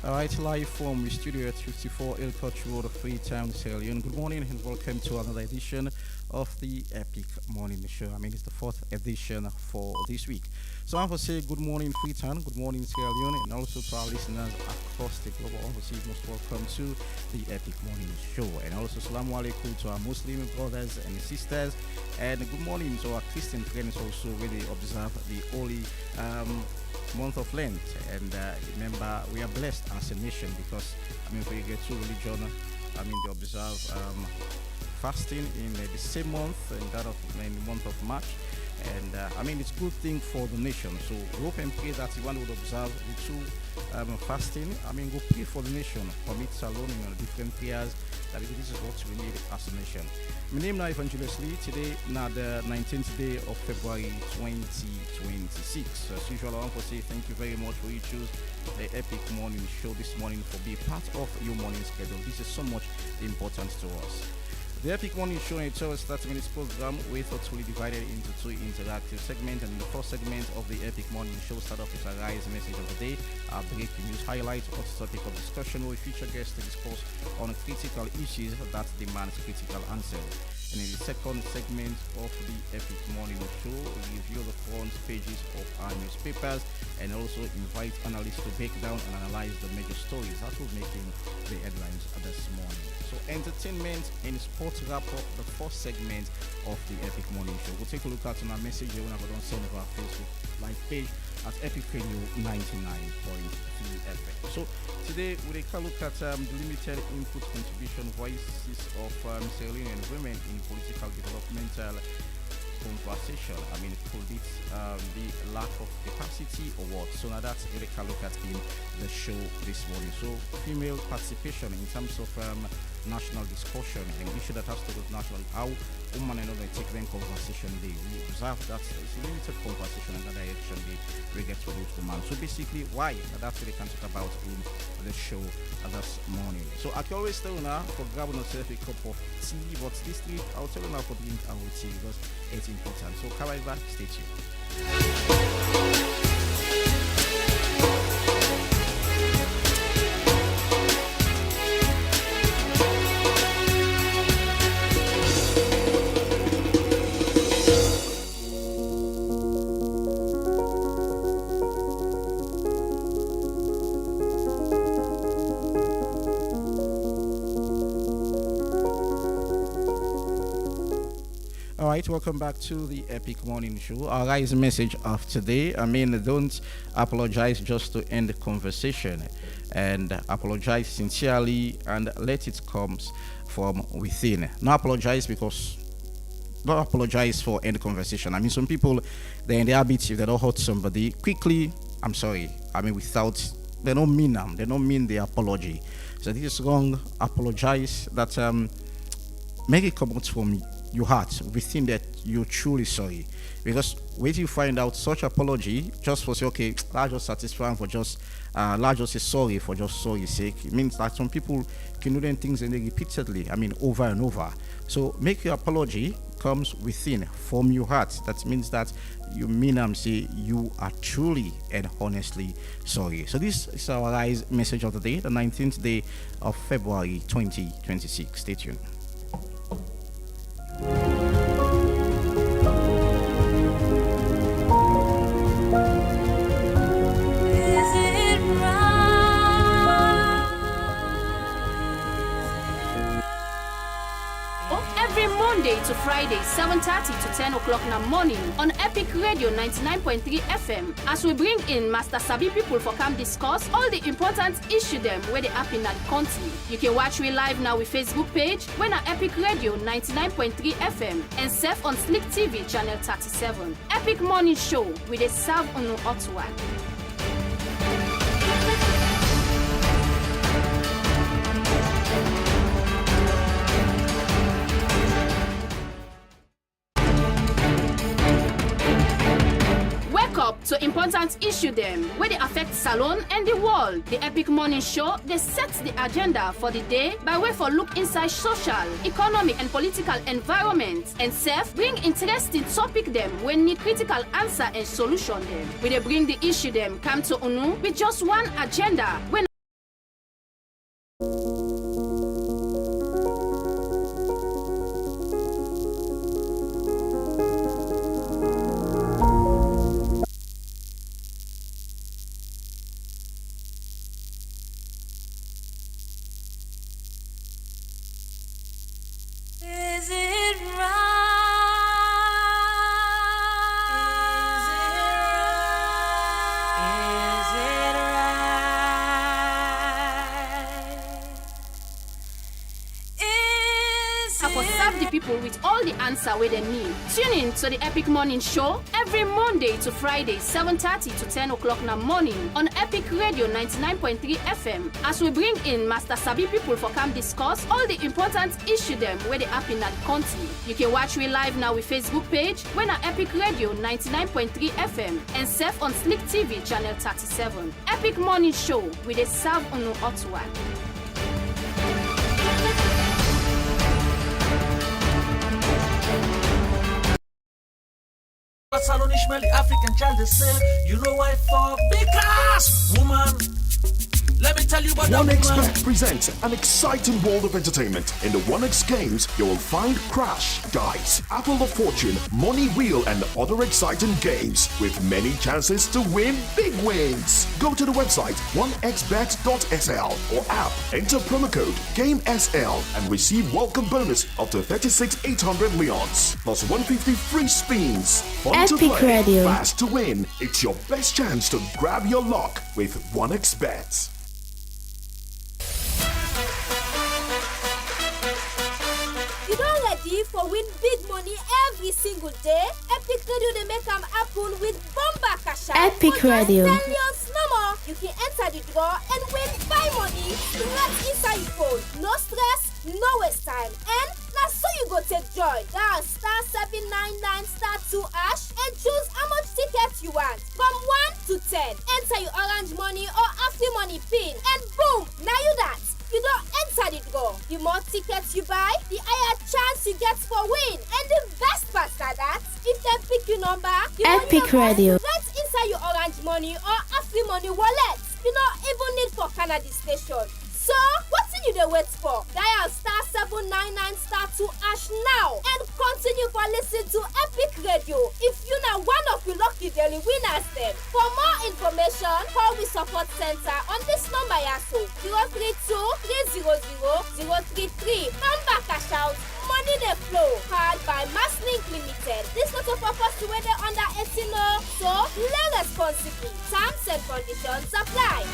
Alright, live from the studio at 54 Ilcoach Road, Freetown, Sierra Leone. Good morning and welcome to another edition of the Epic Morning Show. It's the fourth edition for this week. So I want to say good morning, Freetown, good morning, Sierra Leone, and also to our listeners across the globe. I want to say most welcome to the Epic Morning Show. And also, salamu alaikum to our Muslim brothers and sisters. And good morning to our Christian friends also, where they observe the holy month of Lent. And remember, we are blessed as a nation because we get two religion. They observe fasting in the same month, and that of in the month of March. And it's a good thing for the nation. So we hope and pray that one would observe the two fasting. Go pray for the nation, commit alone in different prayers. That this is what we need as a nation. My name now Evangelist Lee. Today, now the 19th day of February 2026. As usual, I want to say thank you very much for you choose the Epic Morning Show this morning for being part of your morning schedule. This is so much important to us. The Epic Morning Show in a 30 minutes program with thoughtfully divided into two interactive segments. And in the first segment of the Epic Morning Show, start off with a rise message of the day, our breaking news highlight, or topic of discussion where we feature guests to discuss on critical issues that demand critical answers. And in the second segment of the Epic Morning Show, we review the front pages of our newspapers and also invite analysts to break down and analyze the major stories that will making the headlines this morning. So entertainment and sports wrap up the first segment of the Epic Morning Show. We'll take a look at our message here whenever we don't send over our Facebook live page at Epic Radio 99.3 FM. So today we'll take a look at the limited input contribution voices of Sierra Leonean women in political developmental conversation. Could it be lack of capacity or what? So now that's really a look at in the show this morning. So female participation in terms of national discussion and issue that has to do with national how women and other take them conversation day. We observe that it's limited conversation in that direction we get to reach the man. So basically why that's what they can talk about in the show this morning. So I can always tell you now for grabbing yourself a cup of tea, but this week I'll tell you now for drink our tea because it's important. So however, stay tuned. Alright, welcome back to the Epic Morning Show. Our rise message of today, don't apologize just to end the conversation, and apologize sincerely and let it come from within. Not apologize for end conversation. Some people, they're in the habit, if they don't hurt somebody quickly, I'm sorry, without, they don't mean them, they don't mean the apology. So this is wrong. Apologize, that make it come out from your heart within that you're truly sorry, because when you find out such apology just for say okay, that's just satisfying for just let's just say sorry for just sorry's sake, it means that some people can do them things and they repeatedly over and over. So make your apology comes within from your heart. That means that you mean say you are truly and honestly sorry. So this is our rise message of the day, the 19th day of February 2026. Stay tuned. Every Monday to Friday, 7:30 to 10 o'clock in the morning on Epic Radio 99.3 FM, as we bring in Master Sabi people for come discuss all the important issue them where they happen in the country. You can watch me live now with Facebook page when at Epic Radio 99.3 FM and surf on Slick TV channel 37. Epic Morning Show with a serve on the hot one. Up to important issue them where they affect Salon and the world. The Epic Morning Show, they set the agenda for the day by way for look inside social, economic and political environment, and self bring interesting topic them when need critical answer and solution them. We they bring the issue them come to UNU with just one agenda when for serve the people with all the answer where they need. Tune in to the Epic Morning Show every Monday to Friday, 7:30 to 10 o'clock in the morning on Epic Radio 99.3 FM as we bring in Master Sabi people for come discuss all the important issue them where they happen in the country. You can watch me live now with Facebook page when at Epic Radio 99.3 FM and surf on Slick TV channel 37. Epic Morning Show with a serve on hot one. Salon Ishmaeli African child they say, you know why for? Because woman. Let me tell you about OneXBet presents an exciting world of entertainment. In the OneX games, you will find Crash, Dice, Apple of Fortune, Money Wheel, and other exciting games with many chances to win big wins. Go to the website onexbet.sl or app, enter promo code GAMESL and receive welcome bonus up to 36,800 leons plus 150 free spins. Fun Epic to play, Radio. fast to win. It's your best chance to grab your luck with OneXBet. You don't ready for win big money every single day? Epic Radio they make them happen with Bomba Cash Out. Epic Radio. Millions no more. You can enter the draw and win buy money straight inside your phone. No stress, no waste time. And now so you go take joy. Dial *799*2# and choose how much tickets you want. From 1 to 10. Enter your orange money or after money pin. And boom, now you that. You don't enter the draw. The more tickets you buy, the higher chance you get for win. And the best part is that if they pick your number, the Epic Radio. right inside your orange money or after money wallet. You don't even need for Canada station. So, what do you dey wait for? Dial *799*2# now and continue for listening to Epic Radio. If you know one of your lucky daily winners then. For more information, call the support center on this number yaso 032-300-033. Number cash out, money dey flow. Powered by Masslink Limited. This not a purpose to whether under 18 so play responsibly. Terms and conditions apply.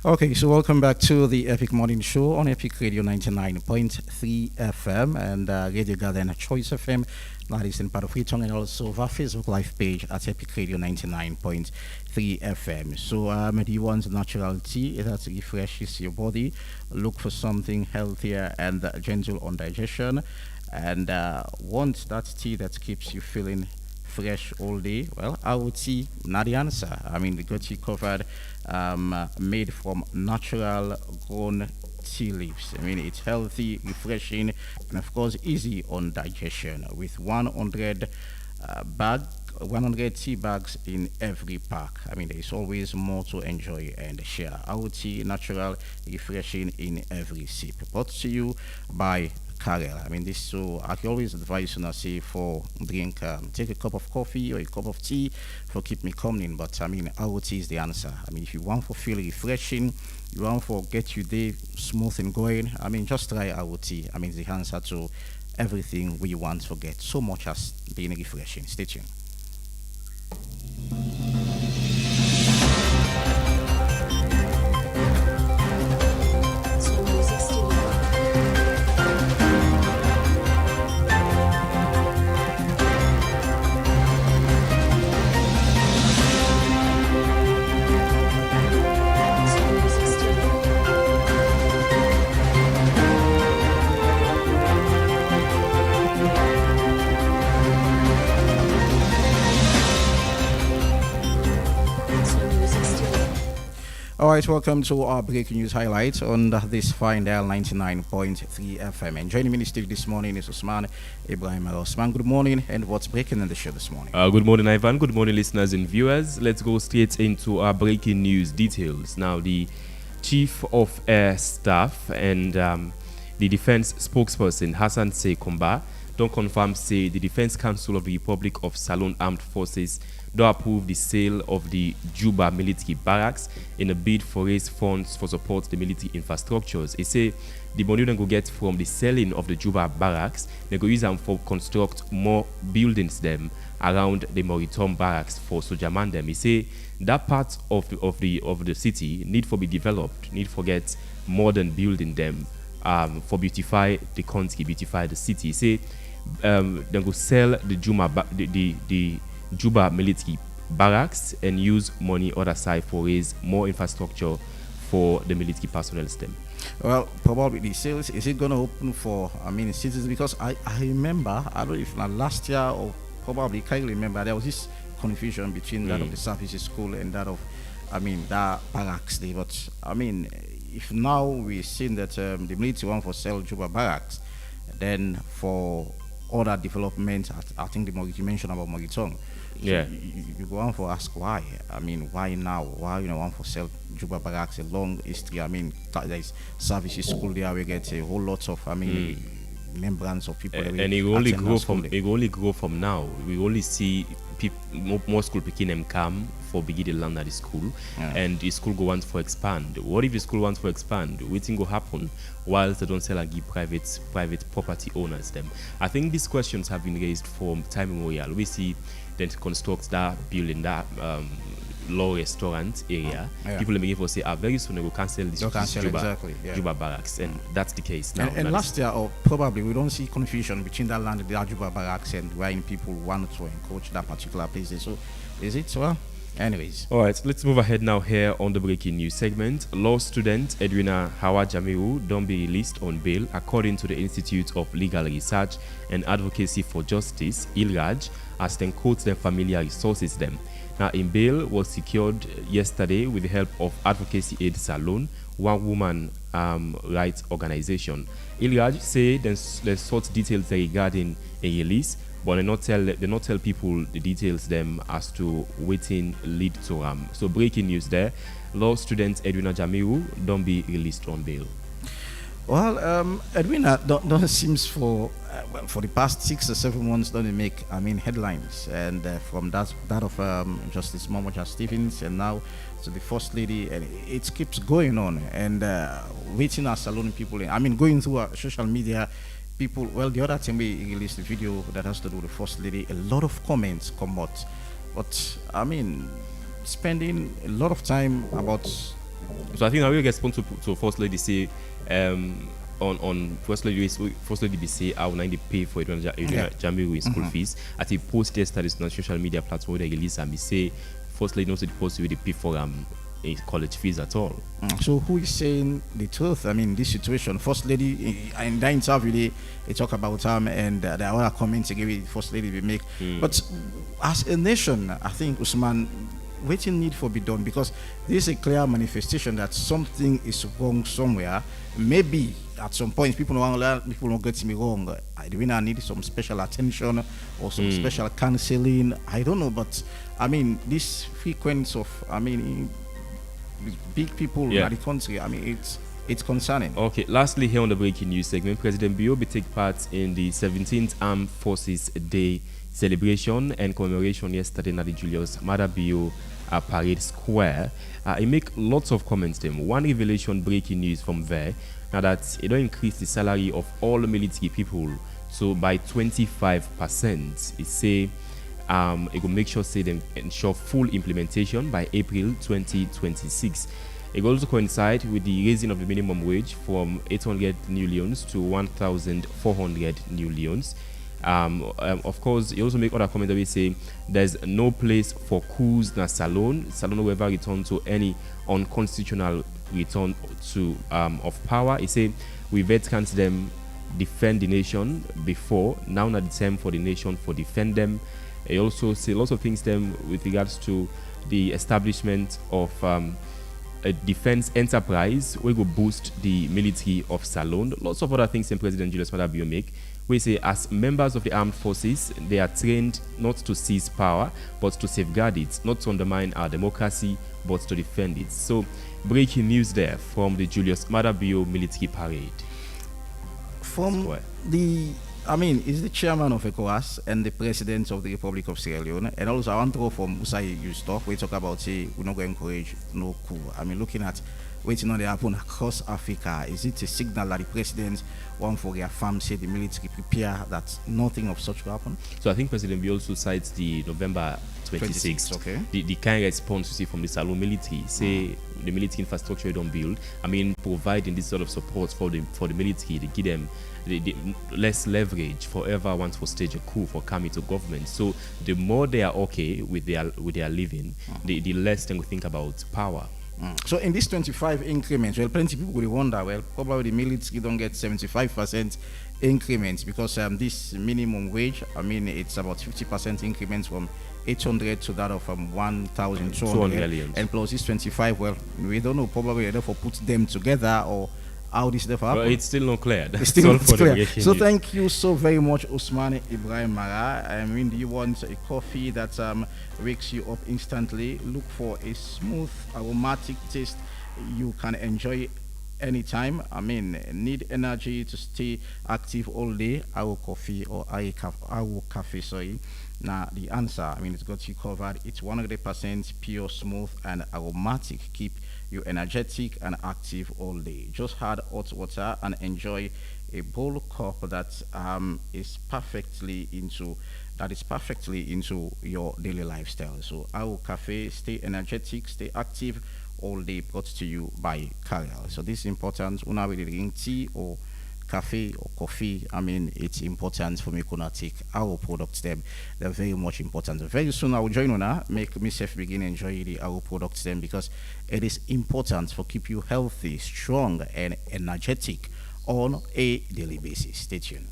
Okay, so welcome back to the Epic Morning Show on Epic Radio 99.3 FM and Radio Garden Choice FM. That is in part of Freetown and also our Facebook live page at Epic Radio 99.3 FM. So, do you want natural tea that refreshes your body? Look for something healthier and gentle on digestion, and want that tea that keeps you feeling fresh all day? Well, our tea, not the answer. I mean, the got you covered, made from natural grown tea leaves. I mean, it's healthy, refreshing, and of course, easy on digestion. With 100 tea bags in every pack. I mean, there's always more to enjoy and share. Our tea, natural, refreshing in every sip. Brought to you by Karel. I mean, this, so I can always advise you, say, for drink, take a cup of coffee or a cup of tea for keep me coming. But I mean, our tea is the answer. I mean, if you want for feel refreshing, you want for get your day smooth and going, I mean, just try our tea. I mean, it's the answer to everything we want to get so much as being refreshing. Stay tuned. All right, welcome to our breaking news highlights on this fine dial 99.3 FM. And joining me in the studio this morning is Usman Ibrahim. Usman, good morning, and what's breaking in the show this morning? Good morning, Ivan. Good morning, listeners and viewers. Let's go straight into our breaking news details. Now, the Chief of Air Staff and the Defense spokesperson, Hassan Sekomba, don't confirm, say the Defense Council of the Republic of Salon Armed Forces don't approve the sale of the Juba military barracks in a bid for raise funds for support the military infrastructures. They say the money they go get from the selling of the Juba barracks, they go use them for construct more buildings them around the Moritom barracks for Sojaman them. He say that part of the city need for be developed, need for get modern building them for beautify the country, beautify the city. Say they go sell the the Juba military barracks and use money other side for raise more infrastructure for the military personnel stem. Well, probably the sales, is it going to open for, citizens? Because I remember, I don't know if last year or probably, can't remember, there was this confusion between that of the services school and that of, that barracks day. But, if now we're seeing that the military want for sell Juba barracks, then for other development, I think you mentioned about Mogitong. Yeah. You go on for ask why. Why now? Why want for sell Juba barracks? A long history. There's services school there. We get a whole lot of membranes of people. And it will only grow from now. We only see more school picking them come for begin to learn at the school, and the school go wants for expand. What if the school wants for expand? What thing will happen whilst they don't sell and give private property owners them? I think these questions have been raised from time immemorial. We see then to construct that building, that law restaurant area. People may for say, very soon they will cancel this Juba barracks, and that's the case now. And last year, or probably, we don't see confusion between that land, the Juba barracks, and why people want to encroach that particular place. So, is it well? Anyways. All right, let's move ahead now here on the breaking news segment. Law student Edwina Hawa Jamiu don't be released on bail according to the Institute of Legal Research and Advocacy for Justice, ILRAJ, as then quotes them familiar resources them. Now, in bail was secured yesterday with the help of Advocacy Aid Salon, one woman rights organization. ILRAJ say they sought details regarding a release, but they not tell people the details them as to waiting lead to So breaking news there, law student Edwina Jamiu don't be released on bail. Well, Edwina don't seems for the past 6 or 7 months don't make headlines, and from that of Justice Momoja Stevens, and now to the First Lady, and it keeps going on, and waiting as salon people. Going through social media. People, well, the other time we released a video that has to do with the First Lady, a lot of comments come out. But, spending a lot of time about... So I think I will respond to First Lady say, on First Lady be say, I will not pay for Jamiu in school fees. At a post yesterday on social media platform, they release and be say, First Lady not supposed to pay for college fees at all. So who is saying the truth? This situation, First Lady in that interview they talk about and there are other comments again First Lady we make. But as a nation, I think, Usman, waiting need for be done, because this is a clear manifestation that something is wrong somewhere. Maybe at some point people don't get me wrong. I need some special attention or some special counseling. I don't know, but this frequency of big people in the country, it's concerning. Okay, lastly here on the breaking news segment, President Bio will take part in the 17th Armed Forces Day celebration and commemoration yesterday at the Julius Maada Bio Parade Square. He make lots of comments them. One revelation breaking news from there, now that it don't increase the salary of all military people by 25%. It say it will make sure they ensure full implementation by April 2026. It will also coincide with the raising of the minimum wage from 800 new leons to 1,400 new leons. Of course, you also make other comments that we say there's no place for coups na Salon will ever return to any unconstitutional return to of power. He say we veterans them defend the nation before, now not the time for the nation for defend them. He also say lots of things them with regards to the establishment of a defense enterprise. We will boost the military of Salon. Lots of other things in President Julius Maada Bio make. We say as members of the armed forces, they are trained not to seize power, but to safeguard it, not to undermine our democracy, but to defend it. So, breaking news there from the Julius Maada Bio military parade. From is the chairman of ECOWAS and the president of the Republic of Sierra Leone, and also I want to go from Usai Yustok. We talk about we're not going to encourage no coup. Looking at waiting on the happen across Africa, is it a signal that the president want for their farm say the military prepare that nothing of such will happen? So I think President B also cites the November 26th. Okay. The kind of response you see from the Salon military say the military infrastructure don't build. I mean, providing this sort of support for the military, they give them the less leverage for ever once for stage a coup for coming to government. So the more they are okay with their living, the less then we think about power. So in this 25 increments, well, plenty of people will wonder, well, probably the military don't get 75% increments because this minimum wage, I mean, it's about 50% increments from 800 to that of 1,200. And plus this 25, well, we don't know, probably therefore put them together or how this therefore happen. Well, it's still not clear. It's still not clear. So thank you so very much, Usman Ibrahim Mara. I mean, do you want a coffee that wakes you up instantly? Look for a smooth, aromatic taste you can enjoy anytime. I mean, need energy to stay active all day. Our coffee or our cafe, sorry. Now, the answer, I mean, it's got you covered. It's 100% pure, smooth, and aromatic. Keep you energetic and active all day. Just add hot water and enjoy a bowl cup that is perfectly into your daily lifestyle. So our cafe, stay energetic, stay active all day, brought to you by Carrier. So this is important. Una really drink tea or cafe or coffee. I mean, it's important for me to take our products. They're very much important. Very soon I will join Una, make myself begin enjoy our products them because it is important for keep you healthy, strong, and energetic on a daily basis. Stay tuned.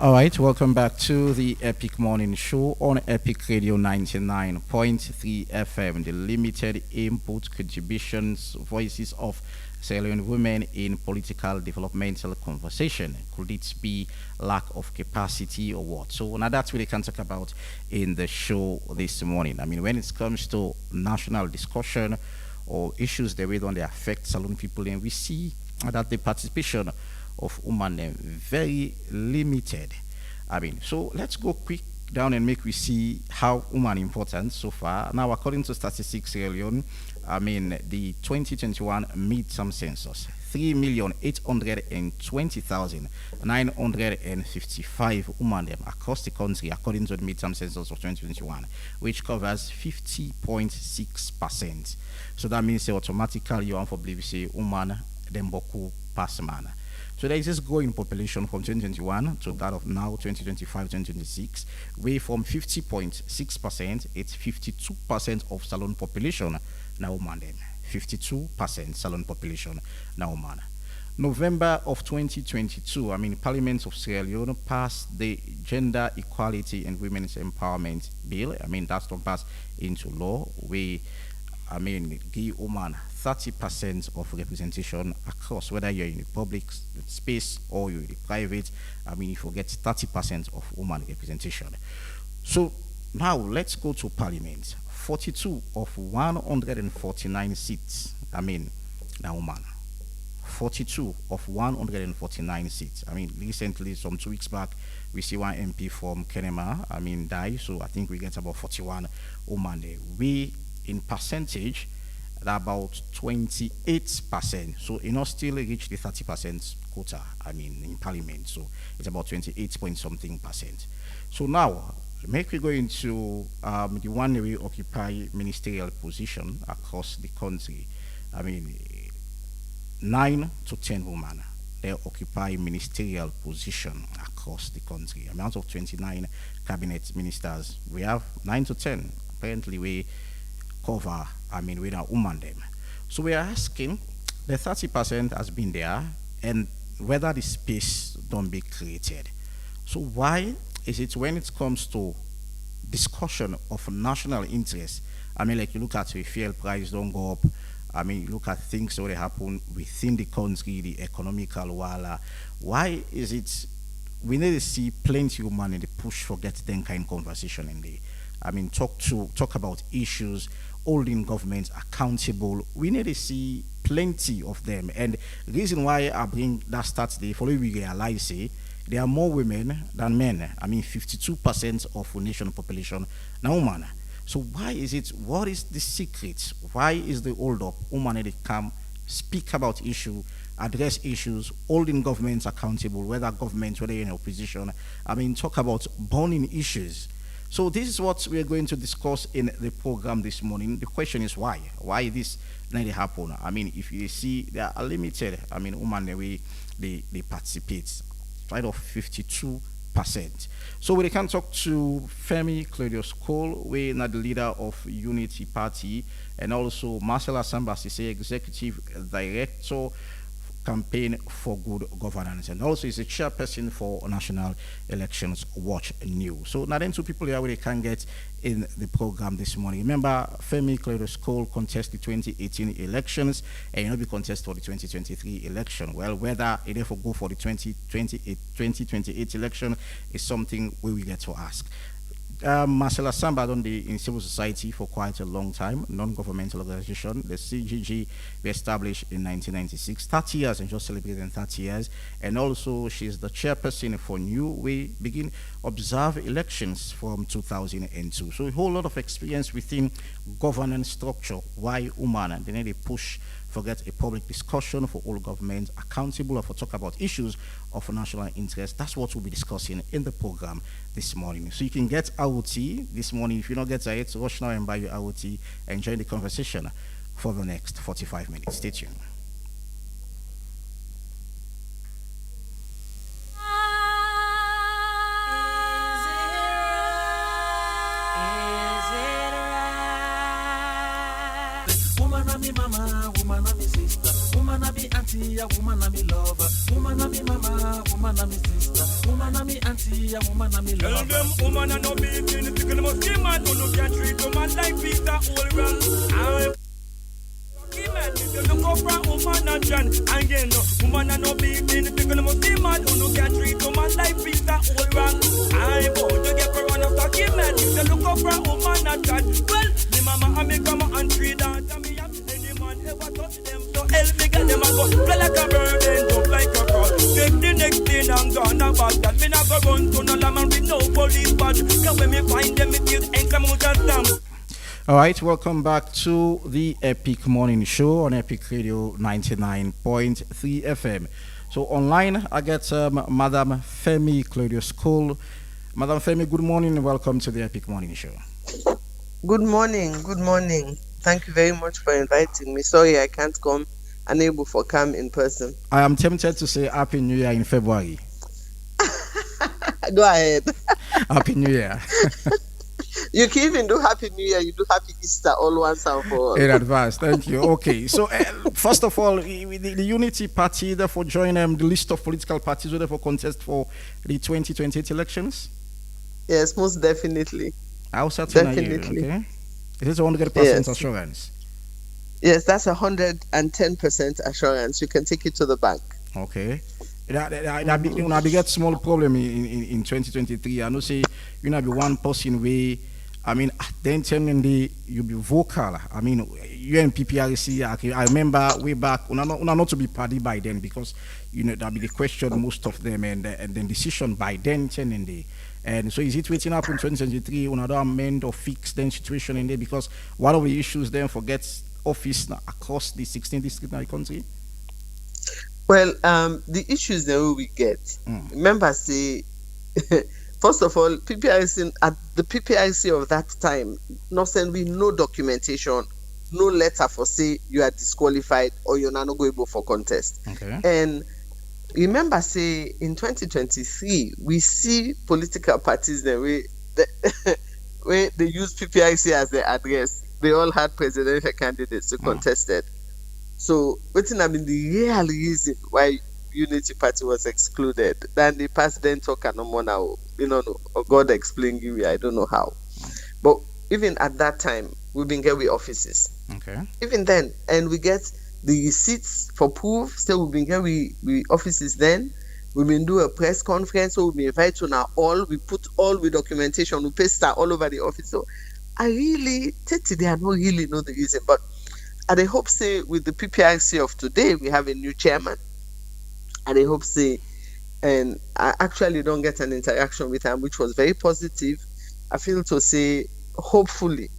All right, welcome back to the Epic Morning Show on Epic Radio 99.3 FM, the limited input contributions, voices of Sierra women in political developmental conversation. Could it be lack of capacity or what? So now that's what we can talk about in the show this morning. I mean, when it comes to national discussion or issues the way they affect Salone people, and we see that the participation of women very limited. I mean, so let's go quick down and make we see how women important so far. Now, according to statistics, Leone, I mean, the 2021 midterm census, 3,820,955 women across the country, according to the midterm census of 2021, which covers 50.6%. So that means automatically you want to believe say woman then boku pass man. So there is this growing population from 2021 to that of now 2025, 2026, where from 50.6%, it's 52% of Salone population now man. 52% Salone population now man. November of 2022, I mean, Parliament of Sierra Leone passed the Gender Equality and Women's Empowerment Bill. I mean, that's not passed into law. I mean, give women 30% of representation across, whether you're in the public space or you're in the private. I mean, if you get 30% of women representation. So now let's go to Parliament. 42 of 149 seats. I mean, now woman. 42 of 149 seats. I mean, recently, some 2 weeks back, we see one MP from Kenema, I mean, die. So I think we get about 41 women there. We, in percentage, about 28%. So you know, still reach the 30% quota, I mean, in Parliament. So it's about 28 point something percent. So now, make we go into the one we occupy ministerial position across the country. I mean, 9 to 10 women, they occupy ministerial position across the country. I mean, out of 29 cabinet ministers, we have 9 to 10. Apparently, we cover, I mean, we are women them. So we are asking, the 30% has been there, and whether the space don't be created. So why is it when it comes to discussion of national interest, I mean, like you look at the fuel price don't go up, I mean, you look at things that happen within the country, the economical wala, why is it we need to see plenty of money to push for get them kind of conversation in there? I mean, talk about issues, holding governments accountable. We need to see plenty of them. And the reason why I bring that start today, for we realize, there are more women than men. I mean, 52% of the national population now women. So why is it? What is the secret? Why is the hold up? Women they come speak about issue, address issues, holding governments accountable, whether governments, whether you're in opposition. I mean, talk about burning issues. So this is what we're going to discuss in the program this morning. The question is why? Why this not happen? I mean, if you see they are limited, I mean, women the way they participate, right of 52%. So we can talk to Femi Claudius Cole, we are the leader of Unity Party, and also Marcella Sambas, executive director campaign for good governance, and also is a chairperson for National Elections Watch News. So now then two people here we can get in the program this morning. Remember, Femi Claudius Cole contest the 2018 elections and you know be contest for the 2023 election. Well, whether it therefore go for the 2028 election is something we will get to ask. Marcella Samba done in civil society for quite a long time, non-governmental organization. The CGG we established in 1996, 30 years, and just celebrating 30 years. And also she's the chairperson for New We Begin Observe Elections from 2002. So a whole lot of experience within governance structure. Why women and they need a push forget a public discussion for all governments accountable or for talk about issues of national interest. That's what we'll be discussing in the program this morning. So you can get AOT this morning. If you don't get it, rush now and buy your AOT and join the conversation for the next 45 minutes. Stay tuned. Mama, woman and me sister, woman and me auntie, a woman and me lover, woman and me mama, woman and me sister, woman and me auntie, a woman and me lover. Tell them woman and no beating, because they must see man who no can treat woman like Peter all wrong. Man, you look up for woman and John, and you know, woman and no beating, because they must see man who no can treat woman like Peter all wrong. I bound to get for one of the man, you look up for woman and John. Well, me mama and me grandma and three daughters, me have any man ever touch them, so help me get them and go play like a bird and jump like a frog. Take the next thing and gone about that. Me not go run to no lamb with no police badge. Cause when me find them, it feels ain't come out of them. All right, welcome back to the Epic Morning Show on Epic Radio 99.3 FM. So online, I get Madam Femi Claudius Cole. Madam Femi, good morning and welcome to the Epic Morning Show. Good morning, good morning. Thank you very much for inviting me. Sorry I can't come, unable to come in person. I am tempted to say Happy New Year in February. Go ahead. Happy New Year. You can even do Happy New Year, you do Happy Easter all once and for all. In advance, thank you. Okay, so first of all, the Unity Party, therefore join the list of political parties who therefore contest for the 2028 elections? Yes, most definitely. How certain are you? Okay. Is it 100% assurance? Yes, that's 110% assurance. You can take it to the bank. Okay. That be get small problem in 2023. I know say you know be one person way. I mean, then telling you be vocal. I mean, you and PPRC. I remember way back. Una not to be party by then because you know that be the question most of them and then decision by then telling the. And so is it waiting up in 2023 on another amend or fix the situation in there because one of the issues then forgets office across the 16 districts in the country? Well, the issues that we get, remember, say, first of all, PPIC at the PPIC of that time, not sending no documentation, no letter for say you are disqualified or you're not going for contest. Okay. And remember, say in 2023, we see political parties the way where they use PPIC as their address. They all had presidential candidates who contested. So, waiting, I mean, the real reason why Unity Party was excluded, then the president talk no more now, or God explain you, I don't know how. But even at that time, we've been getting offices. Okay. Even then, and we get the receipts for proof, so we've been getting we offices then. We've been do a press conference, so we've been invited to now all, we put all the documentation, we paste that all over the office. So I really, today I don't really know the reason, but I hope say with the PPIC of today, we have a new chairman. And I hope say, and I actually don't get an interaction with him, which was very positive. I feel to say, hopefully,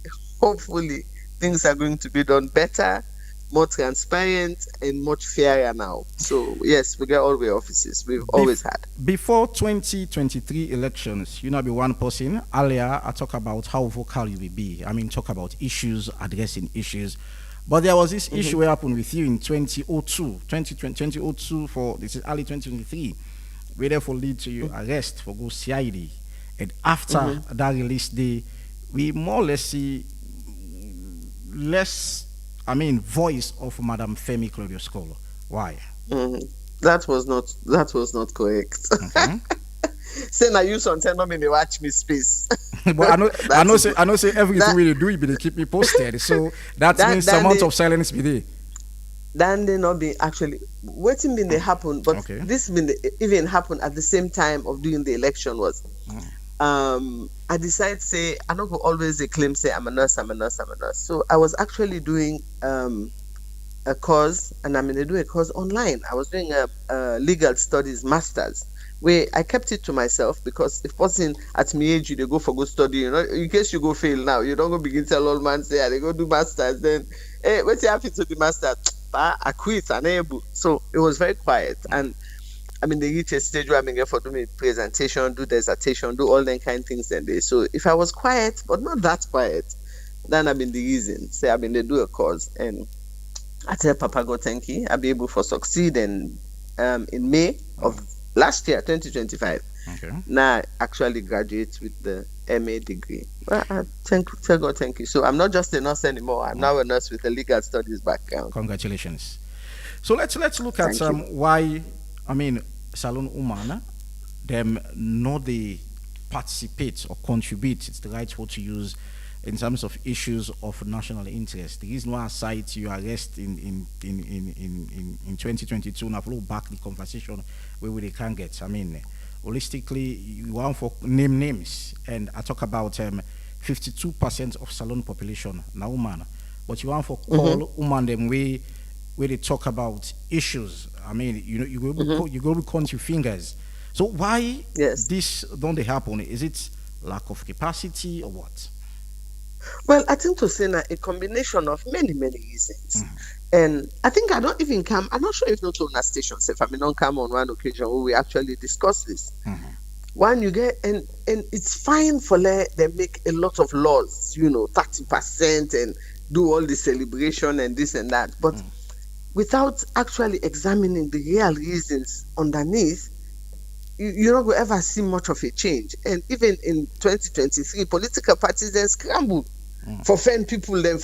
things are going to be done better, more transparent, and much fairer now. So yes, we get all the offices we've always had. Before 2023 elections, you know, be one person. Earlier, I talk about how vocal you will be. I mean, talk about issues, addressing issues. But there was this issue that happened with you in 2002 for, this is early 2023, where therefore lead to your arrest for go CID. And after that release day, we more or less see voice of Madam Femi Claudio Scolo. Why? That was not correct. Okay. Say now you sometimes not me watch me space. But I know say everything we do, they keep me posted. So that means some amount of silence be there. Then they not be actually waiting been they happen, but this been even happen at the same time of doing the election was. I decided say I don't go always claim say I'm a nurse. So I was actually doing a course, and I'm going to do a course online. I was doing a legal studies masters, where I kept it to myself, because if person at my age they go for good study, in case you go fail now, you don't go begin tell old man say they go do masters. Then hey, what's happening to the masters? I quit, unable. So it was very quiet, and I mean they reach a stage where I'm going for doing presentation, do dissertation, do all that kind of things. And so if I was quiet, but not that quiet, then I've been the reason. Say I've been they do a course, and I tell Papa God thank you. I'll be able to succeed in May of last year, 2025. Okay. Now I actually graduate with the MA degree. Well, tell God thank you. So I'm not just a nurse anymore. I'm now a nurse with a legal studies background. Congratulations. So let's look at why, I mean, Salon women, them know they participate or contribute, it's the right word to use, in terms of issues of national interest. There is no site you arrest in 2022, and I've looked back the conversation where they can get. I mean, holistically, you want for names, and I talk about 52% of Salon population now woman, but you want for call woman them where they talk about issues. I mean, you go to count your fingers. So why this don't they happen? Is it lack of capacity or what? Well, I think to say a combination of many reasons. And I think I don't even come, I'm not sure if not on a station, if I may not come on one occasion where we actually discuss this. One, you get, and it's fine for they make a lot of laws, 30%, and do all the celebration and this and that. But without actually examining the real reasons underneath, you're not going to ever see much of a change. And even in 2023, political parties then scrambled for fan people. Then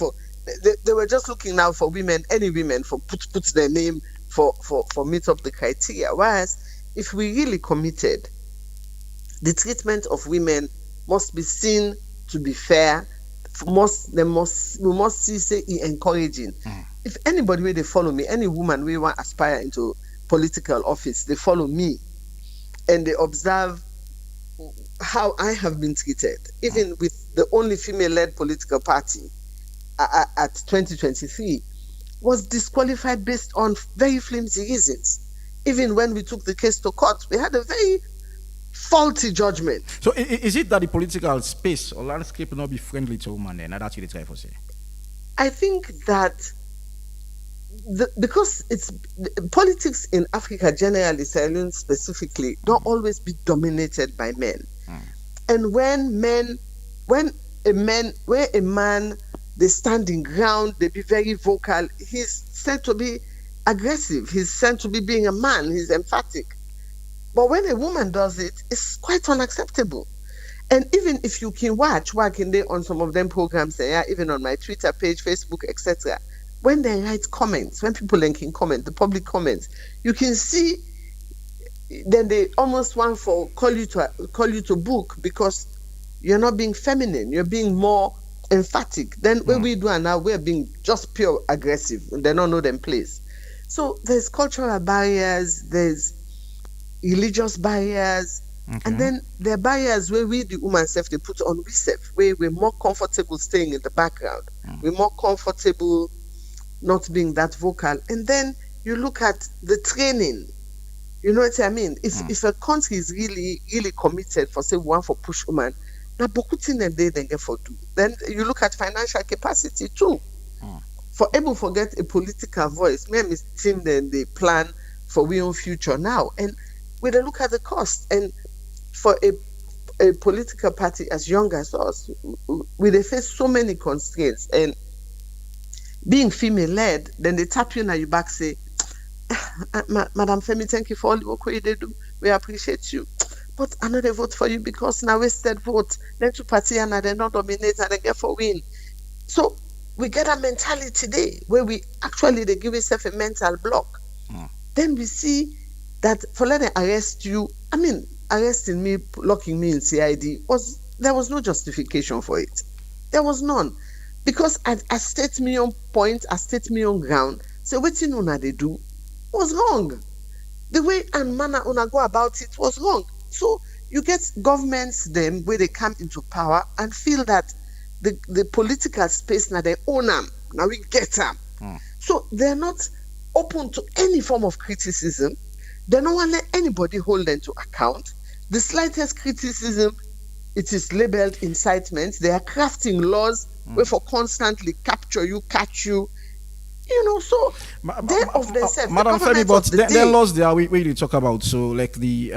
they were just looking now for women, any women, for put their name for meet up the criteria. Whereas if we really committed, the treatment of women must be seen to be fair. We must see say encouraging. If anybody where they follow me, any woman we want aspire into political office, they follow me. And they observe how I have been treated, even with the only female-led political party at 2023, was disqualified based on very flimsy reasons. Even when we took the case to court, we had a very faulty judgment. So is it that the political space or landscape will not be friendly to women then? That's what they try to say. I think that because it's politics in Africa generally, Sierra specifically, don't always be dominated by men. And when a man they standing ground, they be very vocal, he's said to be aggressive, he's said to be being a man, he's emphatic. But when a woman does it, it's quite unacceptable. And even if you can watch on some of them programs, even on my Twitter page, Facebook, etc., when they write comments, when people can comment, the public comments, you can see then they almost want for call you to book because you're not being feminine, you're being more emphatic. Then when we do and now we're being just pure aggressive, and they don't know them place. So there's cultural barriers, there's religious barriers, and then there are barriers where we the woman self they put on we self, where we're more comfortable staying in the background, we're more comfortable not being that vocal. And then you look at the training. You know what I mean? If a country is really, really committed for say one for push woman, now bokutin and they get for do. Then you look at financial capacity too. For able to get a political voice, me and Miss Tim then they plan for we own future now. And we then look at the cost. And for a political party as young as us, we they face so many constraints. And being female led, then they tap you now you back say, Madam Femi, thank you for all the work you do. We appreciate you. But another vote for you because now wasted vote. Then to party and they not dominate and they get for win. So we get a mentality today where we actually they give yourself a mental block. Then we see that for letting arrest you, I mean arresting me, locking me in CID there was no justification for it. There was none. Because I state me on point, I state me on ground. So what you know they do was wrong. The way and manner una go about it was wrong. So you get governments them where they come into power and feel that the political space now they own them. Now we get them. So they're not open to any form of criticism. They don't want to let anybody hold them to account. The slightest criticism, it is labeled incitement. They are crafting laws where for constantly capture you, catch you. You know, so they of themselves. Madam Femi, but the laws there we really talk about. So like the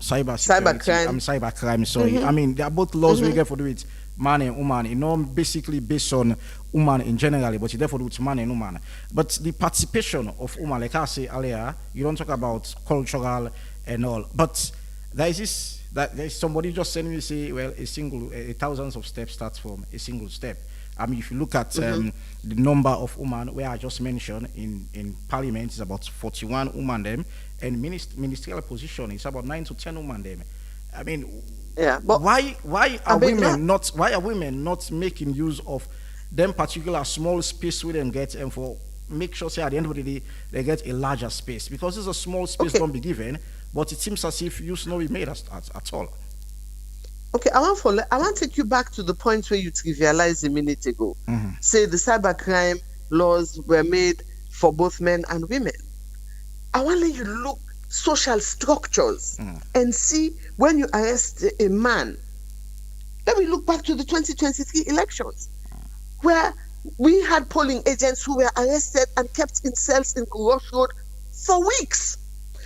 cybercrime. Sorry, I mean they are both laws we get for do it man and woman. You know, basically based on woman in generally, but you therefore do it man and woman. But the participation of woman, like I say earlier, you don't talk about cultural and all. But there is this that there's somebody just sending me say, well, a thousands of steps starts from a single step. I mean, if you look at the number of women where I just mentioned in parliament is about 41 women them, and ministerial position is about 9 to 10 women them. I mean, yeah, but why are women not making use of them particular small space we them get and for make sure say at the end of the day they get a larger space because it's a small space don't be given, but it seems as if use not be made at all. Okay, I want to take you back to the point where you trivialized a minute ago. Say the cybercrime laws were made for both men and women. I want to let you look social structures and see when you arrest a man. Let me look back to the 2023 elections where we had polling agents who were arrested and kept in cells in Crossroad for weeks.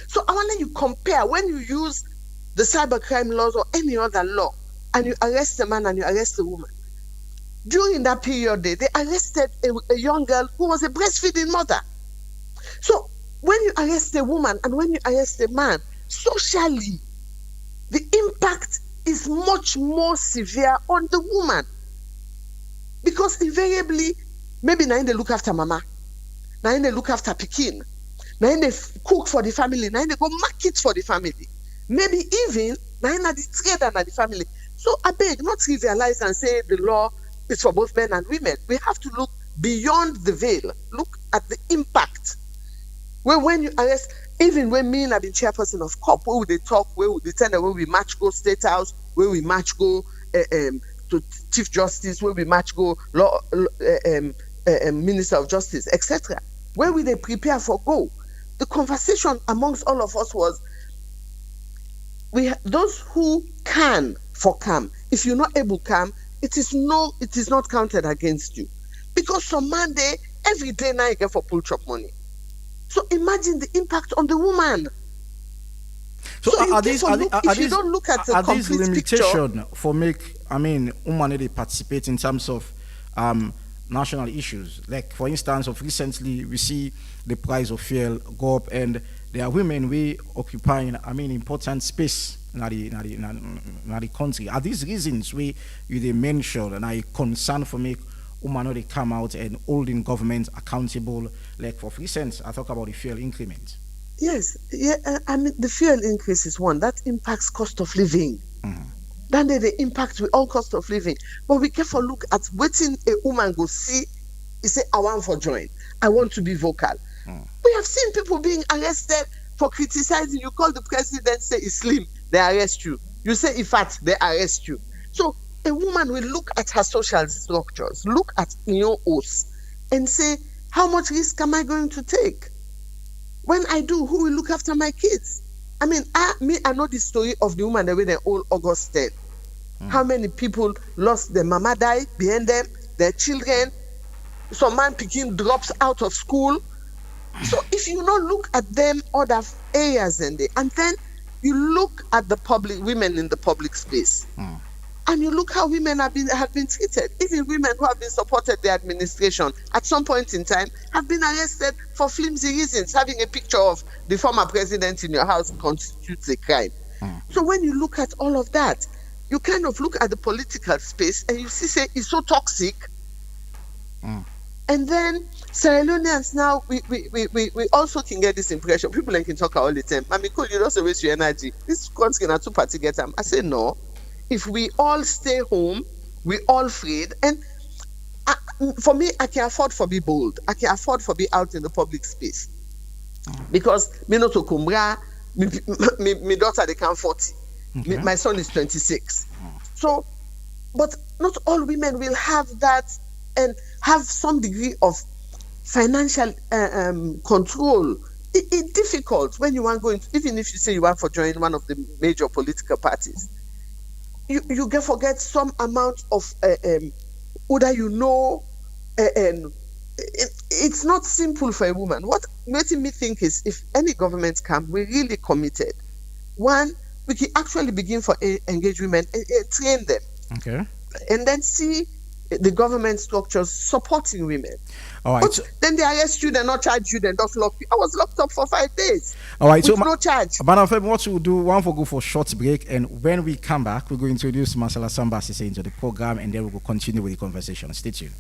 So I want to let you compare when you use the cybercrime laws or any other law and you arrest a man and you arrest a woman. During that period, they arrested a young girl who was a breastfeeding mother. So when you arrest a woman and when you arrest a man, socially, the impact is much more severe on the woman. Because invariably, maybe now they look after mama, now they look after pikin, now they cook for the family, now they go market for the family. Maybe even now the trade and the family. So I beg, not trivialize and say the law is for both men and women. We have to look beyond the veil. Look at the impact. Where when you arrest, even when me and I've been chairperson of COP, where would they talk, where would they tell them where we match go State House, where we match go to Chief Justice, where we match go Minister of Justice, etc. Where will they prepare for go? The conversation amongst all of us was, those who can for come. If you're not able to come, it is not counted against you. Because some Monday, every day now you get for pull chop money. So imagine the impact on the woman. So these limitations for women they participate in terms of national issues? Like for instance, of recently we see the price of fuel go up, and there are women we occupying important space in the country. Are these reasons we they mention and I concern for make women they come out and holding government accountable, like for recent, I talk about the fuel increment. Yes, yeah, I mean, the fuel increase is one that impacts cost of living. Then they impact with all cost of living. But we careful look at waiting a woman go see, he say, I want for join. I want to be vocal. We have seen people being arrested for criticizing. You call the president, say he's slim, they arrest you. You say if fat, they arrest you. So a woman will look at her social structures, look at your oaths, and say, how much risk am I going to take? When I do, who will look after my kids? I mean, I know the story of the woman that were all August 10. How many people lost their mama died behind them, their children. Some man picking drops out of school. So if you not look at them other areas and then you look at the public women in the public space, and you look how women have been treated. Even women who have been supported the administration at some point in time have been arrested for flimsy reasons. Having a picture of the former president in your house constitutes a crime. So when you look at all of that, you kind of look at the political space and you see, say, it's so toxic. And then Sierra Leoneans now, we also can get this impression. People can talk all the time. I mean, cool, you don't waste your energy. This country can have two party get them. I say no. If we all stay home, we all afraid. And for me, I can afford to be bold. I can afford to be out in the public space. Because me not to Kumbra, my daughter they can 40. My son is 26. So, but not all women will have that and have some degree of financial control. It's difficult when you want going, even if you say you want for join one of the major political parties. You can forget some amount of whether you know, and it's not simple for a woman. What making me think is if any government come, we're really committed. One, we can actually begin for engage women and train them. Okay. And then see the government structures supporting women. All right. But then they arrest you, they not charge you, they don't lock you. I was locked up for 5 days. All right. With no charge. Madam Feb, what we'll do, one for go for a short break, and when we come back, we're going to introduce Marcella Sambasi into the program, and then we'll continue with the conversation. Stay tuned.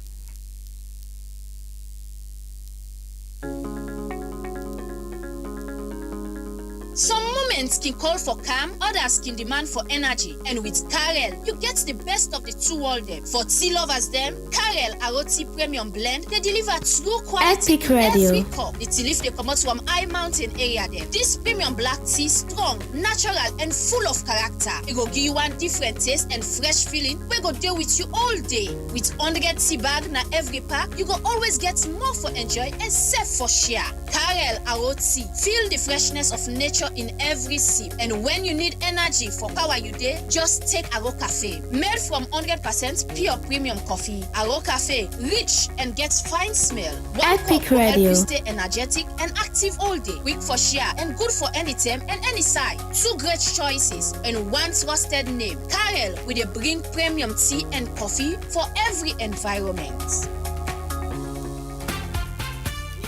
Some moments can call for calm, others can demand for energy. And with Karel, you get the best of the two worlds. For tea lovers them, Karel Aroti Premium Blend, they deliver true quality Epic Radio. every cup. The tea leaf they come out from high mountain area them. This premium black tea strong, natural and full of character. It go give you one different taste and fresh feeling. We go deal with you all day. With 100 tea bag na every pack, you go always get more for enjoy and save for share. Karel Aroti, feel the freshness of nature in every sip. And when you need energy for power you day, just take Aro Cafe. Made from 100% pure premium coffee. Aro Cafe, rich and gets fine smell. One Epic cup will help Radio. you stay energetic and active all day. Quick for share and good for any time and any side. Two great choices and one trusted name. Karel with a bring premium tea and coffee for every environment.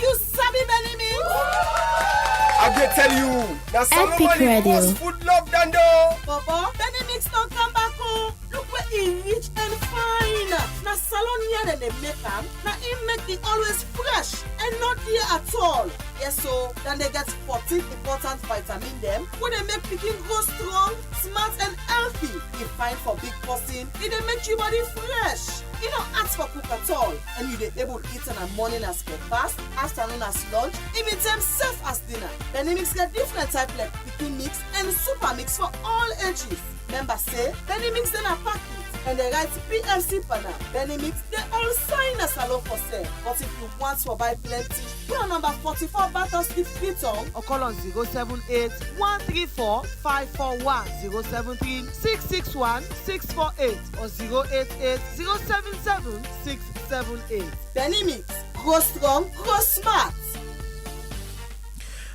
You sabi Benny I can tell you, that's Epic Radio. most food love than do. Papa, Benny Mix don't come back home. Look where he rich and fine. Na salon here they make them. Na he make it always fresh and not here at all. Yes, so then they get 14 important vitamin them. When they make picking grow strong, smart and healthy. You find for big person, it they make your body fresh. You don't ask for cook at all, and you they able to eat in the morning as breakfast, afternoon as lunch, even time safe as dinner. Then they mix get different type like picking mix and super mix for all ages. Members say, then they mix them a packet and they write PLC panel. Then they mix they all sign a salon for sale. But if you want to buy plenty, call number 44 Battle Street, Freetown, or call on 078 134 541 073 661 648 or 088 077 678. Benny Mix, grow strong, grow smart.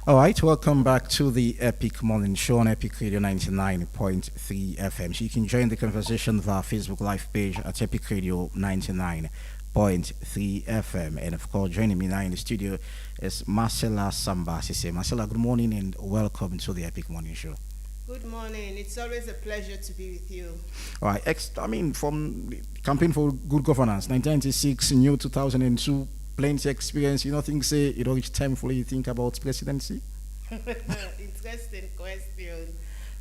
All right, welcome back to the Epic Morning Show on Epic Radio 99.3 FM. So you can join the conversation via Facebook Live page at Epic Radio 99.3 FM. And of course, joining me now in the studio is Marcella Sambasi. Marcella, good morning and welcome to the Epic Morning Show. Good morning. It's always a pleasure to be with you. All right. From the Campaign for Good Governance, 1996, new 2002, plenty experience. You don't think, say, it's time for you to think about presidency? Interesting question.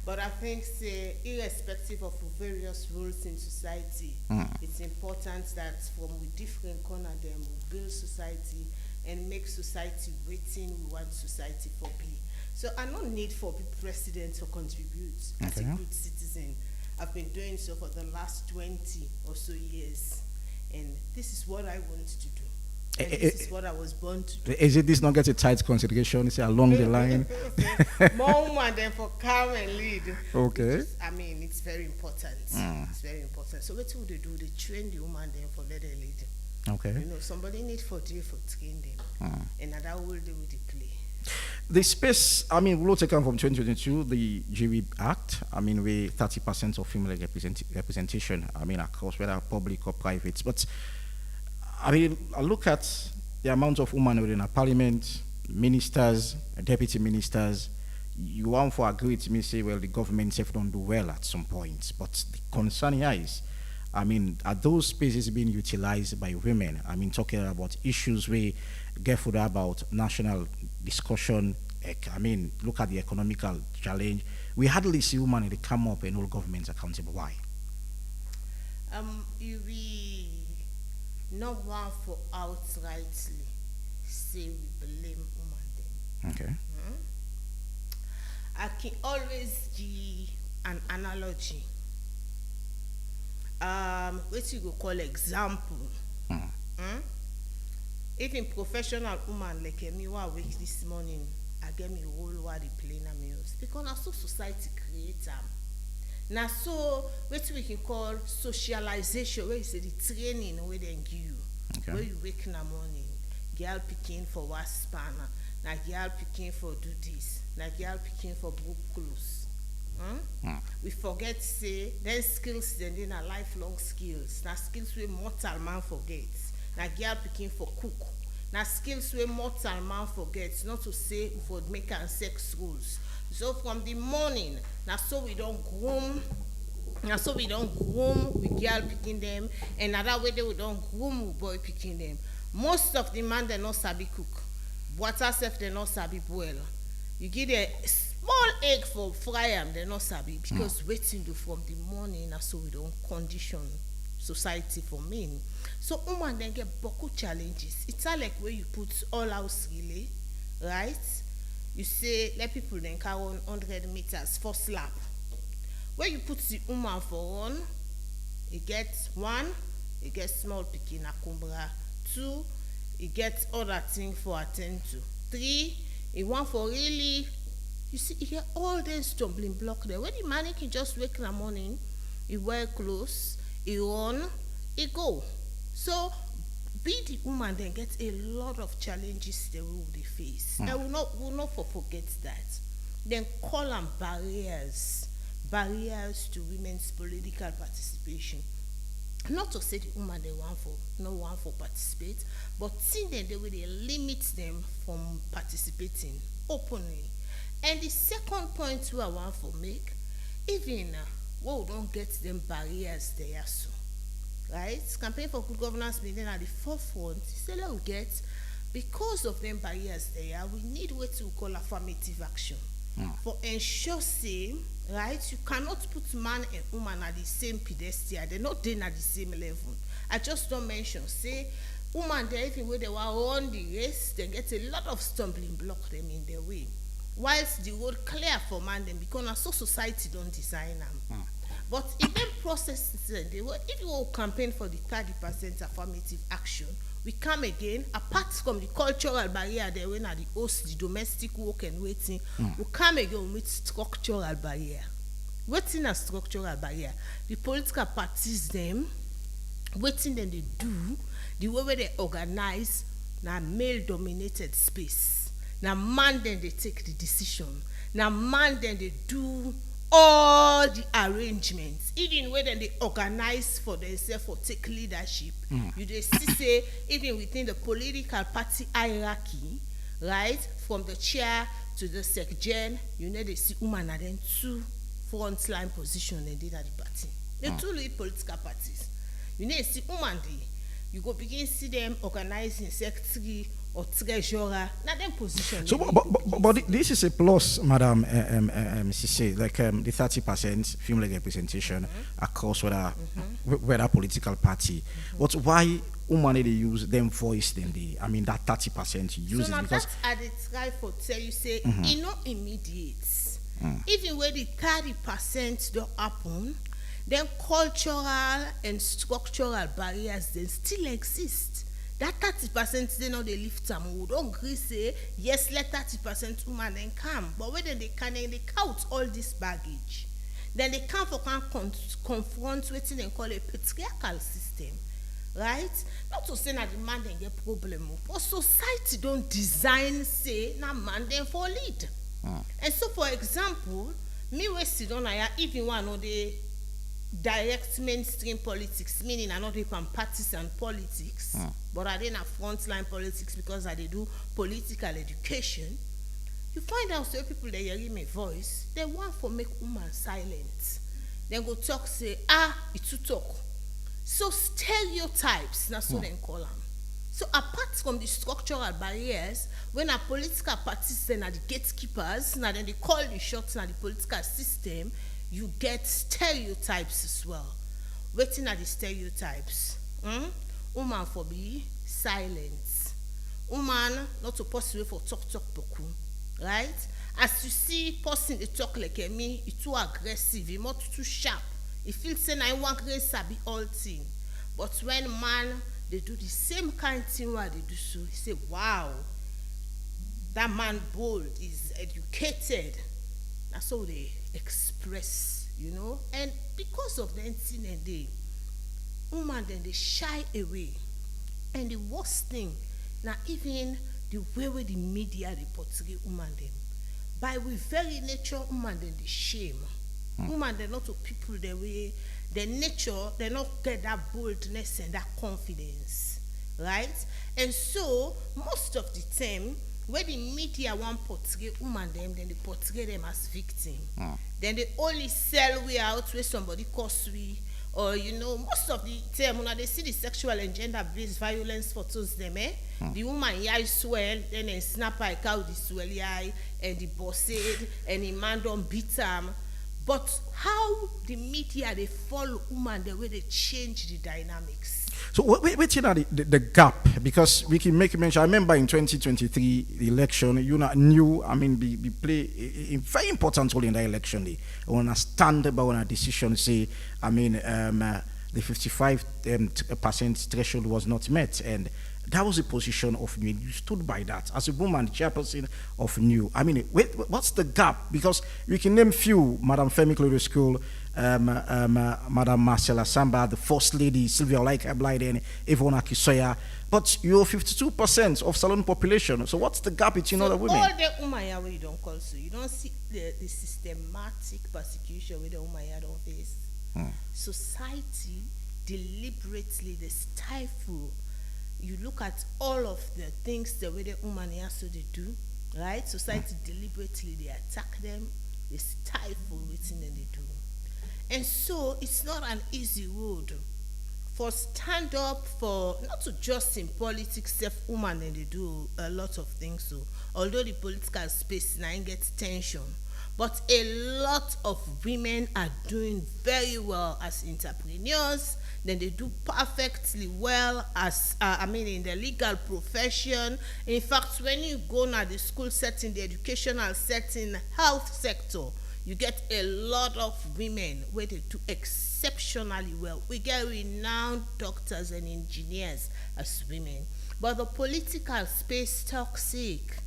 But I think, say, irrespective of various roles in society, it's important that from we different corner them, we build society and make society waiting we want society for be. So I no need for be president to contribute as a good citizen. I've been doing so for the last 20 or so years. And this is what I want to do. And this is what I was born to do. Is it this not get a tight consideration, say along the line? More woman than for come and lead. Okay. It's very important. It's very important. So what do? They train the woman then for let her lead. Okay. Somebody need for train them. And that will do the play. The space, we'll take on from 2022, the GV Act, with 30% of female representation, across whether public or private. But, I look at the amount of women within a parliament, ministers, deputy ministers. You want to agree to me, say, well, the government safe don't do well at some point. But the concern here is, are those spaces being utilized by women? Talking about issues we get further about national discussion. Look at the economical challenge. We hardly see women they come up and hold governments accountable. Why? You be not one for outrightly say we blame women them. Okay. I can always give an analogy. What you go call example. Even professional woman like me who are awake this morning, I get me whole while they play na meals because now so society create them. Now so what we can call socialization, where you say the training where they give you, where you wake in the morning, girl picking for what spanner, now girl picking for do this, now girl picking for broke clothes. We forget say then skills then are lifelong skills. Now skills we mortal man forgets. Now girl picking for cook. Now skills we mortal man forgets. Not to say for make and sex rules. So from the morning, now so we don't groom. Now so we don't groom with girl picking them, and another way we don't groom with boy picking them. Most of the man they not sabi cook. Water self they not sabi boil. You give a small egg for fry them, they not sabi because waiting do from the morning, now so we don't condition society for men. So woman then get boku challenges. It's like where you put all house relay, right? You say let people then carry 100 meters for slap. Where you put the woman for one, it gets one, it gets small picking a kumbra. 2, it gets other thing for attend to. 3, it want for really. You see, you get all these stumbling block there. When the man can just wake in the morning, he wear clothes, he run, he go. So, be the woman then get a lot of challenges they will face. And we'll not forget that. Then call them barriers to women's political participation. Not to say the woman they want for participate, but seeing that they will limit them from participating openly. And the second point I want to make, even we don't get them barriers there so. Right? Campaign for Good Governance meeting at the forefront. Say we get because of them barriers there, we need what we call affirmative action. For ensure say, right, you cannot put man and woman at the same pedestal. They're not then at the same level. I just don't mention, say, woman there, even when they were on the race, they get a lot of stumbling block them in their way. Whilst the road clear for man them because so society don't design them. But if them processes if you will campaign for the 30% affirmative action, we come again, apart from the cultural barrier there when at the host, the domestic work and waiting, we come again with structural barrier. Waiting a structural barrier. The political parties them, waiting then they do, the way where they organize now male dominated space. Now man then they take the decision. Now man then they do all the arrangements, even when they organize for themselves or take leadership. You just see say even within the political party hierarchy, right, from the chair to the secgen, you know, they see woman and then two frontline position and did at the party. The two lead political parties. You know, see woman there. You go begin see them organizing secretary or treasurer. Now them position. So, but this is a plus, Madam Sise, like the 30% female representation across whether political party. But why women they use them voice then they? I mean that 30% use so it because. So now that's at the try for tell you say it not immediate. Even when the 30% don't happen. Then cultural and structural barriers then still exist. That 30% they know they lift them. We don't agree say yes, let 30% woman then come. But when they can they count all this baggage, then they come for confront what they call a patriarchal system, right? Not to say that the man then get problem, but society don't design say na man then for lead. And so for example, me we sit down here even one of the direct mainstream politics, meaning I not even partisan politics, but I didn't have frontline politics because I did do political education. You find out so people that hear my voice, they want for make woman silent. Then go talk say, it's to talk. So stereotypes, that's what they call them. So apart from the structural barriers, when a political parties then are the gatekeepers, now then they call the shots in the political system, you get stereotypes as well. Waiting at the stereotypes. Woman for be silent. Woman not supposed to wait for talk boku. Right? As you see person they talk like me, it's too aggressive, it's not too sharp. It feels saying I want to sabi all thing. But when man they do the same kind of thing while they do so, you say, wow, that man bold, is educated. That's how they express, you know. And because of the incident, women then they shy away. And the worst thing, now even the way the media they portray women them, by with very nature, women then they shame. Women they not to people the way their nature, they not get that boldness and that confidence, right? And so most of the time, when the media want portray women them, then they portray them as victim. Then they only sell we out where somebody cause we, or you know, most of the time when they see the sexual and gender-based violence photos them, the woman eye swell, then they snap like out the swell eye, and the bossed, and the man don't beat them. But how the media they follow women the way they change the dynamics. So what's the gap? Because we can make a mention. I remember in 2023 the election, you know, knew. I mean, we play a very important role in that election. I want to stand by on a decision. Say, I mean, the 55% threshold was not met, and that was a position of New. You stood by that as a woman, chairperson of New. I mean, what's the gap? Because we can name few: Madam Femi Clodo School, Madam Marcella Samba, the First Lady Sylvia Olaike-Blyden, and Yvonne Akisoya. But you're 52% of Salon population. So what's the gap between other women? All the women where you don't call so you don't see the systematic persecution with the women don't face. Society deliberately they stifle. You look at all of the things the way the woman so they do, right? Society deliberately they attack them, they stifle everything that they do. And so it's not an easy road for stand up for not to just in politics, self woman and they do a lot of things so although the political space now gets tension. But a lot of women are doing very well as entrepreneurs. Then they do perfectly well as, in the legal profession. In fact, when you go now the school setting, the educational setting, health sector, you get a lot of women where they do exceptionally well. We get renowned doctors and engineers as women. But the political space toxic.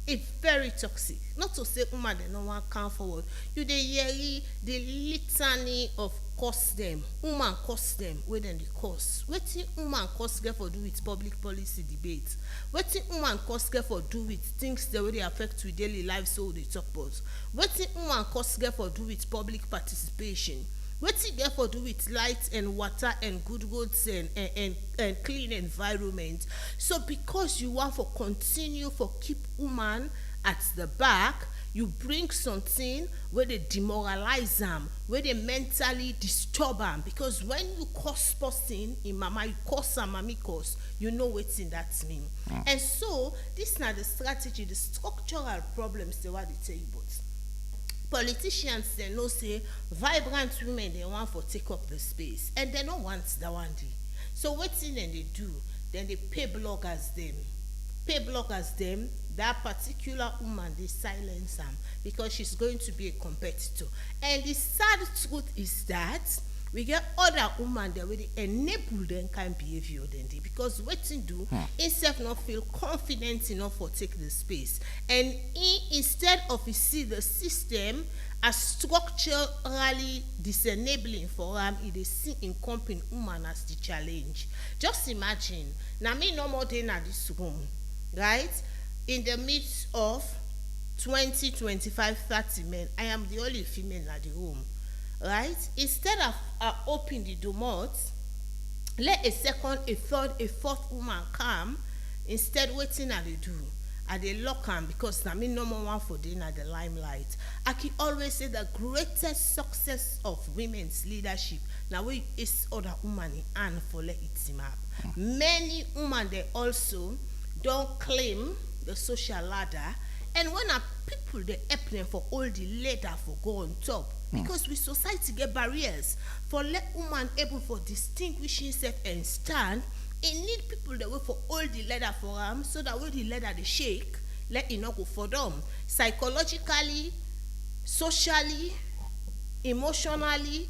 It's very toxic. Not to say woman they no one come forward. You dey hear the litany of cost them. Woman cost them. Where then the cost? Wetin woman cost get for do with public policy debates? Wetin woman cost get for do with things that really affect with daily life so they talk about? Wetin woman cost get for do with public participation? Wetin get for do with light and water and good roads and clean environment? So because you want for continue for keep woman at the back, you bring something where they demoralize them, where they mentally disturb them. Because when you cause person in mama, you cause some mommy cause, you know what's in that mean. And so this is not the strategy, the structural problems they want to tell you about. Politicians they know say vibrant women they want for take up the space, and they don't want that one day. So what's in and they do? Then they pay bloggers them. That particular woman, they silence them because she's going to be a competitor. And the sad truth is that we get other women that will enable them kind of behavior than they, because what to do instead not feel confident enough for take the space. And instead of you see the system as structurally disenabling for them, it is see incompetent woman as the challenge. Just imagine, now me no more than at this room, right? In the midst of 20, 25, 30 men, I am the only female in the room, right? Instead of open the door, let a second, a third, a fourth woman come, instead waiting at the door. And they lock them because I mean no more one for them at the limelight. I can always say the greatest success of women's leadership now we is other woman and for let it seem up. Many women they also don't claim the social ladder, and when people they help them for all the ladder for go on top. Because with society get barriers for let woman able for distinguishing self and stand. It need people that work for all the ladder for them, so that when the ladder they shake, let it not go for them. Psychologically, socially, emotionally,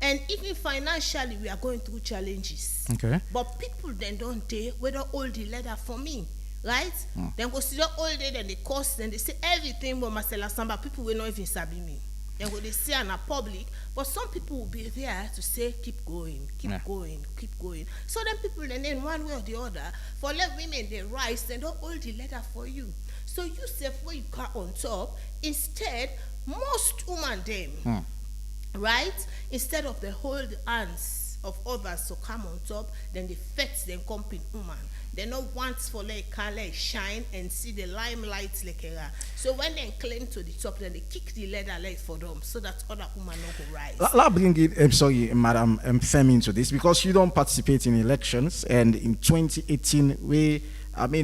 and even financially, we are going through challenges. Okay. But people then don't dare whether all the ladder for me, right? Then go see all day, then they cost, then they say everything but Marcella Samba. People will not even sabi me. Then go they say in a public, but some people will be there to say keep going, keep going, keep going. So then people then one way or the other for let women they rise, they don't hold the letter for you. So you say where you cut on top, instead most women them, right? Instead of the hold hands of others to come on top, then they fetch them company woman. They don't want for like color shine and see the limelight like a. So when they claim to the top, then they kick the ladder light for them so that other women don't go rise. Let's bring it, Madam Femi, into this because you don't participate in elections, and in 2018,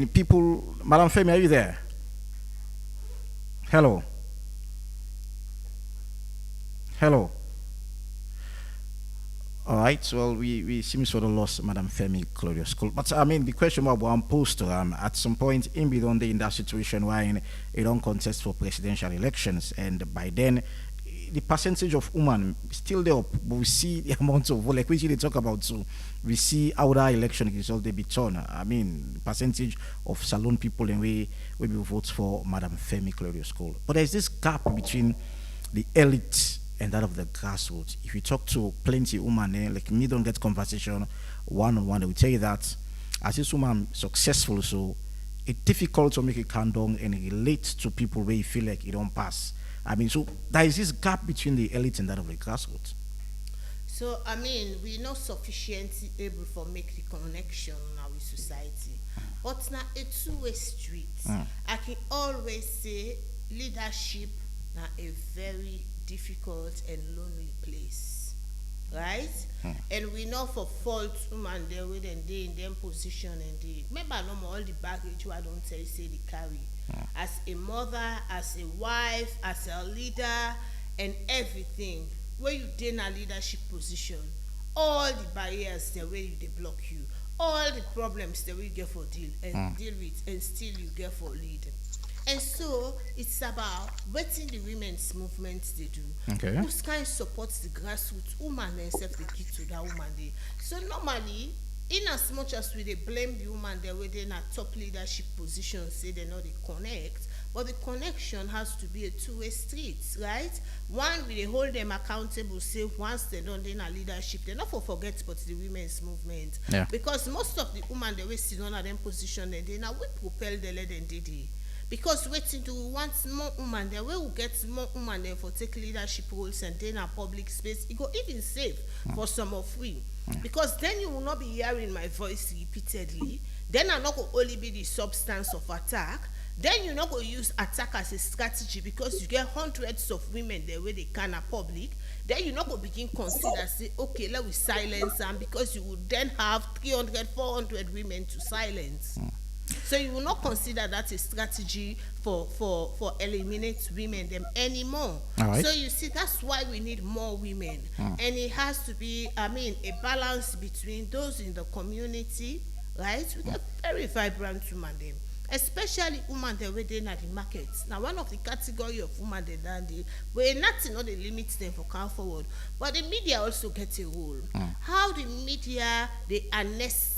people. Madam Femi, are you there? Hello. All right, well, we seem sort of lost Madam Femi Glorious School. But the question about one posed to at some point in beyond in that situation where they don't contest for presidential elections, and by then the percentage of women still there, but we see the amount of vote, like we they talk about, so we see how that election result they be turned. Percentage of salon people and we vote for Madam Femi Glorious School. But there's this gap between the elite and that of the grassroots. If you talk to plenty of women, like me don't get conversation one-on-one, they will tell you that as this woman successful, so it's difficult to make a countdown and relate to people where you feel like you don't pass. So there is this gap between the elite and that of the grassroots. So we're not sufficiently able to make the connection now with society. But now a two-way street. I can always say leadership now a very difficult and lonely place, right? And we know for fault women there with and they in them position and they remember no more all the baggage I don't tell you say they carry as a mother, as a wife, as a leader, and everything. Where you in a leadership position, all the barriers the way they block you, all the problems the way you get for deal with, and still you get for lead. And so it's about what the women's movements they do. Okay. Who's kind supports the grassroots woman themselves they give to that woman they. So normally, in as much as we they blame the woman they're within a top leadership position, say they know they connect, but the connection has to be a two-way street, right? One, we they hold them accountable, say once they don't in a leadership, they not forget but the women's movement. Yeah. Because most of the women they sit on them position and they now we propel the lead and did. Because waiting to want more women, then we will get more women then for take leadership roles and then a public space. It go even safe for some of we. Because then you will not be hearing my voice repeatedly. Then I'm not going to only be the substance of attack. then you not go use attack as a strategy because you get hundreds of women there where they can public. Then you not go begin consider say okay, let we silence them, because you would then have 300 400 women to silence. So you will not consider that a strategy for eliminate women them anymore. Right. So you see, that's why we need more women, and it has to be, I mean, a balance between those in the community, right? We get very vibrant women them, especially women that within the market. Now, one of the category of women that we're not they limit them for come forward, but the media also gets a role. How the media they harness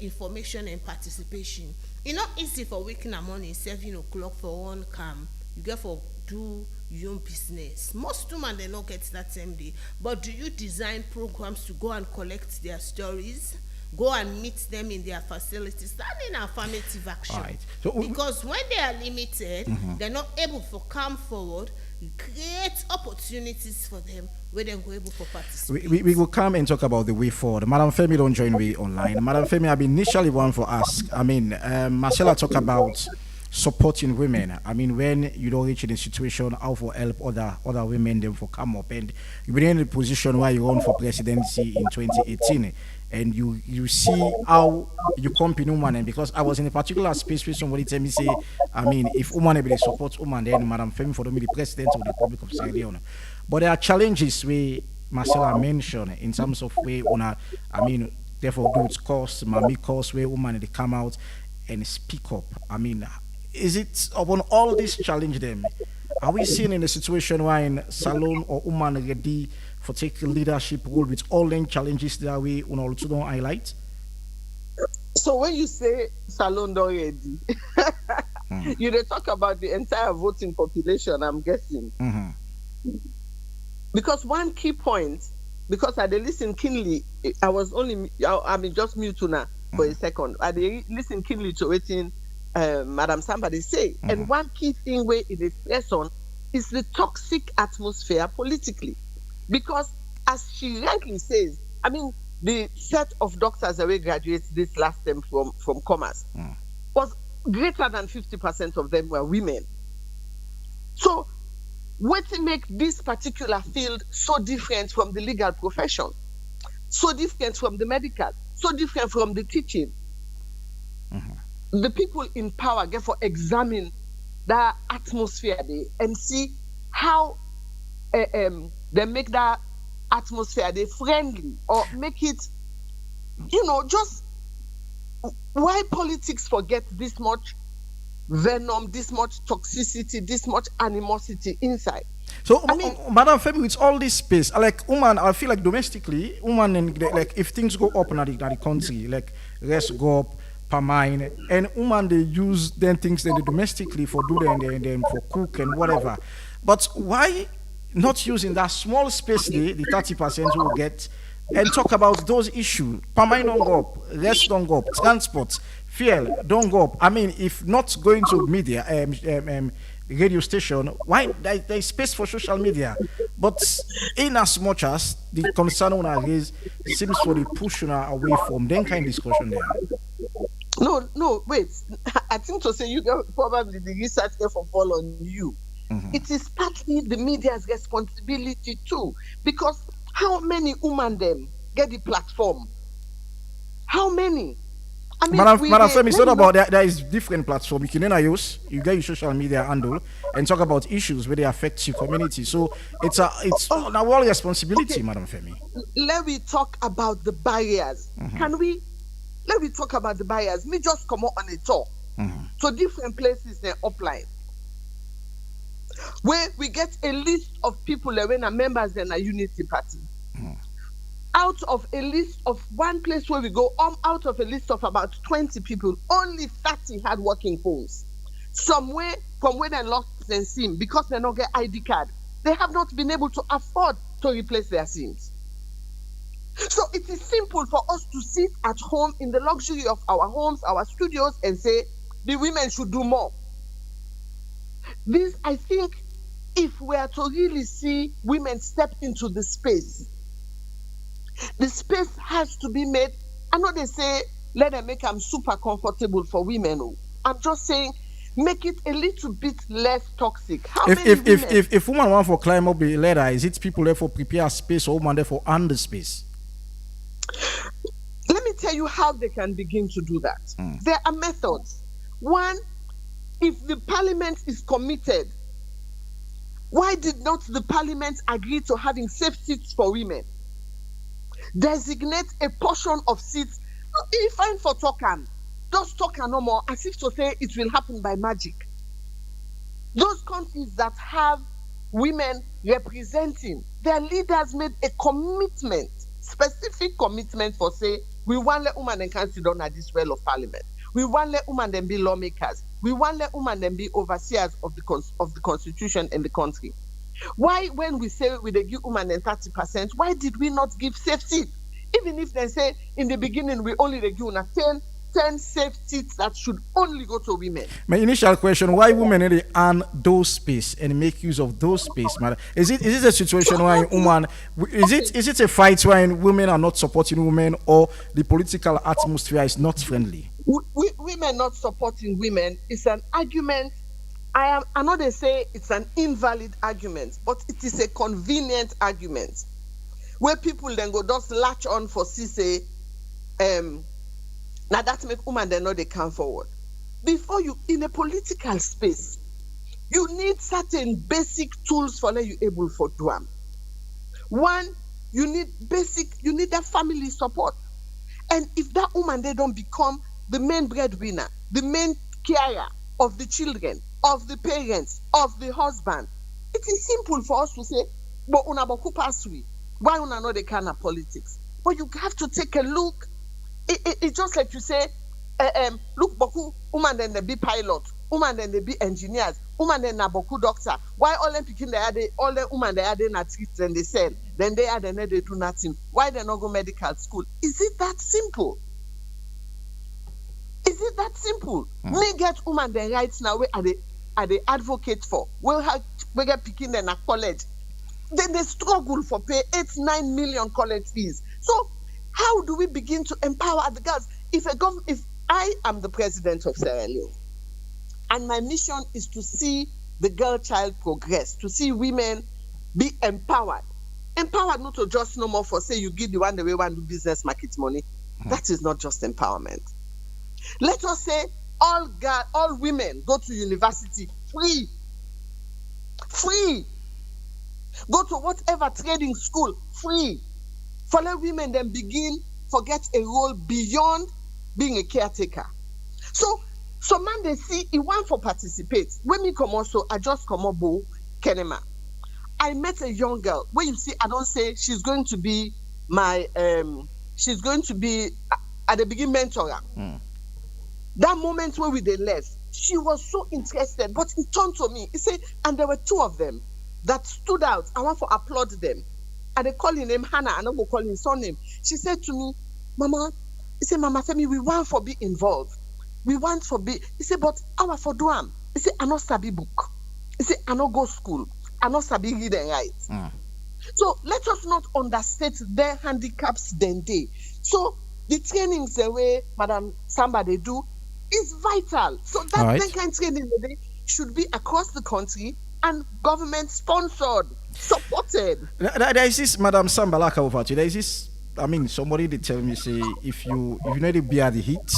information and participation. It's not easy for waking up morning 7 o'clock for one cam. You get for do your own business. Most women they not get that same day. But do you design programs to go and collect their stories? Go and meet them in their facilities. That is an affirmative action. Right. So, because when they are limited, they're not able to come forward, create opportunities for them where they're able to participate. we will come and talk about the way forward. Madam Femi don't join me online. Madam Femi, I've been initially one for ask. I mean, Marcella talk about supporting women. I mean, when you don't reach in a situation, how for help other women them for come up, and you've been in a position where you run for presidency in 2018. And you see how you compete woman, and because I was in a particular space where somebody tell me say, I mean, if woman able to support woman, then Madam Femi for me the president of the Republic of Sierra Leone. But there are challenges we Marcella mentioned in terms of way I mean, therefore do its course, mommy course where woman they come out and speak up. I mean, is it upon all these challenge them? Are we seeing in a situation where in salon or woman ready for taking leadership role with all the challenges that we also don't highlight? So when you say salon already, you dey talk about the entire voting population, I'm guessing. Because one key point, because I dey listen keenly, I mean just mute now for a second. I dey listen keenly to waiting Madam somebody say, and one key thing where it is person is the toxic atmosphere politically. Because as she rightly says, I mean, the set of doctors that we graduates this last term from commerce was greater than 50% of them were women. So what make this particular field so different from the legal profession, so different from the medical, so different from the teaching? The people in power get for examine that atmosphere there and see how they make that atmosphere they friendly, or make it, just why politics forget this much venom, this much toxicity, this much animosity inside. So, I mean, Madam Femi, with all this space, like woman, I feel like domestically, woman, and like if things go up in the country, like rest go up per mine, and woman they use then things that they domestically for do and then for cook and whatever. But why not using that small space there, the 30% will get, and talk about those issues? Per mine don't go up, rest don't go up, transport, fuel don't go up. I mean, if not going to media, radio station, why there is space for social media? But in as much as the concern on our raise seems to be pushing away from then kind of discussion there. No, wait. I think to say you get probably the research for fall on you. It is partly the media's responsibility too, because how many women them get the platform? How many? I mean, Madam Femi, it's not about that. There is different platform. You can then use, you get your social media handle and talk about issues where they affect your community. So it's an our responsibility, okay. Madam Femi. Let me talk about the barriers. Let me talk about the barriers. Me just come out on a talk. So different places they're upline, where we get a list of people that when are members in a unity party. Out of a list of one place where we go, out of a list of about 20 people, only 30 had working phones. Somewhere from where they lost their SIM because they don't get ID card, they have not been able to afford to replace their SIMs. So it is simple for us to sit at home in the luxury of our homes, our studios, and say the women should do more. This, I think, if we are to really see women step into the space has to be made. I know they say let them make them super comfortable for women. I'm just saying make it a little bit less toxic. How many women? If woman want for climb up the ladder, is it people there for prepare space or woman there for under space? Let me tell you how they can begin to do that. There are methods. One, if the parliament is committed, why did not the parliament agree to having safe seats for women? Designate a portion of seats. If I'm for Tokan, just Tokan no more, as if to say it will happen by magic. Those countries that have women representing, their leaders made a commitment, specific commitment for say, we want let women and can sit down at this well of parliament. We want let women then be lawmakers. We want let women then be overseers of the constitution in the country. Why, when we say we give women then 30%, why did we not give safe seats? Even if they say in the beginning we only give 10 safe seats that should only go to women. My initial question: why women really earn those space and make use of those space, madam? Is it a situation where women is it a fight where women are not supporting women, or the political atmosphere is not friendly? Women not supporting women is an argument. I know they say it's an invalid argument, but it is a convenient argument where people then go just latch on for say now that make women they know they come forward. Before you in a political space, you need certain basic tools for let you able for do them. One, you need that family support. And if that woman they don't become the main breadwinner, the main carer of the children, of the parents, of the husband, it is simple for us to say, but una boku pass we. Why una know the kind of politics? But you have to take a look. It's just like you say, look, boku, woman then they be pilot, woman then they be engineers, woman then na boku doctor. Why all them picking all the woman they are they not treat and they sell, then they are then they do nothing. Why they not go medical school? Is it that simple? Is it that simple? Me get woman the rights now where are they advocate for? We get picking them at college. Then they struggle for pay 8-9 million college fees. So how do we begin to empower the girls? If I am the president of Sierra Leone, and my mission is to see the girl child progress, to see women be empowered not to just no more for say you give the one the way one do business market money. That is not just empowerment. Let us say all women go to university free. Go to whatever trading school free. For let women then begin forget a role beyond being a caretaker. So man they see he want for participate. When me come also, I just come up bo Kenema. I met a young girl. When you see, I don't say she's going to be my she's going to be at the beginning mentor. That moment when we they left, she was so interested, but he turned to me. He said, and there were two of them that stood out. I want to applaud them. And they call him name Hannah, and I will call him son name. She said to me, Mama, he said, Mama, tell me, we want for be involved. We want for be. He said, but our for do am. He said, I not sabi book. He said, I not go school. I not sabi read and write. So let us not understate their handicaps then day. So the trainings the way Madam Samba they do is vital. So that kind of training they should be across the country and government sponsored, supported. There is this Madam Samba like over there is this. I mean, somebody they tell me say if you know the beer the heat,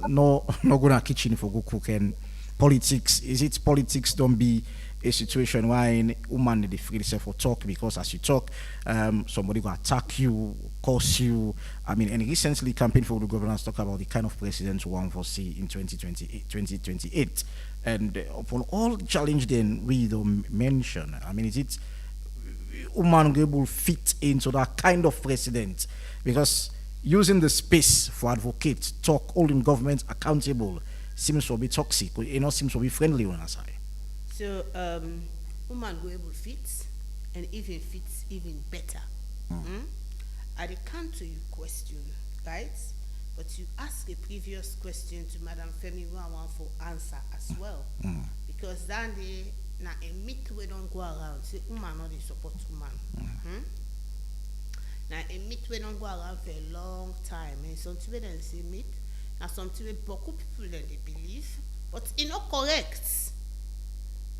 no go to kitchen for go cook and politics. Is it politics don't be a situation where woman they free themselves for talk because as you talk, somebody go attack you, curse you. I mean, and recently campaign for the governance talk about the kind of president we want for see in 2028. And upon all challenge then we don't mention. I mean, is it woman able fit into that kind of president? Because using the space for advocate, talk, holding government accountable seems to be toxic. It not seems to be friendly on our side. So woman go able fit and even fits even better. I can't to you question, right? But you ask a previous question to Madam Femi who I want for answer as well. Because then they now a myth we don't go around say woman not they support woman. Now a myth we don't go around for a long time and something we don't say myth. Now something we beaucoup people then they believe but e no correct.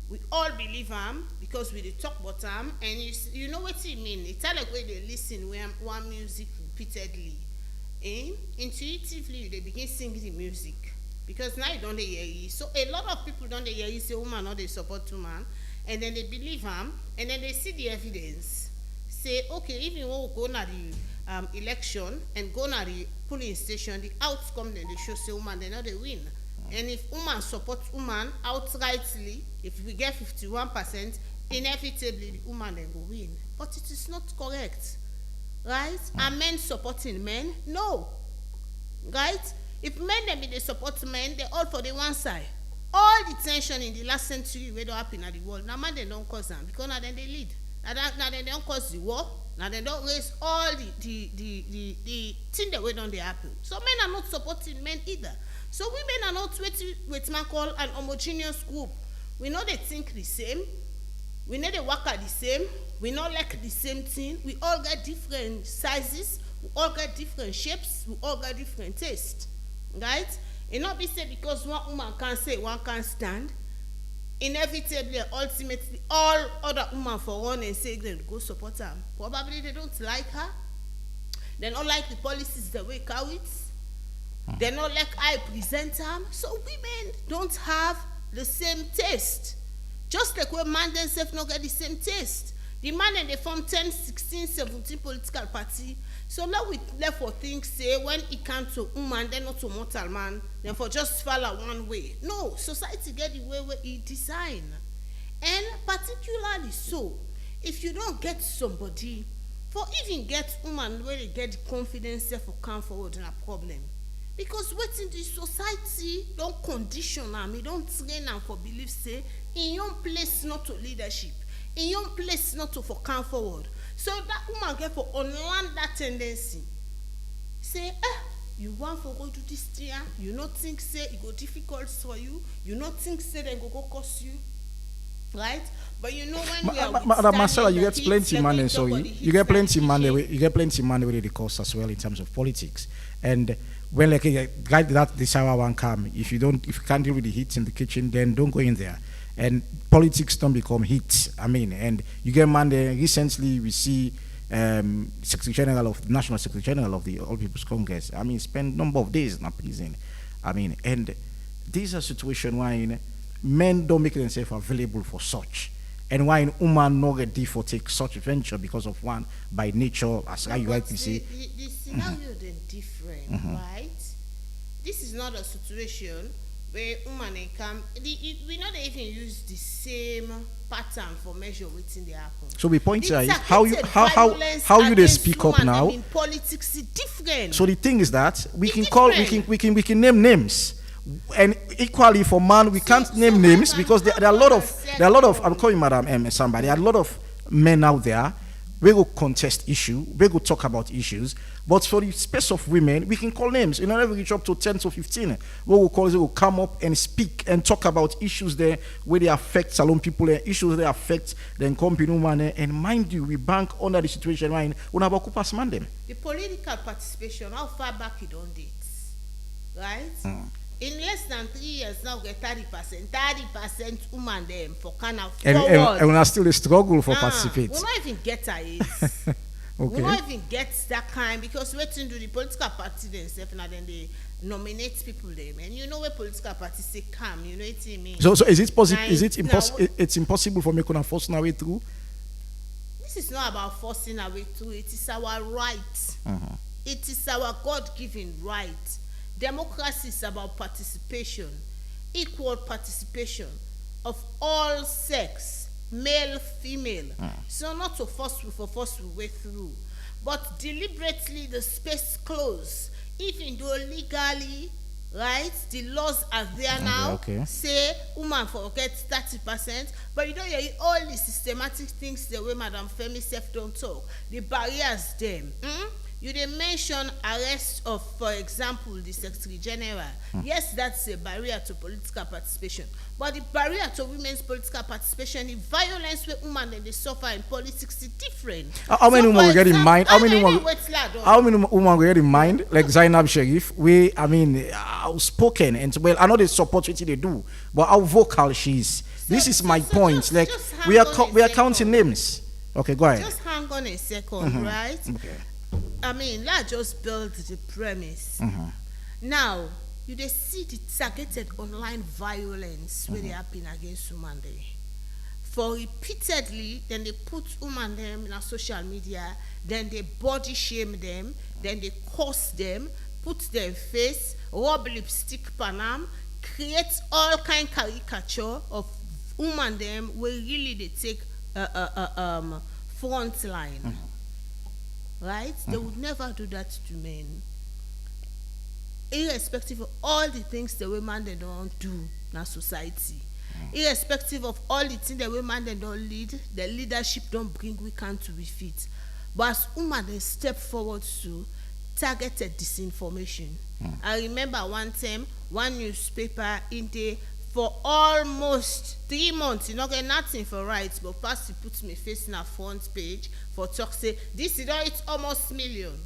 We all believe am because we dey talk about am, and you know wetin e mean. E tell like wey dey lis ten one music repeatedly, intuitively you dey begin sing the music because now you don dey hear you. So a lot of people don dey hear you say woman no dey support woman, and then they believe am, and then they see the evidence. Say okay, even when we go na the election and go na the polling station, the outcome then they show say woman they no dey win. And if woman support woman outrightly, if we get 51%, inevitably the woman then go win. But it is not correct, right? Are men supporting men? No, right? If men then be they support men, they all for the one side. All the tension in the last century wey don happen at the world, now man they don't cause them because now then they lead. Now they don't cause the war. Now they don't raise all the thing that way don't they happen. So men are not supporting men either. So women are not what man call an homogeneous group. We know they think the same. We know they work at the same. We not like the same thing. We all got different sizes. We all got different shapes. We all got different tastes, right? It not be said because one woman can't say one can't stand. Inevitably, ultimately, all other women for one and say they go support her. Probably they don't like her. They don't like the policies the way carries. They not like I present them. So women don't have the same taste. Just like when man themselves not get the same taste. The man and they form 10, 16, 17 political party. So now we left for things say when it comes to woman, then not to mortal man, then for just follow one way. No, society get the way where it design. And particularly so, if you don't get somebody, for even get woman where they get the confidence for come forward in a problem. Because what's in the society don't condition them, it don't train them for belief say in your place not to leadership, in your place not to for come forward. So that woman get for unlearn that tendency. Say, you want for go do this thing, you not think say it go difficult for you, you not think say they go cost you, right? But you know when we are Madam Marcella, you get plenty money, so you get plenty money. You get plenty money with the cost as well in terms of politics. And when like a guy that the shower one come, if you can't deal with the heat in the kitchen, then don't go in there. And politics don't become heat. I mean, and you get money. Recently, we see National Secretary General of the All People's Congress. I mean, spend number of days in a prison. I mean, and these are situations where men don't make themselves available for such. And why women not ready for take such venture because of one by nature, as you rightly say. The scenario then different, right? This is not a situation where women come. We not even use the same pattern for measure within the happen. So the point here is how you they speak up now. In politics is different. So the thing is that we can name names. And equally for man, we can't name names because there are a lot of I'm calling Madam somebody. There are a lot of men out there. We will contest issue. We will talk about issues. But for the space of women, we can call names. You know, we reach up to 10 to 15. We will call. They will come up and speak and talk about issues there where they affect Salon people, issues they affect the company woman. And mind you, we bank under the situation right. We have a pass man them. The political participation, how far back it on dates, right? In less than 3 years now, we get 30% woman them for kind of forward. And we are still a struggle for participate. We don't even get it. Okay. We don't even get that kind because waiting to the political party themselves and then they nominate people them. And you know where political parties say come, you know what I mean? So is it possible? It's impossible for me to force our way through. This is not about forcing our way through. It is our right. It is our God-given right. Democracy is about participation, equal participation of all sex, male, female. So not to force we way through, but deliberately the space closed, even though legally, right, the laws are there now. Say woman forget 30%, but you don't hear all the systematic things the way Madam Femi self don't talk. The barriers them. you dey mention arrest of, for example, the Secretary General. Yes, that's a barrier to political participation. But the barrier to women's political participation, the violence where women they suffer in politics is different. How many women we get in mind? How many women we get in mind? Like Zainab Sharif, outspoken and well, I know they support what they do, but how vocal she is. This is my point. Like we are counting names. Okay, go ahead. Just hang on a second, right? Okay. Let's just build the premise. Now, you dey see the targeted online violence where they happen against women there. For repeatedly, then they put women them in social media, then they body shame them, then they curse them, put their face, rub lipstick panam, create all kind caricature of women them where really they take front line. Right? They would never do that to men. Irrespective of all the things the women they don't do in our society. Irrespective of all the things the women they don't lead, the leadership don't bring we can to refit. But as women they step forward to targeted disinformation. I remember one time, one newspaper in the for almost 3 months, you not get nothing for rights, but first he puts me face in a front page for talk say this, it don't eat almost million,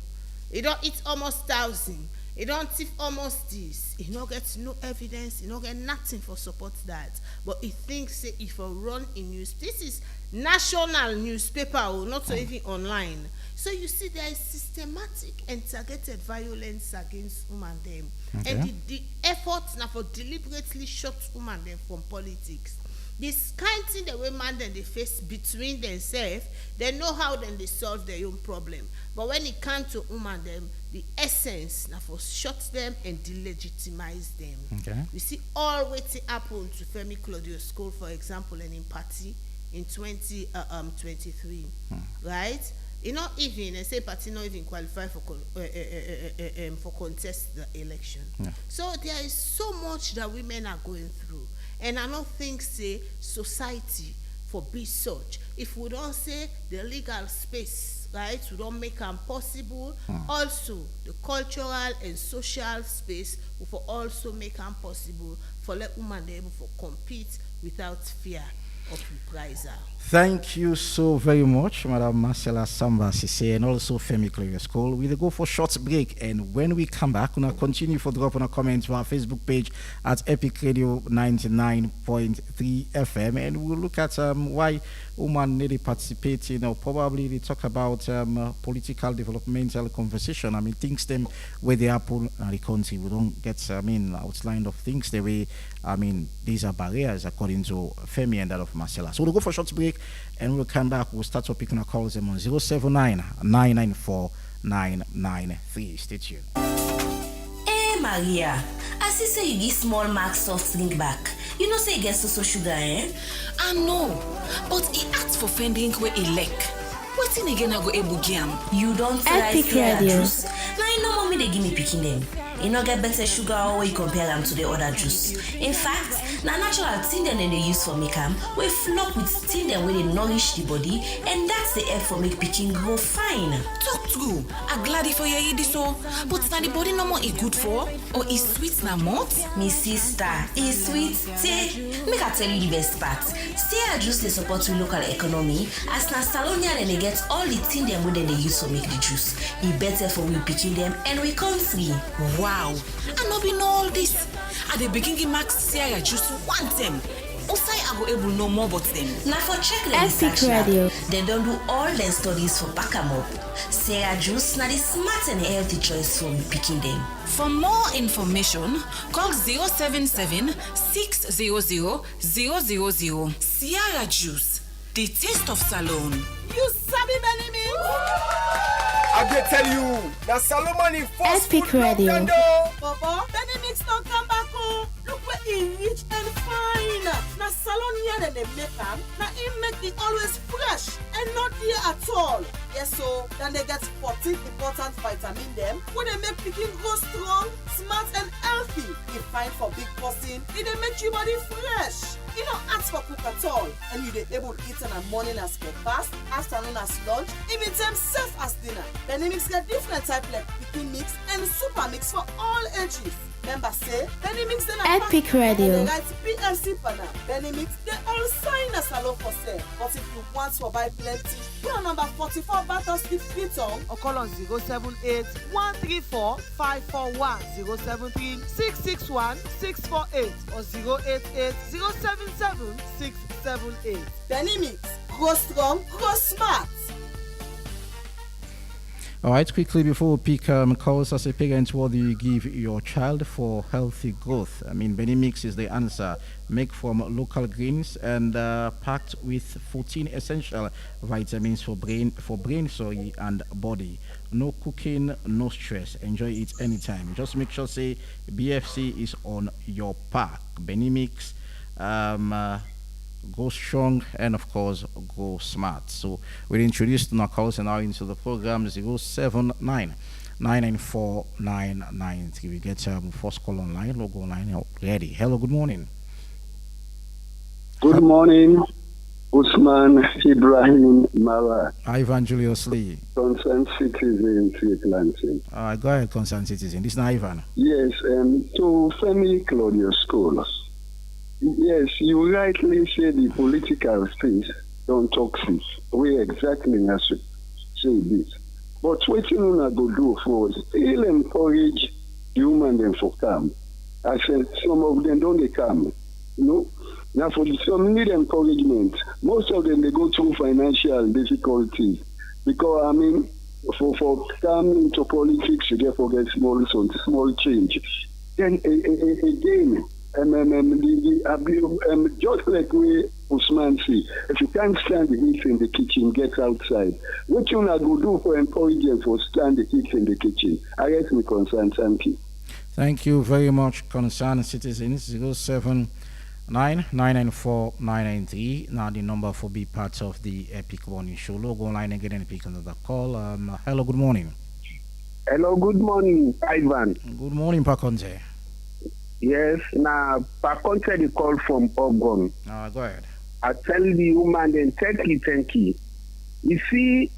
it don't eat almost 1,000, it don't thief almost this. He not get no evidence, he not get nothing for support that. But he thinks say if I run in news, this is national newspaper or not so even online. So you see there is systematic and targeted violence against women them. Okay. And the efforts now for deliberately shut women them from politics. This kind thing the women then they face between themselves, they know how then they solve their own problem. But when it comes to women them, the essence now for shut them and delegitimize them. Okay. We see all what happened to Femi Claudio's school, for example, and in party in 2023, right? You know, even and say party not even qualify for contest the election. Yeah. So there is so much that women are going through, and I don't think say society for be such. If we don't say the legal space, right, we don't make them possible. Also, the cultural and social space will also make them possible for let women be able to compete without fear of reprisal. Thank you so very much, Madam Marcella Samba Sise, and also Femi Clarius Cole. We'll go for a short break, and when we come back, we'll continue for drop on a comment to our Facebook page at Epic Radio 99.3 FM, and we'll look at why women need to participate. Probably they talk about political developmental conversation. Things them where they happen in the country. We don't get outline of things the way. These are barriers according to Femi and that of Marcella. So we'll go for a short break, and we'll come back. We'll start picking our calls them on 079-994-993. Stay tuned. Hey Maria, I see say you give small mark soft drink back. You know say you get so sugar, eh? I know, but he asked for fending where he like. What's in again I go able game? You don't try juice. Now you know mommy they give me picking them. You no get better sugar or you compare them to the other juice. In fact, na natural thing them they use for make them, we flop with thing them where they nourish the body, and that's the help for make picking grow fine. Talk true. I'm glad for you hear this so, but na the body no more is good for, or is sweet na mouth? Me sister, is sweet. Say, make I tell you the best part. Say juice they support with local economy, as na Salonia then they get all the thing them where they use for make the juice. It better for we picking them and we country. Wow, I no be know all this. At the beginning, Max say I just want them. Also, I go able know more about them. Now for check the research lab, they don't do all their studies for back 'em up. Say juice na the smart and healthy choice for we picking them. For more information, call 077-600-000. Sierra Juice, the taste of Salon. You sabi many meals? I can tell you, na Salomon in first Epic Radio. Papa, Benny Mix don't come back home. Look where he rich and fine. Na salon here that they make them. Na he make it always fresh and not here at all. Yes, so then they get 14 important vitamin them. When they make picking grow strong, smart and healthy. If fine for big person, it they make your body fresh. You don't ask for cook at all, and you dey able to eat in the morning as breakfast, afternoon as lunch, even them serve as dinner. Benimix get different type like pikin mix and super mix for all ages. Members say Benimix then Epic Radio. and they write PLC banner. Benimix they all sign as a law for sale. But if you want to buy plenty, we are number 44 Battle Street, Freetown, or call on 078 134 541 073 661 648 or 088 077 678. Benimix, go strong, go smart. All right, quickly before we pick calls as a parent, what do you give your child for healthy growth? I mean, Benimix is the answer. Made from local greens and packed with 14 essential vitamins for brain, soil, and body. No cooking, no stress. Enjoy it anytime. Just make sure say BFC is on your pack. Benimix. Go strong and of course go smart. So we'll introduce our calls and now into the program 079 994 993. We get first call online. We'll go online ready. Hello, good morning. Good morning, Usman Ibrahim Mara. Ivan Julius Lee. Concerned citizen, Lansing. Go ahead, concerned citizen. This is Ivan. Yes, to Femi Claudius School. Yes, you rightly say the political space don't talk this. We exactly as to say this. But what you not go do for still encourage human them for come. I said some of them don't they come. No. Now for some need encouragement. Most of them they go through financial difficulties. Because I mean for come into politics you therefore get small change. Then again just like we Usman say, if you can't stand the heat in the kitchen, get outside. What you not go do for encouragement for stand the heat in the kitchen? I guess me concerned. Thank you. Thank you very much, concerned citizens. 079 994 993. Now the number for be part of the Epic Morning Show. Logo online again and pick another call. Hello, good morning. Hello, good morning, Ivan. Good morning, Pakonte. Yes, now, Pakonte the call from Ogon. Go ahead. I tell the woman then thank you. You see,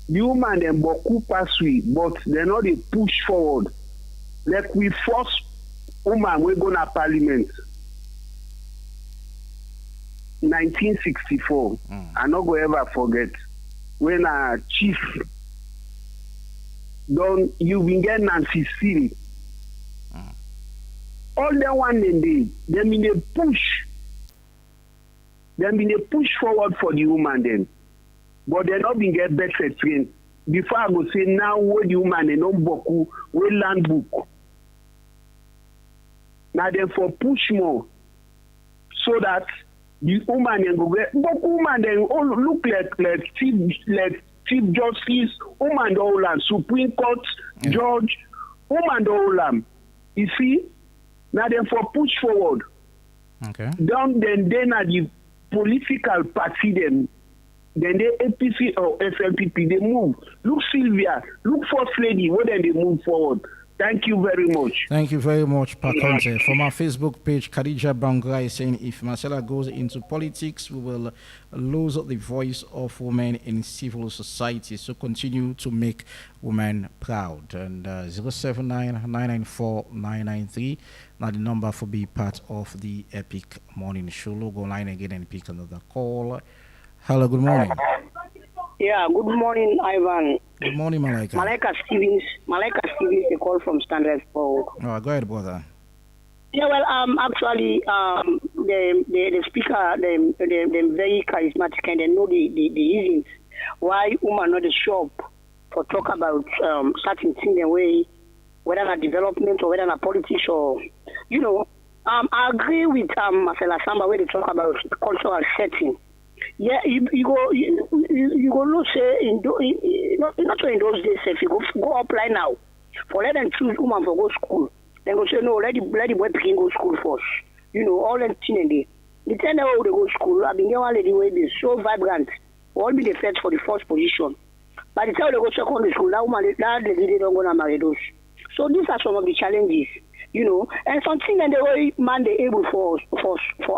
the woman then boku pass we, but they not they push forward. Like we force woman we go na parliament. 1964. I not go ever forget when a chief don't you been get Nancy City. All the one in them in a push. Them in a push forward for the woman then. But they not been get better trained. Before I go say now what the woman they don't boku, we land book. Now then for push more so that the woman then go get but woman then all look like Chief Justice, woman the whole Supreme Court, Judge, woman the whole you see? Now then for push forward. Okay. Then at the political party then the APC or SLPP they move. Look Sylvia, look First Lady, where then they move forward. Thank you very much. Thank you very much, Pakonte. From our Facebook page, Khadija Bangra is saying if Marcella goes into politics, we will lose the voice of women in civil society. So continue to make women proud. And 079-994-993. Now the number for be part of the Epic Morning Show. Logo line again and pick another call. Hello, good morning. Yeah, good morning, Ivan. Good morning, Malaika. Malaika Stevens, a call from Standard Sport. Oh, go ahead, brother. Yeah, well, actually, the speaker, them very charismatic, and they know the reasons why women not the shop for talk about certain things the way, whether not development or whether not politics or, you know, I agree with Marcela Samba where they talk about cultural setting. Yeah, you go look say not in those days if you go apply now for let them choose woman for go school. Then go say no, let the boy begin go school first. You know, all them thing they. The time they go school, I've been getting one lady way be so vibrant, all be the first for the first position. By the time they go secondary school, that lady they don't go to marry those. So these are some of the challenges, you know, and something that the way man they able for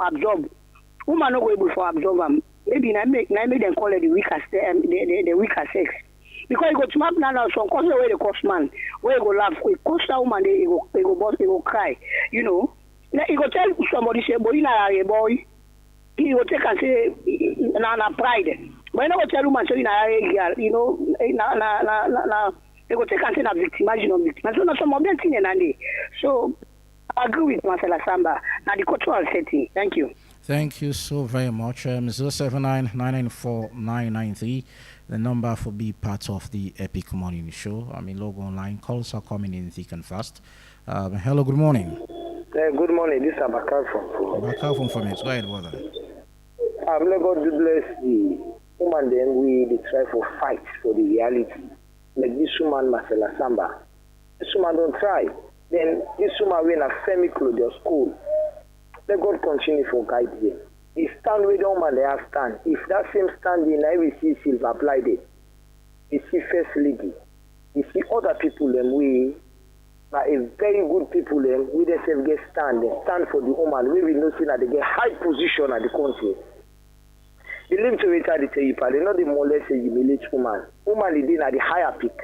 absorb. woman not go able to absorb them. Maybe I make them call it the weaker the weaker sex. Because you go to map now some cause where the cost man, where you go laugh, we cost that woman they go boss, they go cry. You know. Now you go tell somebody say boy na a boy, he go take and say na pride. But you not go tell woman say na a girl, you know, na they go take and say na victimization of victim. So now some of them thing and they. So I agree with Marcela Samba. Now the cultural setting. Thank you. Thank you so very much. 079-994-993, the number for be part of the Epic Morning Show. I mean, logo online calls are coming in thick and fast. Hello, good morning. Good morning. This is Abakar from Fomex. Go ahead, brother. Let God bless the woman. Then they try for fight for the reality. Like this woman, Marcela Samba. This woman don't try. Then this woman win a semi-closure school. Let God continue for guide them. The stand with the woman they have stand. If that same standing, I will see Silver applied it. You see First Lady. You see other people them we are a very good people them we themselves get stand. They stand for the woman. We will not see that they get high position at the country. They live to it at the tell you, they not the more less humiliate woman. Woman is in at the higher peak.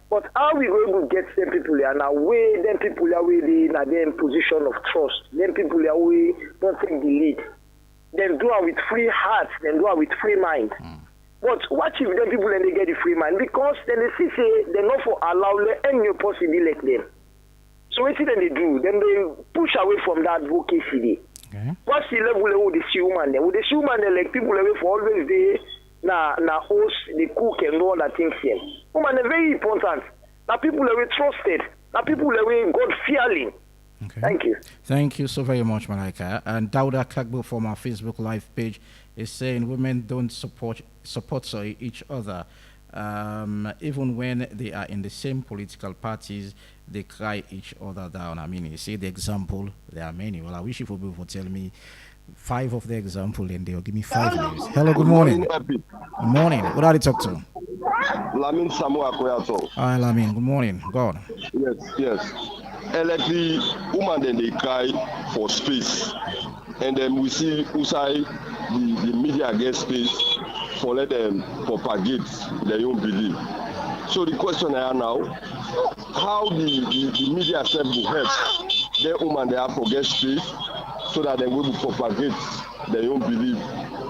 But how we going to get them people here now? Way them people are in a position of trust. Them people are we don't take the lead. Them do it with free hearts. Them do it with free mind. But what if them people and they get the free mind? Because then they see say they not for allow any possibility like them. So what then they do? Then they push away from that vocation. Okay. What's the level of the human? Then with the human, like people away for always they. Na host, the cook and all that things here. Woman are very important. Now people are trusted. Now people are God fearing. Okay. Thank you. Thank you so very much, Malaika. And Dauda Kagbo from our Facebook live page is saying women don't support each other. Even when they are in the same political parties, they cry each other down. I mean, you see the example, there are many. Well, I wish you would be able to tell me 5 of the example and they'll give me 5 names. Hello, good morning. Good morning. What are you talk to? Lamin Samoa Koyato. Hi, Lamin. Good morning. God. Yes. Like the woman then they cry for space. And then we see Usai, the media get space for let them propagate their own belief. So the question I have now, how the media self will help the woman they have to get space so that they will propagate their own belief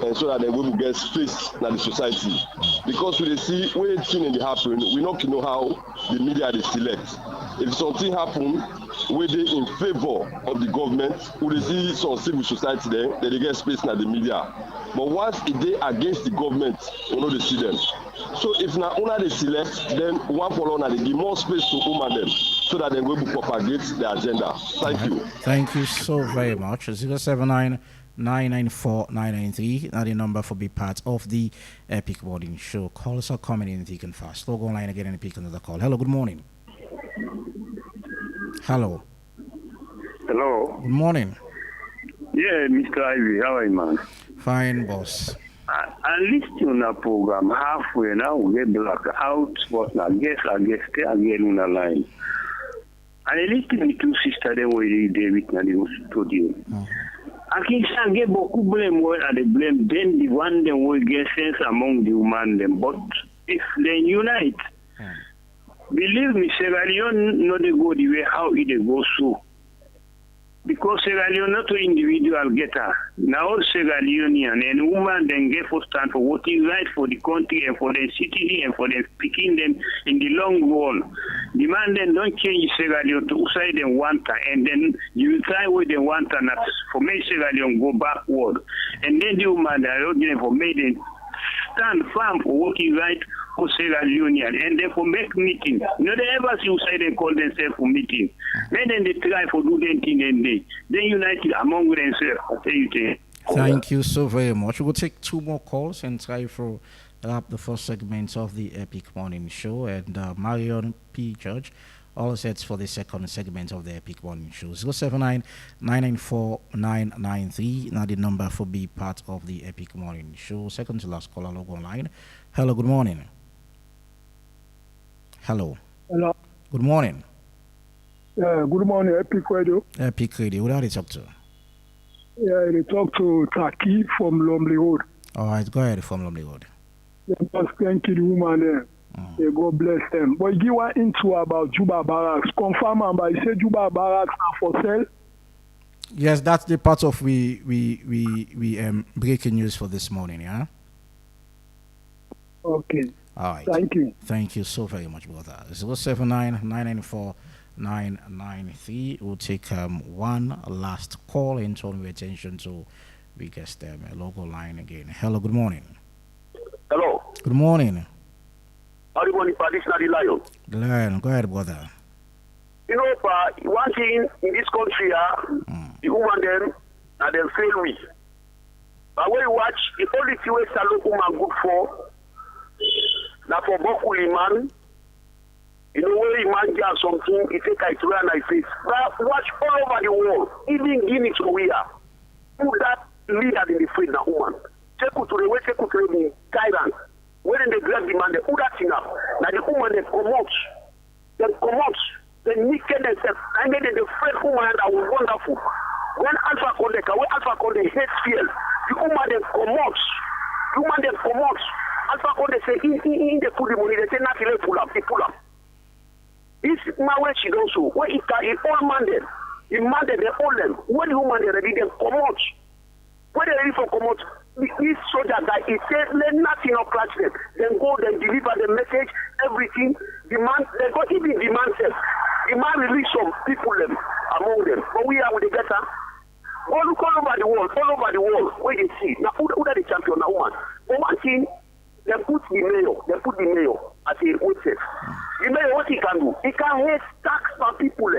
and so that they will get space in the society. Because we see when things happen, we not know how the media they select. If something happen where they in favor of the government, we see some civil society there, they get space in the media. But once it they against the government, we know they see them. So if now owner they select, then one for one they give more space to woman them so that they will propagate their agenda. Thank you. Thank you so very much. 079-994-993. Now the number for be part of the Epic Morning Show. Calls are coming in thick and fast. Log online again and pick another call. Hello, good morning. Hello. Hello. Good morning. Yeah, Mr. Ivy, how are you, man? Fine, boss. I listen to a program halfway now, we get black out, but I guess stay again on the line. And I listen to two sisters, they were David in the studio. I can get beaucoup blame where they blame, then the one them will get sense among the women them. But if they unite, believe me, Sierra Leone not they go the way how it go so. Because Sierra Leone not to individual getter. Now Sierra Leonean and woman then get for stand for what is right for the country and for the city and for them picking them in the long run. The man then don't change Sierra Leone to side them want and then you try with them want and for make Sierra Leone go backward. And then the woman that are for made them stand firm for what is right for Sierra Leonean and therefore make meeting. No, they ever see who say they call themselves for meeting. Then they try for do them thing and they united among themselves. I tell you things. Thank you so very much. We'll take 2 more calls and try for wrap the first segment of the Epic Morning Show. And Marion P. Judge all sets for the second segment of the Epic Morning Show. 079-994-993. Now the number for be part of the Epic Morning Show. Second to last caller log online. Hello, good morning. Hello. Hello. Good morning. Good morning, Epic Radio. Epic Radio. What are you talk to? Yeah, they talk to Taki from Lumley Road. All right, go ahead from Lumley Road. They must thank the woman there. May God bless them. But give one into about Juba Barracks. Confirm and by say Juba Barracks are for sale. Yes, that's the part of we breaking news for this morning, yeah? Okay. All right. Thank you. Thank you so very much, brother. 079-994-993. We'll take one last call and turn your attention to biggest local line again. Hello, good morning. Hello. Good morning. How do you want to the Lion? The Lion, go ahead, brother. You know, one thing in this country, the woman them, and them fail we. But when you watch, the only thing we salute woman good for, now for Bokuli man, you know, when a man gets something, he take a try and I face. But watch all over the world, even Guinea to we are. Who that leader in the field, that woman? Take to the way, take to the guidance. When they grab the man, they put that thing up. Now the woman, they come out, they naked themselves. I made it the first woman that was wonderful. When Alpha Conde hate fear, the woman, they come out. The woman, they come out. Alpha Conde say, in they put the money, they say, nothing, they pull up. This man, when she does so, when it can, all man them, the man them, they all them. When the woman, they ready, they come out. When they ready for come out, this soldier guy, he said, let nothing not catch them. Then go, then deliver the message, everything. The man, they got even the man says, the man release some people them among them. But we are with the better. All over the world, where they see. Now, who are the champion now, woman? But one thing, they put the mayor as a witness. The mayor, what he can do? He can hate tax from people.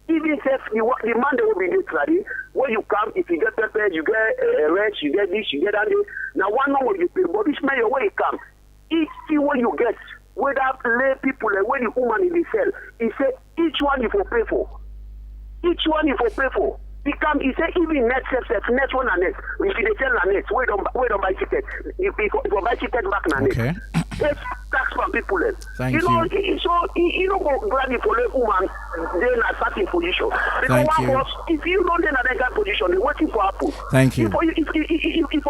Even if the man that will be literally, when you come, if you get pepper, you get rent, you get this, you get that. Now, one man will be paid, but this mayor, when he come, each thing when you get, whether lay people, when the woman in the cell, he said, each one you will pay for. Each one you will pay for. He said, even next one and next. If they tell the next, we don't buy ticket. If we buy ticket back na next. Okay. It's tax from people. Thank you. Know, so you know, go grab it for the woman, then a certain position. Because Thank one you. was, if you don't then a that position, they're waiting for Apple. Thank you. If you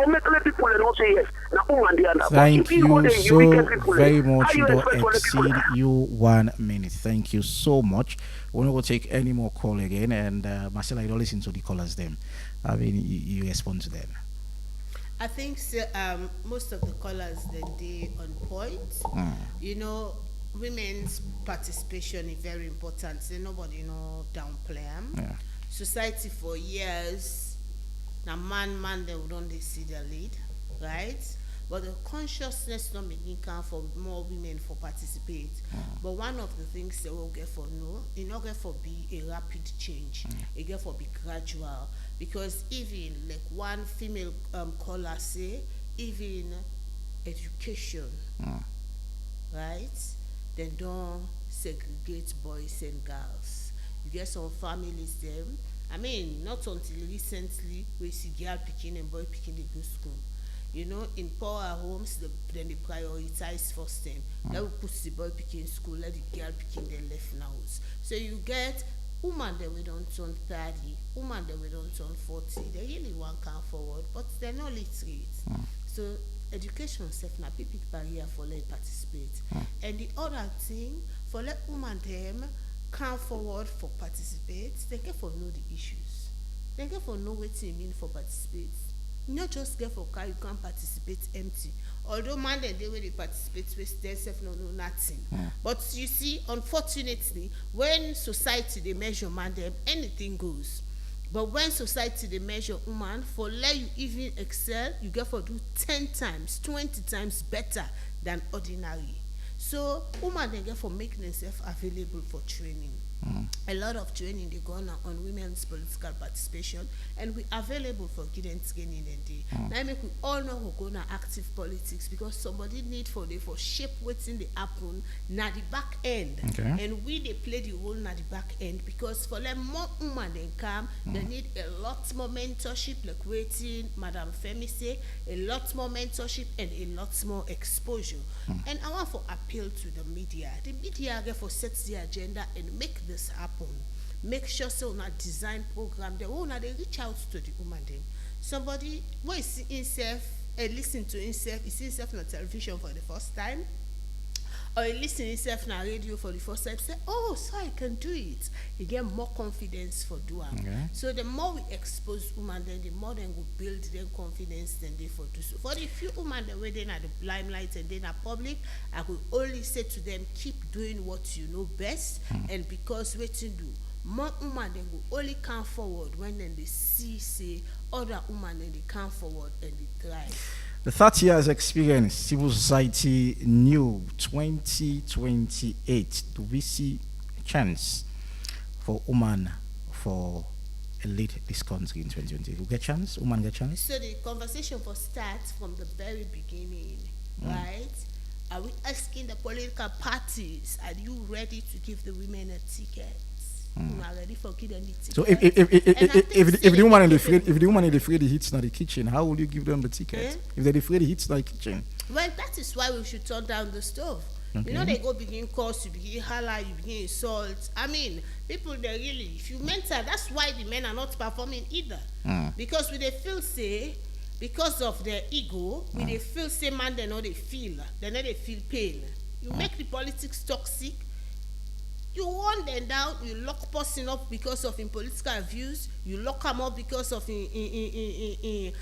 make people and not say yes, now woman the other. Thank you so very much. You Don't exceed you 1 minute. Thank you so much. We're not going to take any more call again. And Marcella, you don't listen to the callers them. I mean, you respond to them. I think most of the callers that they on point. You know, women's participation is very important. So nobody downplay them. Yeah. Society for years, now man they don't see their lead, right? But the consciousness not making count for more women for participate. But one of the things they will get for in order for be a rapid change, it get for be gradual. Because even like one female caller say, even education, right? They don't segregate boys and girls. You get some families them. I mean, not until recently we see girl picking and boy picking they go school. You know, in poor homes, then they prioritize first thing. Let we put the boy picking school, let the girl picking the left now. So you get woman that we don't turn 30, woman that we don't turn 40. They really want come forward, but they're not literate. So education self na big barrier for let participate. And the other thing, for let woman them come forward for participate, they get for know the issues. They get for know what it mean for participate. Not just get for car, you can't participate empty. Although man they where they participate with themselves no nothing. But you see, unfortunately, when society they measure man them, anything goes. But when society they measure woman, for let you even excel, you get for do 10 times, 20 times better than ordinary. So woman they get for making themselves available for training. A lot of training they go on women's political participation, and we available for guidance training and day. Now make we all know who go na active politics because somebody need for they for shape what's in the happen na the back end. And we they play the role na the back end because for them more women then come, they need a lot more mentorship, like waiting Madam Femi say, a lot more mentorship and a lot more exposure. And I want to appeal to the media. The media get for set the agenda and make this happen. Make sure so not design program they reach out to the woman then. somebody when he see himself and listen to himself, he see himself on television for the first time, or he listen himself on radio for the first time, say, oh, so I can do it. He get more confidence for do am. Okay. So the more we expose women, then the more then we build them confidence than they for do so. For the few women that were then at the limelight and then at public, I will only say to them, keep doing what you know best, and because waiting do. More women then go only come forward when then they see say other women then they come forward and they thrive. The 30 years experience, civil society new 2028. Do we see a chance for women for a lead this country in 2020? We get chance? Women get chance? So the conversation for starts from the very beginning, right? Are we asking the political parties, are you ready to give the women a ticket? You are ready for giving the ticket. So if the woman is afraid the heat's not the kitchen, how will you give them the ticket? If they're afraid the heat's not the kitchen? Well, that is why we should turn down the stove. Okay. You know, they go begin curse, you begin holler, you begin insult. I mean, people, they really, if you mental, that's why the men are not performing either. Because we they feel say, because of their ego, we they feel say man, they know they feel pain. You make the politics toxic. You want them down, you lock person up because of in political views, you lock them up because of in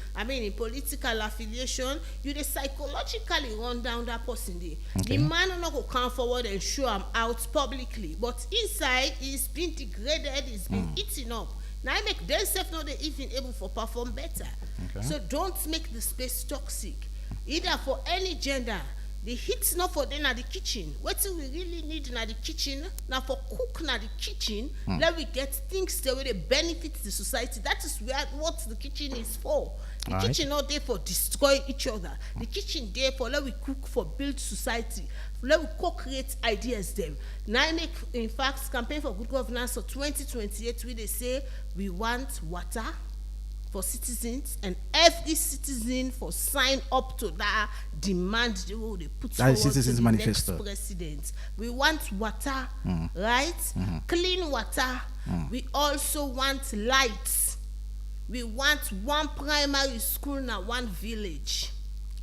political affiliation, you they psychologically run down that person there. Okay. The man will not go come forward and show him out publicly, but inside he's been degraded, he's been eaten up. Now I make themselves not even able to perform better. Okay. So don't make the space toxic, either for any gender. The heat's not for them at the kitchen. What we really need in the kitchen, now for cook in the kitchen, let we get things that will benefit the society. That is what the kitchen is for. The kitchen not there for destroy each other. The kitchen there for let we cook for build society. Let we co-create ideas them. Now I make, in fact, campaign for good governance for 2028 where they say we want water for citizens, and every citizen for sign up to that demand they will put forward to the manifesto. Next president. We want water, right? Clean water. We also want lights. We want one primary school now, one village.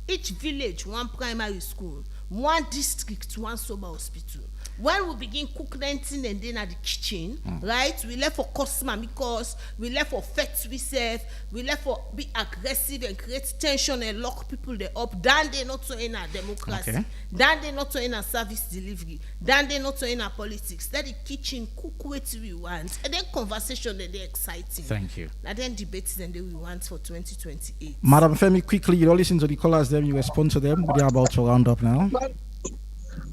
Each village, one primary school. One district, one sober hospital. When we begin cook renting and then at the kitchen, right? We left for customer because we left for fetch we serve, we left for be aggressive and create tension and lock people there up. Then they not so in our democracy. Then they not so in our service delivery. Then they not so in our politics. Let the kitchen cook what we want. And then conversation that they're exciting. Thank you. And then debates and then we want for 2028. Madam Femi, quickly, you don't listen to the callers, then you respond to them. We're about to round up now.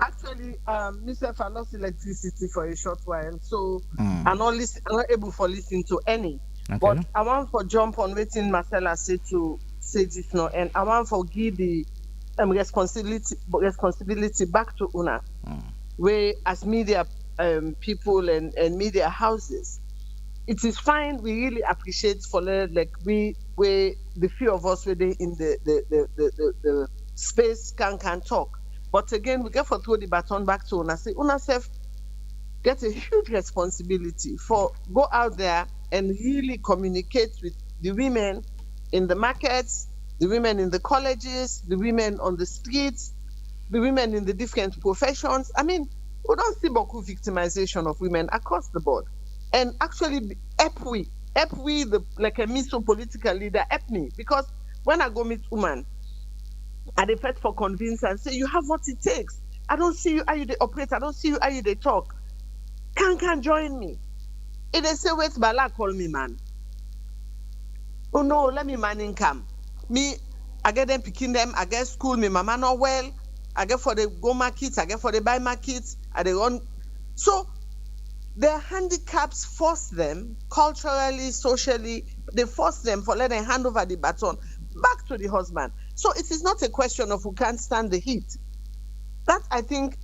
Actually, myself, I lost electricity for a short while, so I'm not able to listen to any. Okay. But I want to jump on waiting Marcella say this now, and I want to give the responsibility back to Una, where as media people and media houses, it is fine. We really appreciate for like we the few of us were in the space can talk. But again, we get to throw the baton back to Una. Say, Una self get a huge responsibility for go out there and really communicate with the women in the markets, the women in the colleges, the women on the streets, the women in the different professions. I mean, we don't see beaucoup victimization of women across the board. And actually, help we like a miso political leader, help me. Because when I go meet women, I dey fight for convince and say you have what it takes. I don't see you how you they operate. I don't see you how you they talk. Can join me. If they say wait, Bala call me man. Oh no, let me man income. Me, I get them picking them. I get school. Me mama not well. I get for the go market. I get for the buy market. I they run. So their handicaps force them culturally, socially. They force them for let them hand over the baton back to the husband. So it is not a question of who can't stand the heat. That, I think,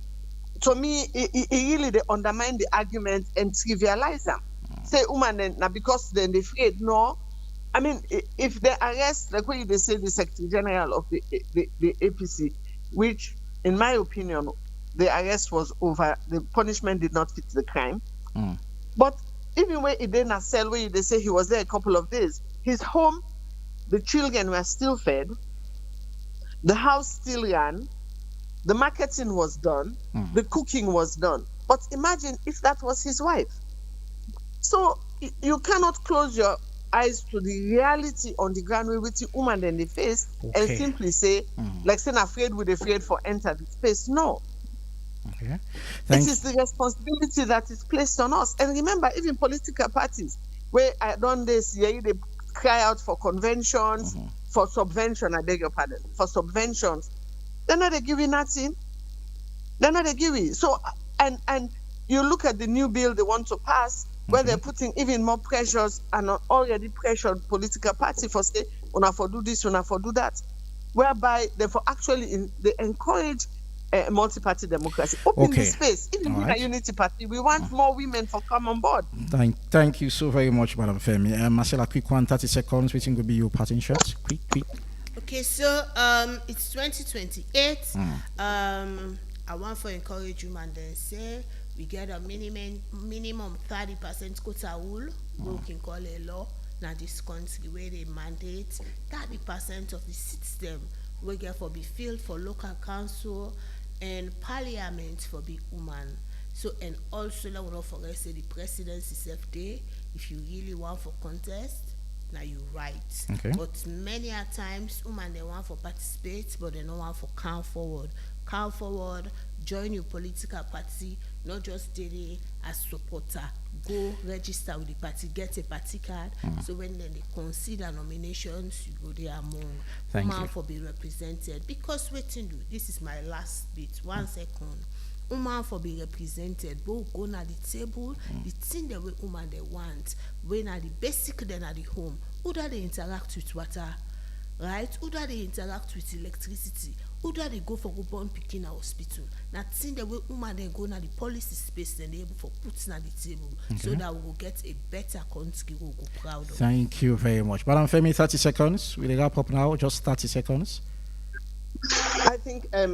to me, it really they undermine the argument and trivialize them. Say, woman, now because then they afraid. No. I mean, if they arrest, like when they say the Secretary General of the APC, which, in my opinion, the arrest was over, the punishment did not fit the crime. But even when it didn't sell, where they say he was there a couple of days, his home the children were still fed, the house still ran, the marketing was done, the cooking was done. But imagine if that was his wife. So you cannot close your eyes to the reality on the ground with the woman in the face and simply say, like saying afraid with afraid for enter the space. No. Okay. It is the responsibility that is placed on us. And remember, even political parties, where I done this, they cry out for conventions, for subvention, I beg your pardon, for subventions. They're not giving nothing. They're not giving. So, and you look at the new bill they want to pass, where they're putting even more pressures on an already pressured political party for say, una for do this, una for do that, whereby they encourage multi-party democracy. Open the space. Even in a unity party, we want more women to come on board. Thank you so very much, Madam Femi. Marcella, quick one, 30 seconds. Which will be your parting shots? Quick. Okay, so it's 2028. I want to encourage women then say we get a minimum 30% quota rule, we can call a law. Now this country where they mandate 30% of the seats them we get for be filled for local council and parliament for be woman. So and also now we don't forget say the presidency self day. If you really want for contest, now you right. Okay. But many a times women they want for participate, but they don't want for come forward. Come forward, join your political party, not just daily as supporter. Go register with the party, get a party card. So when then they consider nominations, you go there among women for be represented. Because waiting, this is my last bit. 1 second. Woman for be represented, both go na the table, the thing that we woman they want, when are the basic then at the home, who do they interact with water, right? Who do they interact with electricity? Who do they go for go born picking a hospital? Now thing that we woman then go na the policy space then they able for putting at the table so that we will get a better country we will go proud of. Thank you very much. Madam Femi, 30 seconds. We'll wrap up now, just 30 seconds. I think I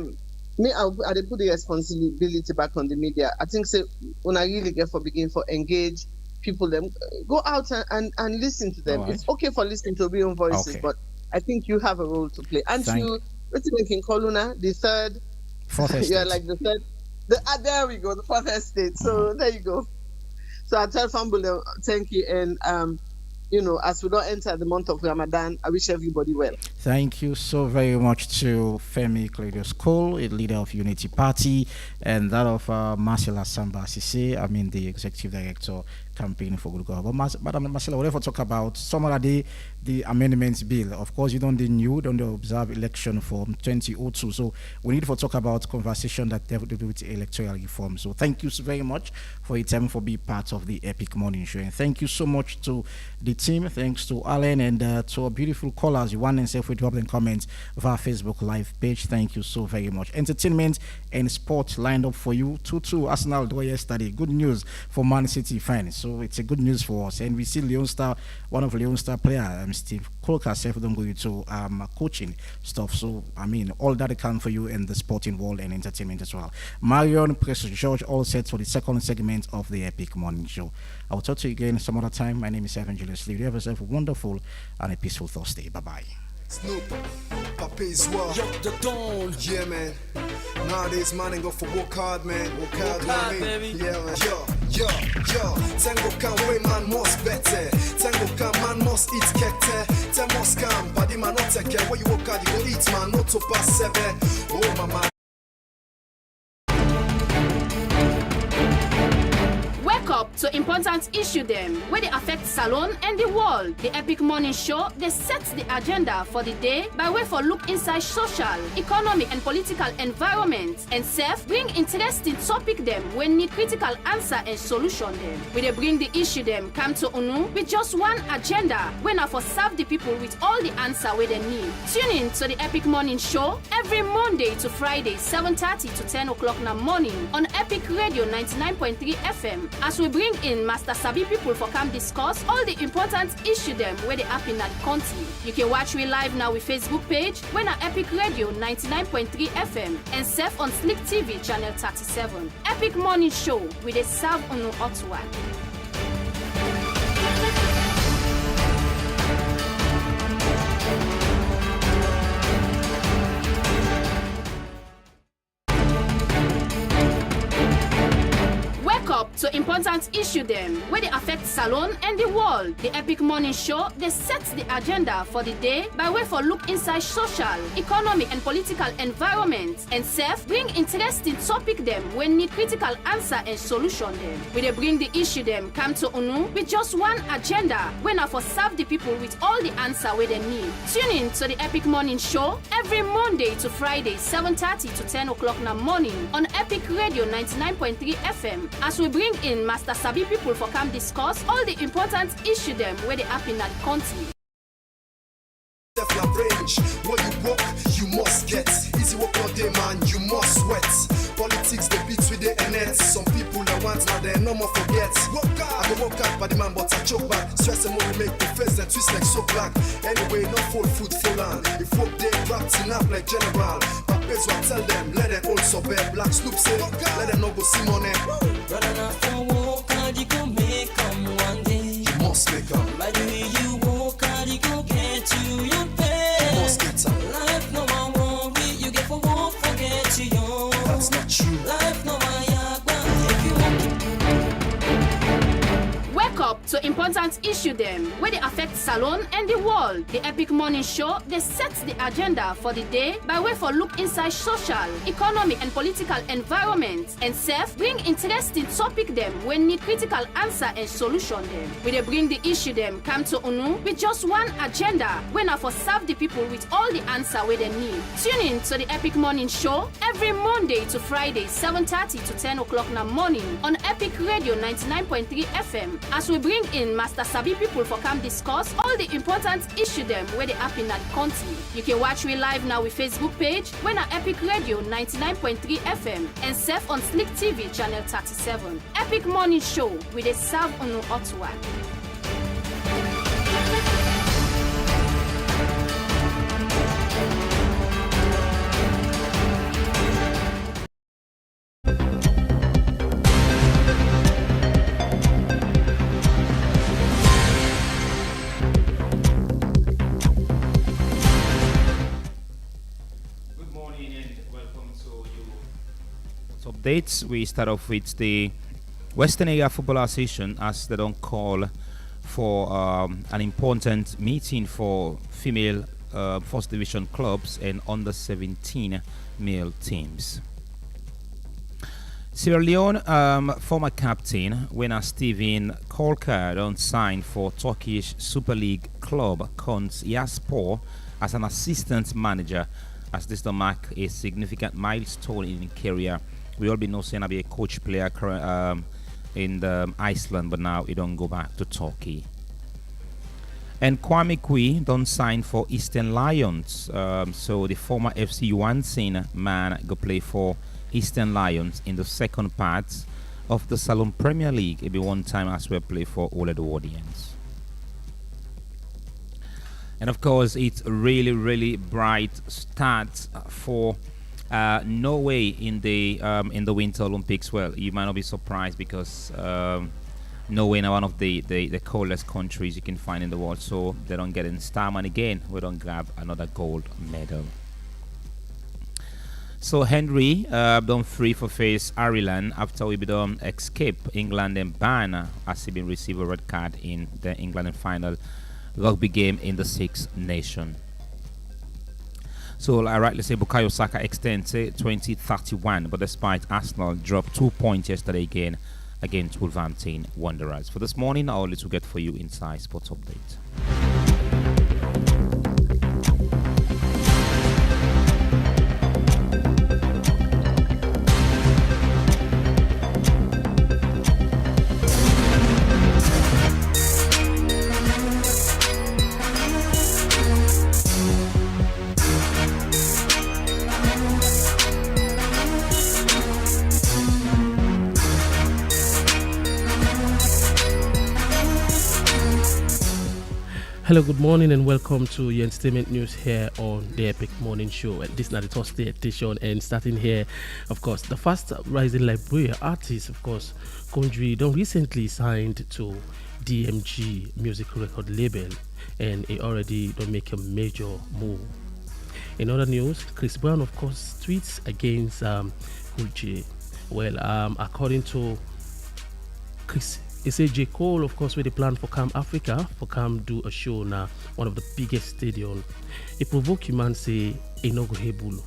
put the responsibility back on the media. I think say when I really get for begin for engage people, them go out and listen to them. It's okay for listening to your own voices, but I think you have a role to play. And you, what's it in Koluna, the third, fourth estate. You're like the third. There we go, the fourth estate. So there you go. So I tell Fambule, thank you, and as we don't enter the month of Ramadan, I wish everybody well. Thank you so very much to Femi Claudius Cole, a leader of Unity Party, and that of Marcella Samba Sise, the executive director campaign for good government. But Madam Marcella, whatever talk about some of the amendments bill. Of course, you don't observe election from 2002. So we need to talk about conversation that have to do with electoral reform. So thank you so very much for your time for being part of the Epic Morning Show. And thank you so much to the team. Thanks to Alan and to our beautiful callers. You want and say if we drop in comments of our Facebook live page. Thank you so very much. Entertainment and sport lined up for you. 2-2 Arsenal draw yesterday. Good news for Man City fans. So it's a good news for us. And we see Leon Star, one of Leon Star players, Steve Cook herself, don't go into coaching stuff. So all that can for you in the sporting world and entertainment as well. Marion, Precious George, all set for the second segment of the Epic Morning Show. I'll talk to you again some other time. My name is Evangelist Lee. You have yourself a wonderful and a peaceful Thursday. Bye bye. Snoop, Papa is what? Yo, the dawn. Yeah, man. Nowadays, man, ain't go for work hard, man. Work hard, baby. Yeah, man. Yo. Tango can way, man, must better. Tango can, man, must eat kete. Ten must come, body man, not take care. When you work hard, you go eat, man, not to pass 7. Oh, my man. Wake up to important issue them where they affect Salon and the world. The Epic Morning Show, they set the agenda for the day by way for look inside social, economic and political environment and self bring interesting topic them when need critical answer and solution them. We they bring the issue them come to UNU with just one agenda when are for serve the people with all the answer where they need. Tune in to the Epic Morning Show every Monday to Friday 7:30 to 10 o'clock in the morning on Epic Radio 99.3 FM. As we bring in Master Sabi people for come discuss all the important issue them where they happen at the country. You can watch me live now with Facebook page when at Epic Radio 99.3 FM and surf on Slick TV channel 37. Epic Morning Show with a serve on hot one. to important issue them where they affect Salon and the world. The Epic Morning Show, they set the agenda for the day by way for look inside social, economic and political environment and self bring interesting topic them when need critical answer and solution them. We they bring the issue them come to UNU with just one agenda when for serve the people with all the answer where they need. Tune in to the Epic Morning Show every Monday to Friday 7:30 to 10 o'clock in the morning on Epic Radio 99.3 FM as we bring in Master Sabi people for come discuss all the important issue them where they happen at the country. Range. What you work, you must get. Easy work all day, man, you must sweat. Politics, the beats with the NS. Some people that want now they no more forget. Work hard, I go work hard, body man, but I choke back. Stress and money make the face and twist like so black. Anyway, no full food full on. If work they wrapped in up like general. Papers will tell them, let them also bear. Black Snoop say, let them not go see money. Brother, now for work hard, you go make them one day. You must make them. By the way you work hard, you go get you your pay. Life no one worry, you get for work, forget you young. That's not true. Life no one if you Wake up to important issue them where they affect Salon and the world. The Epic Morning Show, they set the agenda for the day by way for look inside social, economic and political environment and self bring interesting topic them when need critical answer and solution them. We they bring the issue them come to UNU with just one agenda when for serve the people with all the answer where they need. Tune in to the Epic Morning Show every Monday to Friday 7:30 to 10 o'clock in the morning on Epic Radio 99.3 FM as we bring in Master Sabi people for come discuss all the important issue them where they happen at the country. You can watch me live now with Facebook page when at Epic Radio 99.3 FM and surf on Slick TV channel 37. Epic Morning Show with a serve on Ottawa. Updates. We start off with the Western Area Football Association as they don't call for an important meeting for female first division clubs and under 17 male teams. Sierra Leone former captain winner Steven Kolkar don't sign for Turkish Super League club Konyaspor as an assistant manager, as this will mark a significant milestone in his career. We all be know saying I be a coach player in Iceland, but now he don't go back to Turkey. And Kwame Kui don't sign for Eastern Lions. So the former FC Wansin man go play for Eastern Lions in the second part of the Salon Premier League. It be one time as well play for all of the audience. And of course, it's really bright start for Norway in the Winter Olympics. Well, you might not be surprised because Norway is one of the coldest countries you can find in the world, so they don't get in Starman again. We don't grab another gold medal. So Henry done free for face Ireland after we done escape England and ban as he been receive a red card in the England final rugby game in the Six Nations. So I rightly say Bukayo Saka extends 2031, but despite Arsenal dropped 2 points yesterday again against Wolverhampton Wanderers. For this morning, all this will get for you inside Sports Update. Hello, good morning, and welcome to your entertainment news here on the Epic Morning Show. And this is not the Thursday edition, and starting here, of course, the fast rising Liberian artist, of course, CONTRIBUTON recently signed to DMG music record label, and he already don't make a major move. In other news, Chris Brown, of course, tweets against Cool J. Well, according to Chris. They say J. Cole, of course, with the plan for Cam Africa, for Cam do a show now, one of the biggest stadium. It provoke you man say able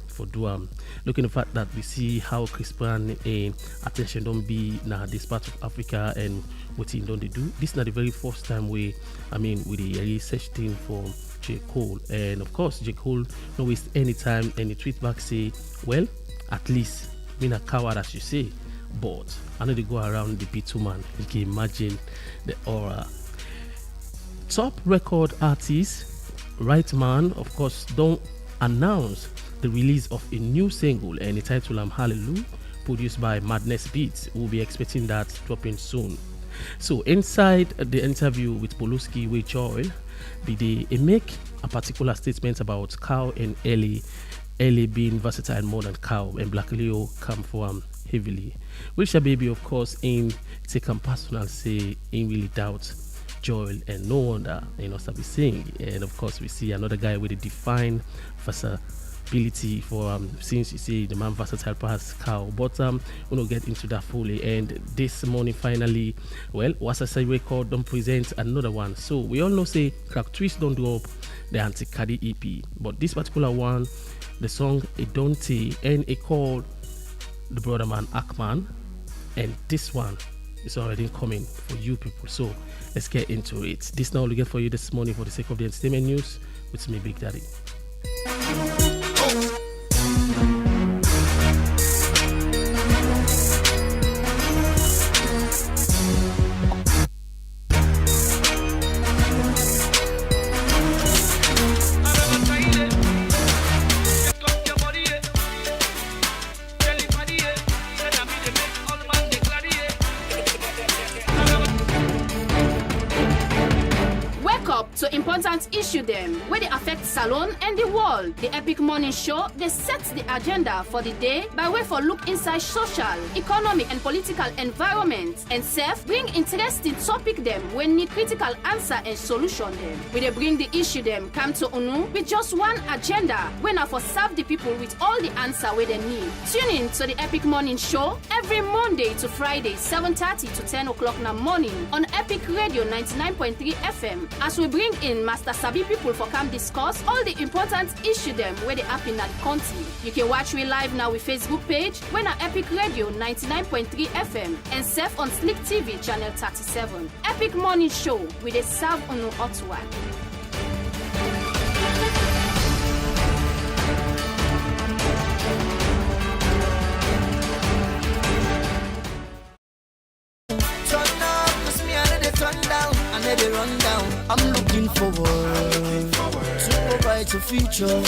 for Duam. Looking at the fact that we see how Chris Brown attention don't be now this part of Africa and what he don't they do. This is not the very first time we the search team for J. Cole. And of course J. Cole no waste any time and the tweet back say, well, at least being a coward as you say. But I know they go around the B2 man. You can imagine the aura. Top record artist, Right Man, of course, don't announce the release of a new single and the title Hallelujah, produced by Madness Beats. We'll be expecting that dropping soon. So inside the interview with Poloski with Joel, they make a particular statement about Cow and Ellie being versatile more than Cow, and Black Leo come for heavily. Wisha Baby, of course, ain't taken personal, say ain't really doubt Joel, and no wonder start saying. And of course we see another guy with a defined versatility for since you say the man versatile past Cow, but we'll not get into that fully. And this morning finally, well, Wasasa Record don't present another one. So we all know say Crack Twist don't do up the Anti-Kadi EP, but this particular one, the song A Dante and a called The Brother Man Akman, and this one is already coming for you people. So let's get into it. This now we get for you this morning for the sake of the entertainment news with me, Big Daddy. So important issue them where they affect Salon and the world. The Epic Morning Show, they set the agenda for the day by way for look inside social, economic and political environment, and self bring interesting topic them when need critical answer and solution them. We they bring the issue them come to UNU with just one agenda when for serve the people with all the answer where they need. Tune in to the Epic Morning Show every Monday to Friday 7:30 to 10 o'clock in the morning on Epic Radio 99.3 FM as we bring in Master Sabi people for come discuss all the important issue them where they happen in the country. You can watch me live now with Facebook page when at Epic Radio 99.3 FM and surf on Slick TV channel 37. Epic Morning Show with a serve on no hot one. Run down. I'm looking forward to a brighter future.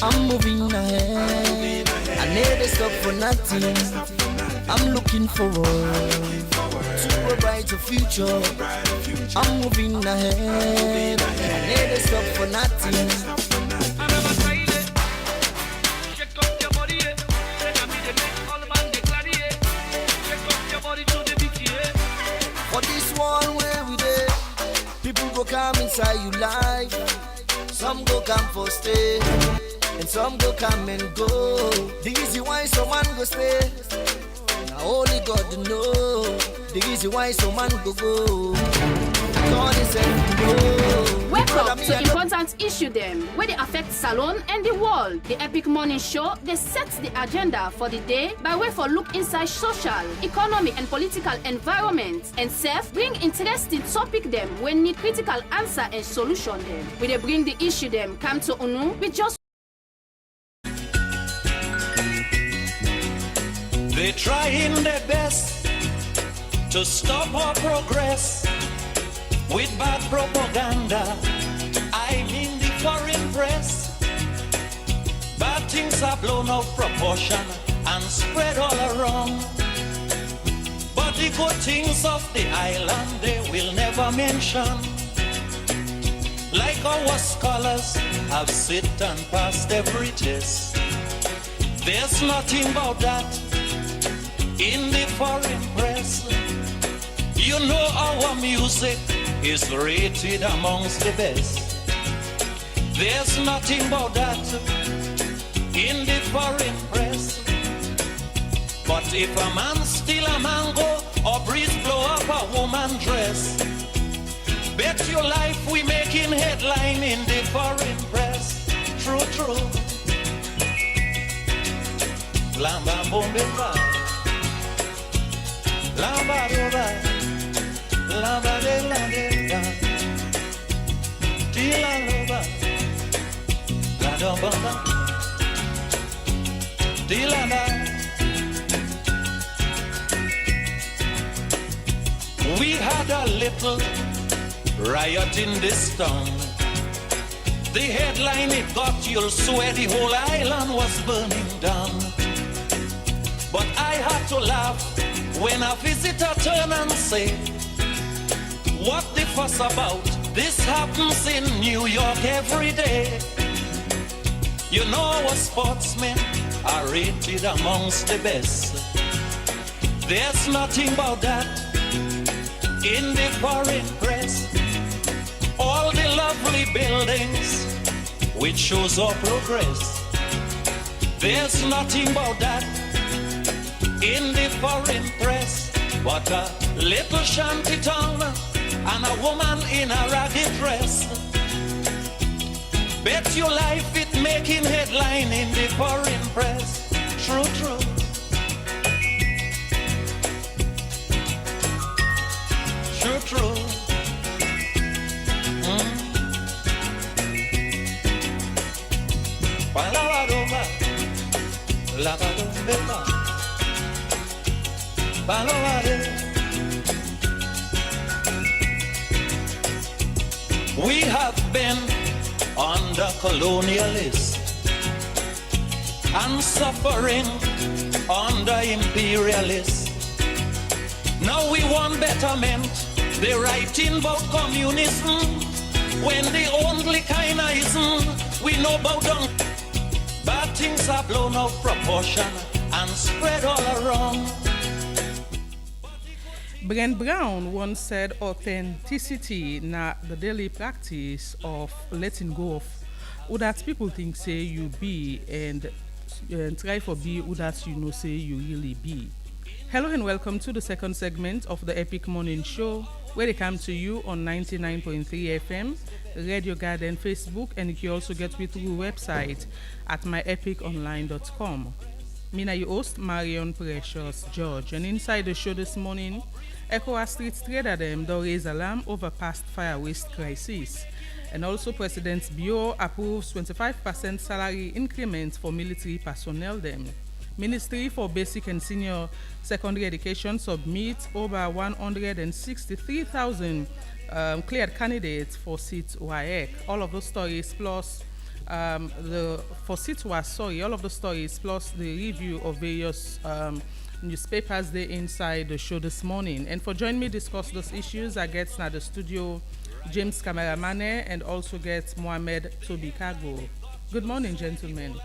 I'm moving ahead. I never stop for nothing. I'm looking forward to a brighter future. I'm moving ahead. I never stop for nothing. For this one where we there, people go come inside you life. Some go come for stay, and some go come and go. The reason why some man go stay, now only God to know. The reason why some man go. God is Welcome to important issue them where they affect Salon and the world. The Epic Morning Show, they set the agenda for the day by way for look inside social, economic and political environment, and self bring interesting topic them when need critical answer and solution them. We they bring the issue them come to UNU with just they trying their best to stop our progress with bad propaganda. I mean the foreign press. Bad things are blown out of proportion and spread all around. But the good things of the island they will never mention. Like our scholars have sit and passed every test. There's nothing about that in the foreign press. You know our music is rated amongst the best. There's nothing about that in the foreign press. But if a man steal a mango or breeze blow up a woman dress. Bet your life we making headline in the foreign press. True, true. Lamba bombeba, lamba roba, lamba de la de, tila loba, la dombamba, tila la. We had a little riot in this town. The headline it got, you'll swear the whole island was burning down. But I had to laugh when a visitor turned and said, what the fuss about? This happens in New York every day. You know our sportsmen are rated amongst the best. There's nothing about that in the foreign press. All the lovely buildings which shows our progress. There's nothing about that in the foreign press, but a little shanty town and a woman in a ragged dress. Bet your life it making headline in the foreign press. True, true. True, true. Palabra, la palabra. We have been under colonialists and suffering under imperialists. Now we want betterment. They're writing about communism when the only kind of ism we know about them. Bad things are blown out of proportion and spread all around. Brent Brown once said authenticity na the daily practice of letting go of who that people think say you be and try for be who that you know say you really be. Hello and welcome to the second segment of the Epic Morning Show, where they come to you on 99.3 FM, Radio Garden, Facebook, and you can also get me through website at myepiconline.com. Mina, your host, Marion Precious George, and inside the show this morning, ECOWAS street trader them don't raise alarm over past fire waste crisis. And also President Bio approves 25% salary increment for military personnel them. Ministry for Basic and Senior Secondary Education submits over 163,000 cleared candidates for seat WAEC. All of those stories plus all of the stories plus the review of various newspapers there inside the show this morning. And for joining me discuss those issues, I get now the studio James Cameramane and also get Mohamed Toby Kago. Good morning, gentlemen.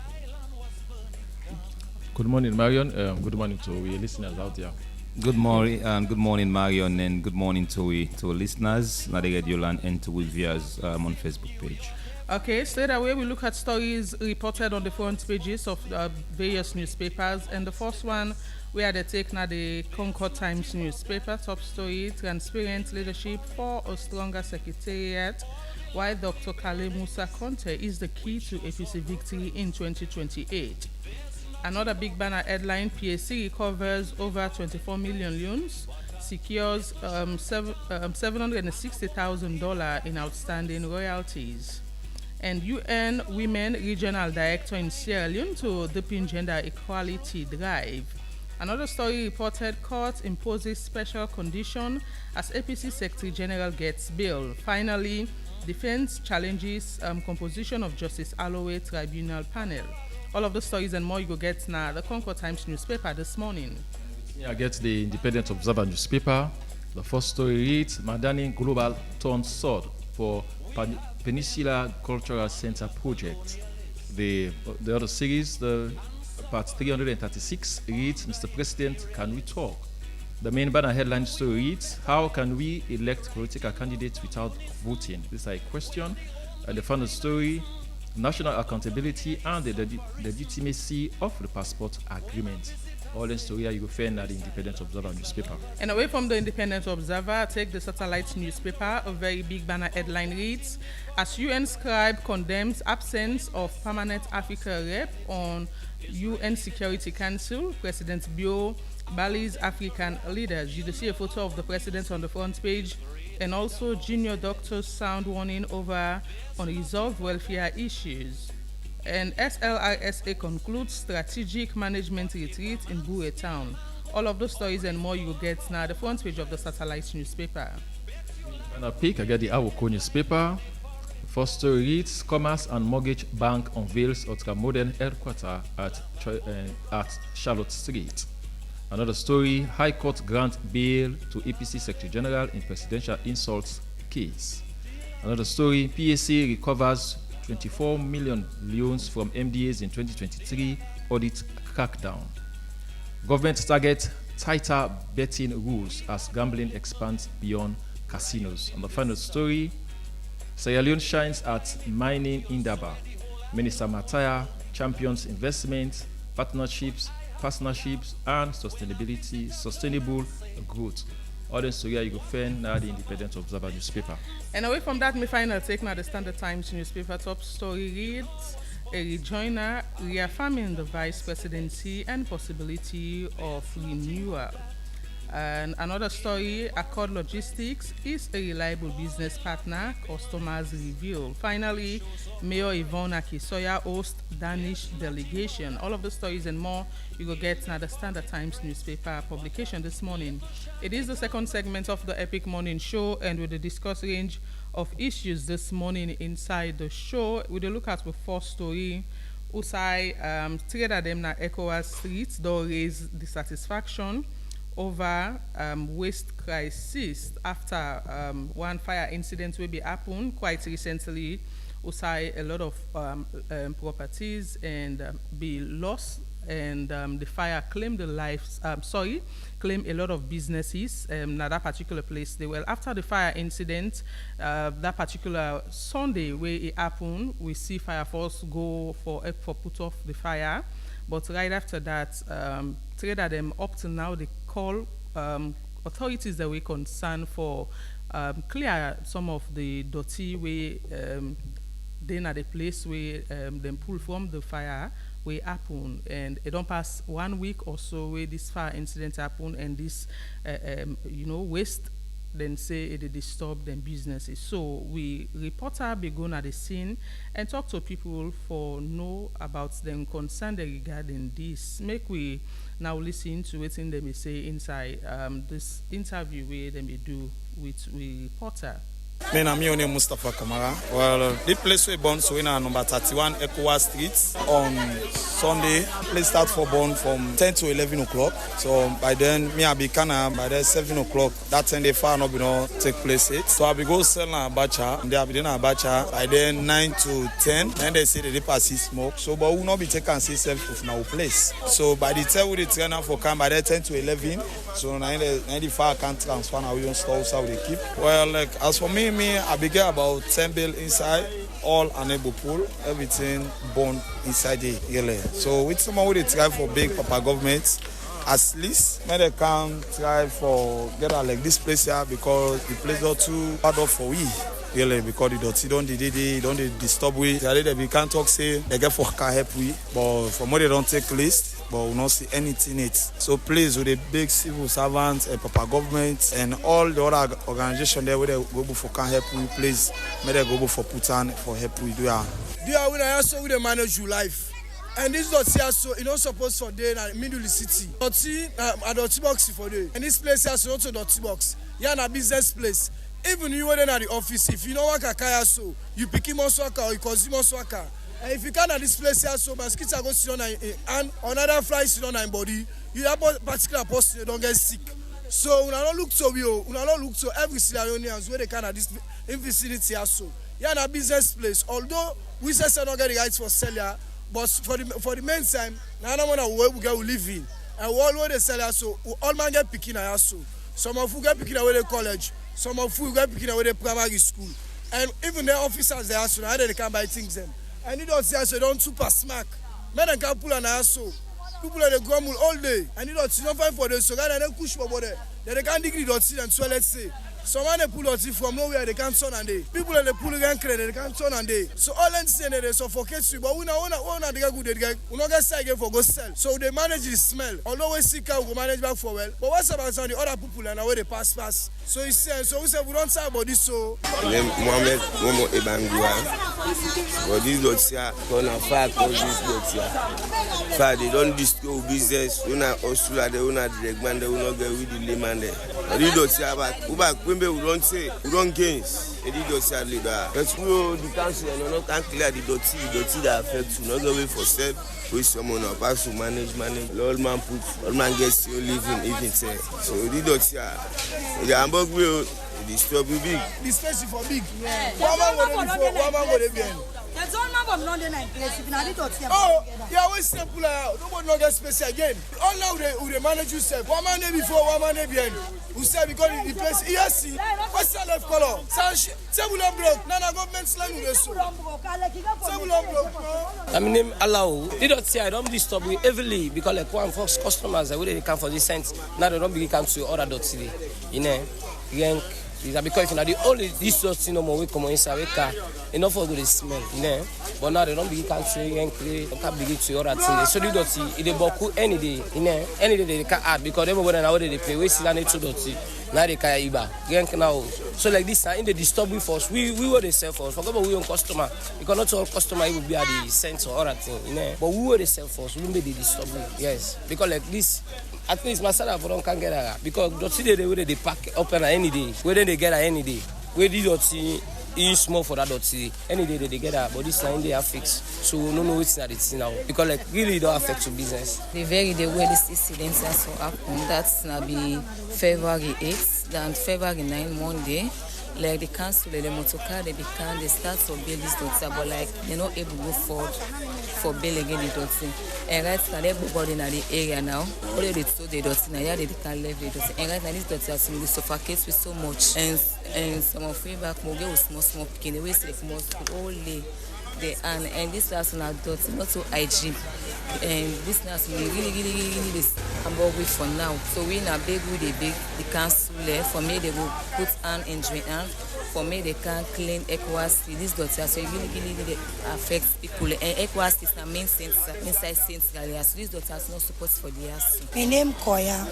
Good morning, Marion. Good morning to our listeners out there. Good morning, Marion, and good morning to our listeners, Nade Radio Land, and to viewers on Facebook page. Okay, straight away we look at stories reported on the front pages of various newspapers, and the first one we had to take now the Concord Times newspaper. Top story: transparent leadership for a stronger secretariat. Why Dr. Kale Musa Conte is the key to APC victory in 2028. Another big banner headline: PAC recovers over 24 million loans, secures $760,000 in outstanding royalties. And UN Women Regional Director in Sierra Leone to deepen gender equality drive. Another story reported: court imposes special condition as APC Secretary General gets bail. Finally, defense challenges composition of Justice Alloway Tribunal panel. All of the stories and more you go get now the Concord Times newspaper this morning. I get the Independent Observer newspaper. The first story reads: Madani Global turns sword for Peninsula Cultural Center project. The other series, the part 336, reads: Mr. President, can we talk? The main banner headline story reads: How can we elect political candidates without voting? This is a question. And the final story: National accountability and the legitimacy of the passport agreement. All the story you will find at the Independent Observer newspaper. And away from the Independent Observer, take the satellite newspaper. A very big banner headline reads, as UN scribe condemns absence of permanent Africa rep on UN Security Council, President Bio Bali's African leaders. You see a photo of the president on the front page, and also junior doctors sound warning over unresolved welfare issues. And SLRSA concludes strategic management retreat in Bue Town. All of those stories and more you will get now at the front page of the satellite newspaper. And I get the Awoko newspaper. First story reads, Commerce and Mortgage Bank unveils ultra-modern headquarters at Charlotte Street. Another story, High Court grant bail to APC Secretary General in presidential insults case. Another story, PAC recovers 24 million loans from MDAs in 2023 audit crackdown. Government target tighter betting rules as gambling expands beyond casinos. And the final story, Sierra Leone shines at mining Indaba. Minister Mataya champions investment, partnerships, and sustainable growth. All the story you go find now the Independent Observer newspaper. And away from that, my final take now the Standard Times newspaper. Top story reads, a rejoiner reaffirming the vice presidency and possibility of renewal. And another story, Accord Logistics is a reliable business partner, customers reveal. Finally, Mayor Yvonne Akisoya hosts Danish delegation. All of the stories and more you will get now the Standard Times newspaper publication this morning. It is the second segment of the Epic Morning Show, and with the discuss range of issues this morning inside the show, with a look at the first story, Usai trader them na ECOWAS streets, though raise dissatisfaction over waste crisis after one fire incident will be happened quite recently. Usai a lot of properties and be lost, and the fire claimed the lives. Claim a lot of businesses. Now that particular place, they were after the fire incident. That particular Sunday where it happened, we see fire force go for put off the fire, but right after that, trader them up to now they call authorities that were concerned for clear some of the dirty way then at the place where them pull from the fire where happen, and it don't pass 1 week or so where this fire incident happen, and this waste then say it disturb them businesses. So we reporter be going at the scene and talk to people for know about them concern regarding this. Make we now listen to what they may say inside this interview where they may do with we reporter. My name is Mustafa Kamara. Well, the place we born so in number 31 ECOWAS Street on Sunday. Place start for born from 10 to 11 o'clock. So by then, me I be kinda by then 7 o'clock. That time the fire not be no take place it. So I be go sell na abacha. They be doing abacha by then 9 to 10. Then they say they pass smoke. So but we not be taking say self of now place. So by the time we the train for camp by then 10 to 11. So now the fire can't transfer now we don't store so they keep. Well, like as for me, I began about 10 bill inside, all unable pool, everything born inside the yellow. So with someone who they try for big papa government, at least when they can try for get out like this place here because the place not too hard off for we. Really, because the dirty don't disturb we. They can't talk say they get for can help we, but from what they don't take list. But we don't see anything in it. So please, with the big civil servants and proper government and all the other organizations there where they go for can help we, please, may they go for Putan for help we do that. They are also with the manage your life. And this dot here so you don't supposed for day in the middle of the city. A dirty box for day. And this place here so not a dirty box. You're in a business place. Even you were in the office, if you know what kaya so, you pick him on swaka or you consume on swaka. And if you can't at this place here, so mosquitoes are going to sit on and another fly sit on your body, you have a particular person, they don't get sick. So we not look to you, we not look to every Sierra Leoneans where they can at this vicinity here. So you're in a business place. Although we say don't get the rights for seller, but for the main time, now no matter where we live in, and all where they sell here, so all man get picking here. So some of you get picking away the college, some of you get picking away the primary school, and even the officers they are so now they can buy things them. And you don't say so don't super smack. Men can pull an asso. people are the grumble all day. And you don't find for the so guy they push for there. They can't degree dirty and toilet say. Someone they pull dirty from nowhere they can't turn and they. People are the pull again they can't turn and they. So all I'm saying they suffocate you, but we know the guy good the guy. We not get say again for go sell. So they manage the smell. Although we see can go manage back for well. But what's about the other people and where they pass. So he said so we say we don't talk about this so. Mohamed Momo Ebangua. But this dots here gonna fire cause this dots here. Fire they don't destroy business. We not also they will not direct man they will not get with the layman there. But this dots here but we don't say we don't gains. It dots here leader. But we the council and not can clear the dots that affect you. Not go away for sale. We someone up has to manage. All man gets you living even say. So the dots here. The Hamburg will disturb you big. The space for big. Yeah. One man go there behind. There's one man from London and place. If you not it out here. Oh, yeah, we simple out. Nobody not get space again. All now they manage yourself. One man there before, one man there behind. Who said because the place here see. What's the left color? Table on block. Nana government line with so. Table on block. I mean allow. They don't say I don't disturb you heavily because like one for customers they come for this sense. Now they don't begin come to other dots today. You know, yank. Because if you know the only this dots no more we come inside we car enough for the smell, you know. But now they don't begin country and create don't begin to other things. So the dots it they boku any day, you know. Any day they can add because everybody now they pay we see that two dots. Now they can iba. Yank now. So like this in the disturbing force we were the sell force. Forget about we own customer because not all customer will be at the sense or other thing, you know. But we were the sell force. We be the disturbing. Yes. Because like this. At least my salary for them can get that because don't they where they pack open any day. Where they get any day. Where they don't see is small for that don't see any day they get that. But this line they are fixed. So no what's not it now because like really don't affect your business. The very day where this incident has so happen that's gonna be February 8th, then February 9 Monday. Like the council, the motor car, they start to build this doctor, but like they're not able to go forward for bail again the doctor. And right now, everybody in the area now, all they told the doctor, now they can't leave the doctor. And right now, this doctor has been suffocates with so much. And some of you back, more girls, small picking, the way they come out all day. And this person are doctor, not so hygiene. And this nurse really this about with for now. So we in a big with the council for me they will put an injury and for me they can clean ECOWAS this doctor so it really affects people and ECOWAS is the main sensor inside central so this doctor is not supposed for the house. My name Koya.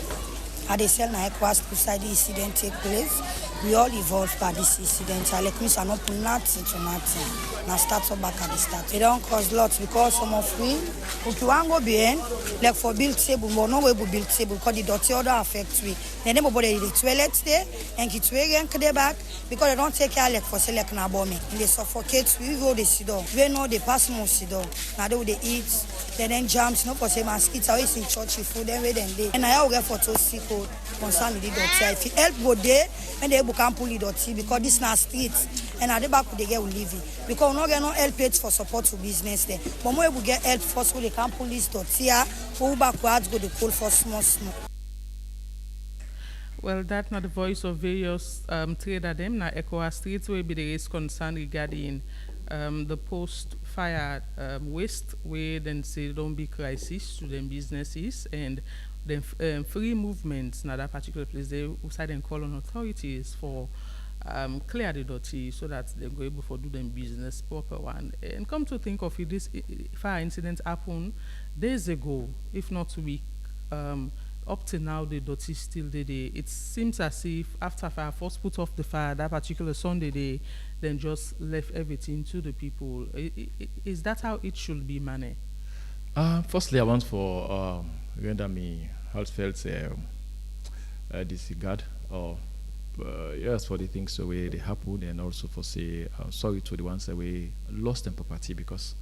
I dey sell na ECOWAS beside the incident take place. We all evolved by this incident. I like me so not put nothing to nothing. Now start up back at the start. It don't cause lots because some of we if you want go behind like for build table, but no way we build table because the dirty other affects we. Then everybody the toilet there and get we and the back because they don't take care like for select na bomb. They suffocate we go they sit down. We know they pass more sit down. Now they eat. Then jams no for say mosquitoes always in church food then we then they. And I get for to sick concern with the dirty. If you help go there when they can pull the dirty because this na streets and at the back they get will leave it because we not get no help it for support to business there. But more we get help first so they can pull this dirty go backwards go the cold for small. Well, that's not the voice of various trader them na ECOWAS streets will be the raise concern regarding the post-fire waste where then say don't be crisis to them businesses and then free movements now that particular place they decide and call on authorities for clear the dirty so that they go able to do them business proper one. And come to think of it, this fire incident happened days ago, if not week. Up to now the dirty still there. It seems as if after fire first put off the fire that particular Sunday they then just left everything to the people. Is that how it should be managed? Firstly, I want for render me heartfelt disregard or yes for the things the way they happened and also for say sorry to the ones that we lost in property because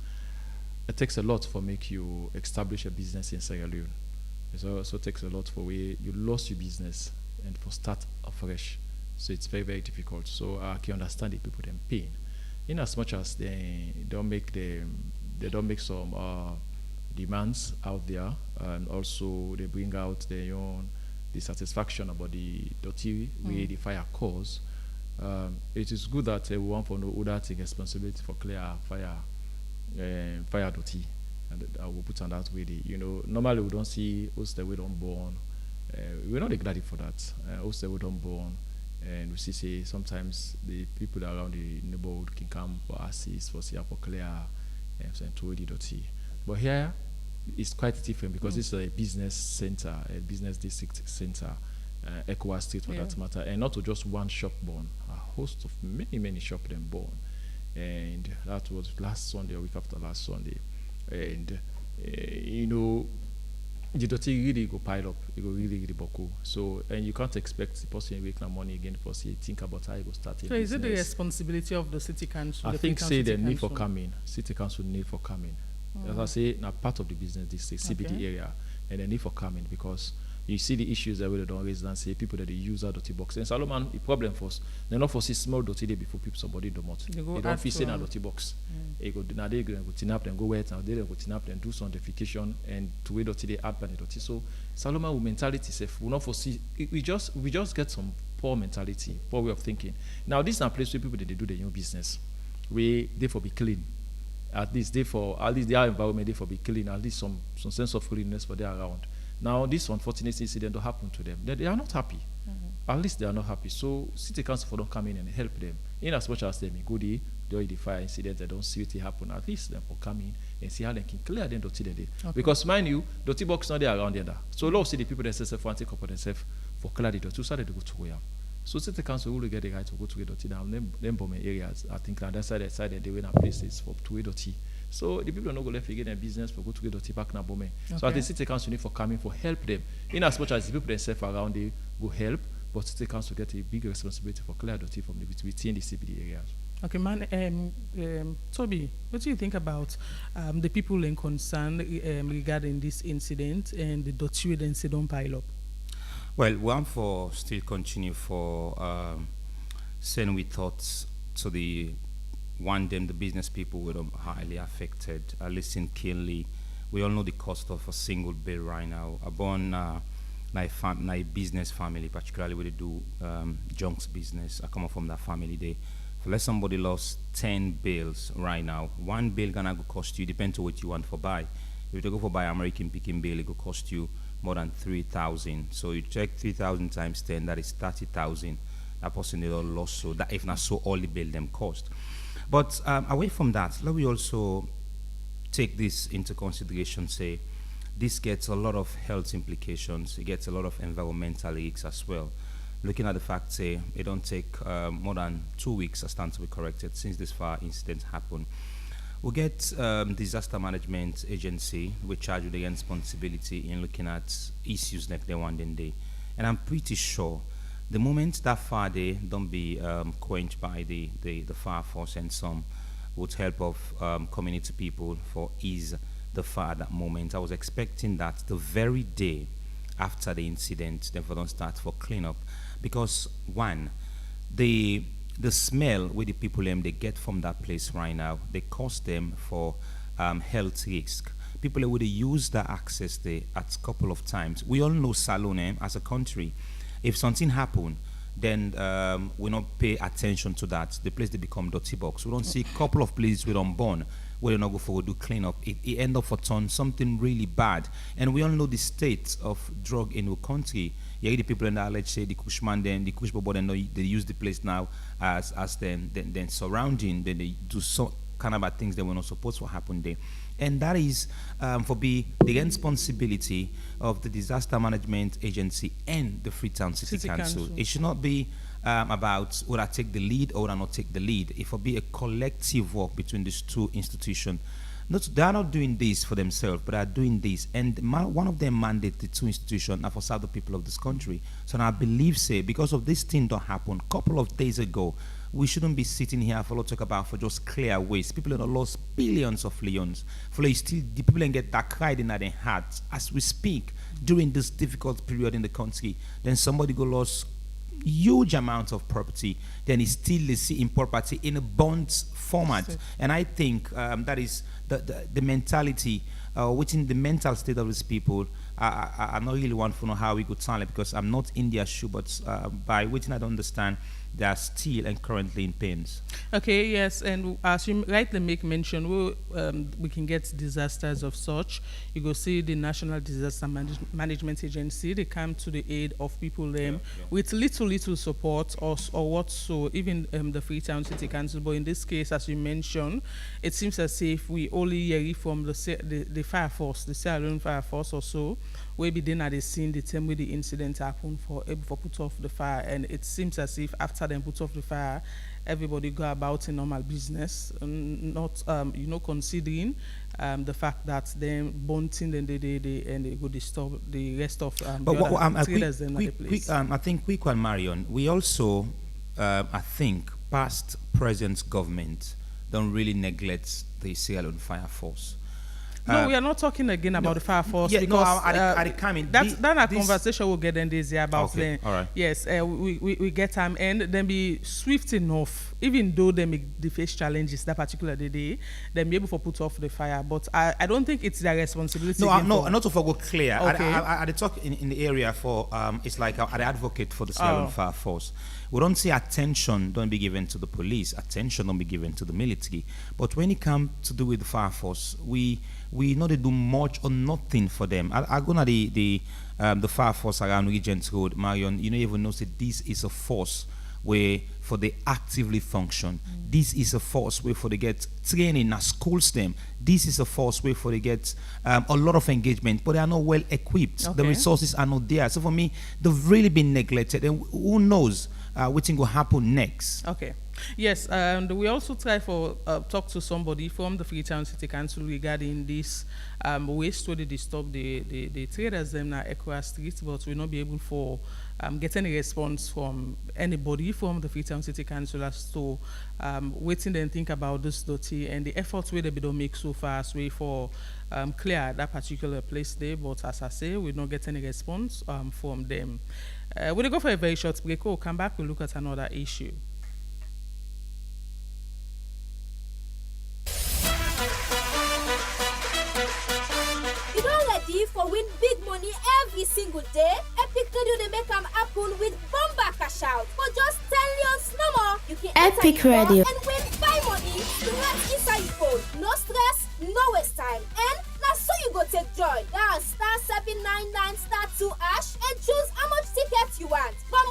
it takes a lot for make you establish a business in Sierra Leone. It also takes a lot for where you lost your business and for start afresh. So it's very, very difficult. So I can understand the people in pain. In as much as they don't make some demands out there and also they bring out their own dissatisfaction about the dirty way the fire cause. It is good that we want for no other thing responsibility for clear fire dirty. and I will put on that way. Normally we don't see us that we don't born. We're not glad for that. Us that we don't born, and we see say sometimes the people around the neighborhood can come for assist for clear and to dirty. But here it's quite different because this is a business center, a business district center, ECOWAS Street for that matter, and not to just one shop born, a host of many shops them born. And that was last Sunday or week after last Sunday. And the dirty really go pile up, it go really buckle. So, and you can't expect the person making money again for think about how you go start a So business. is it the responsibility of the city council? I think say the need for coming, city council need for coming. As I say, now part of the business district, CBD area, and the need for coming because you see the issues that we don't raise and say people that they use our dirty box. And Solomon, the problem for us, they not foresee small dirty day before people somebody don't want. They don't fit in a dirty box. They go now they go tin up and go wet and they go tin up and do some defecation and to way dirty they add by the dirty. So Solomon with mentality safe we not foresee we just get some poor mentality, poor way of thinking. Now this is a place where people they do their own business. We therefore be clean. At least their environment therefore be clean, at least some sense of cleanliness for they around. Now, this unfortunate incident don't happen to them. They are not happy. At least they are not happy. So, city council for don't come in and help them. In as much as them go the fire incident, they don't see it happen. At least them for come in and see how they can clear them dirty day. Because mind you, dirty box not there around there. So, a lot of see the people that themselves want to take up on themselves for clear the dirty. So, they go to where. So, city council will get the right to go to the dirty now. Them bomb areas, I think, on that side they win places for to dirty. So the people are not going to left again their business for go to get dirty back now bomb. So the city council need for coming for help them. In as much as the people themselves around they go help, but city council get a big responsibility for clear dirty from within the CBD areas. Okay, man. Toby, what do you think about the people in concern regarding this incident and the dirty way they don't pile up? Well, one for still continue for send with thoughts to the the business people were highly affected. Listen keenly. We all know the cost of a single bill right now. Upon my business family, particularly where they do junks business, I come up from that family. They, let somebody lost 10 bills right now. One bill gonna go cost you, depends on what you want for buy. If you go for buy American picking bill, it will cost you more than 3,000. So you check 3,000 times 10, that is 30,000. That person they all lost. So that if not so, all the bill them cost. But away from that, let me also take this into consideration, say, this gets a lot of health implications, it gets a lot of environmental risks as well. Looking at the fact, say, it don't take more than 2 weeks, I stand to be corrected, since this far incident happened. We get disaster management agency, we charge with the responsibility in looking at issues like the one day. And I'm pretty sure the moment that fire day don't be quenched by the fire force and some with help of community people for ease the fire at that moment. I was expecting that the very day after the incident, they don't start for cleanup. Because one, the smell with the people they get from that place right now, they cost them for health risk. People would use that access there at a couple of times. We all know Salone as a country. If something happen, then we don't pay attention to that. The place they become dirty box. We don't see a couple of places we don't burn where they not go for do cleanup. It end up for turn something really bad. And we all know the state of drug in the country. You hear the people in the let's say the Kushman, then the Kushbobo, then they use the place now as then surrounding. Then they do some kind of bad things that were not supposed to happen there. And that is for the responsibility of the disaster management agency and the Freetown City Council. It should not be about would I take the lead or would I not take the lead. It will be a collective work between these two institutions. They are not doing this for themselves, but are doing this. And one of them mandate the two institutions are for serve the people of this country. So now I believe, say, because of this thing that happened a couple of days ago, we shouldn't be sitting here for talk about for just clear waste. People have lost billions of leons. For still the people get that cried in their hearts as we speak during this difficult period in the country. Then somebody go lost huge amounts of property. Then it's still in property in a bonds format. And I think that is the mentality within the mental state of these people I not really want to know how we could sound it because I'm not in their shoe, but by waiting I don't understand they are still and currently in pains. Okay, yes, and as you rightly make mention, we can get disasters of such. You go see the National Disaster Management Agency, they come to the aid of people with little support or what so, even the Freetown City Council. But in this case, as you mentioned, it seems as if we only hear from the fire force, the Sierra Leone fire force or so, where be then at the scene the time where the incident happened for put off the fire, and it seems as if after them put off the fire, everybody go about in normal business, not considering the fact that them bunting and they go disturb the rest of traders in the place. I think quick one, Marion. We also I think past present government don't really neglect the Sierra Leone Fire Force. No, we are not talking again about the fire force because that conversation we'll get in this year about all right. Yes, we get them and then be swift enough, even though they make the face challenges that particular day, then be able to put off the fire. But I don't think it's their responsibility. No, not to go clear. Okay. I talk in the area for it's like I advocate for the Sierra Leone Fire Force. We don't say attention don't be given to the police, attention don't be given to the military. But when it comes to do with the fire force, we know they do much or nothing for them. I go to the fire force around Regent Road, Marion. You know, even know that this is a force where for they actively function. This is a force where for they get training at schools them. This is a force where for they get a lot of engagement, but they are not well equipped. Okay. The resources are not there. So for me, they've really been neglected, and who knows what will happen next. Okay. Yes, and we also try for talk to somebody from the Freetown City Council regarding this waste where they disturb the traders them na Equa Street, but we'll not be able for get any response from anybody from the Freetown City Council as to waiting and think about this dirty and the efforts where they don't make so fast way for clear that particular place there. But as I say, we don't get any response from them. We'll go for a very short break. We'll come back. We'll look at another issue. You don't ready for win big money every single day? Epic Radio they make them happen with bomba cash out for just 10 years no more. You can Epic Radio and win buy money direct inside your phone. No stress, no waste time. And now so you go take joy. Dial *799*2# and choose how much tickets you want from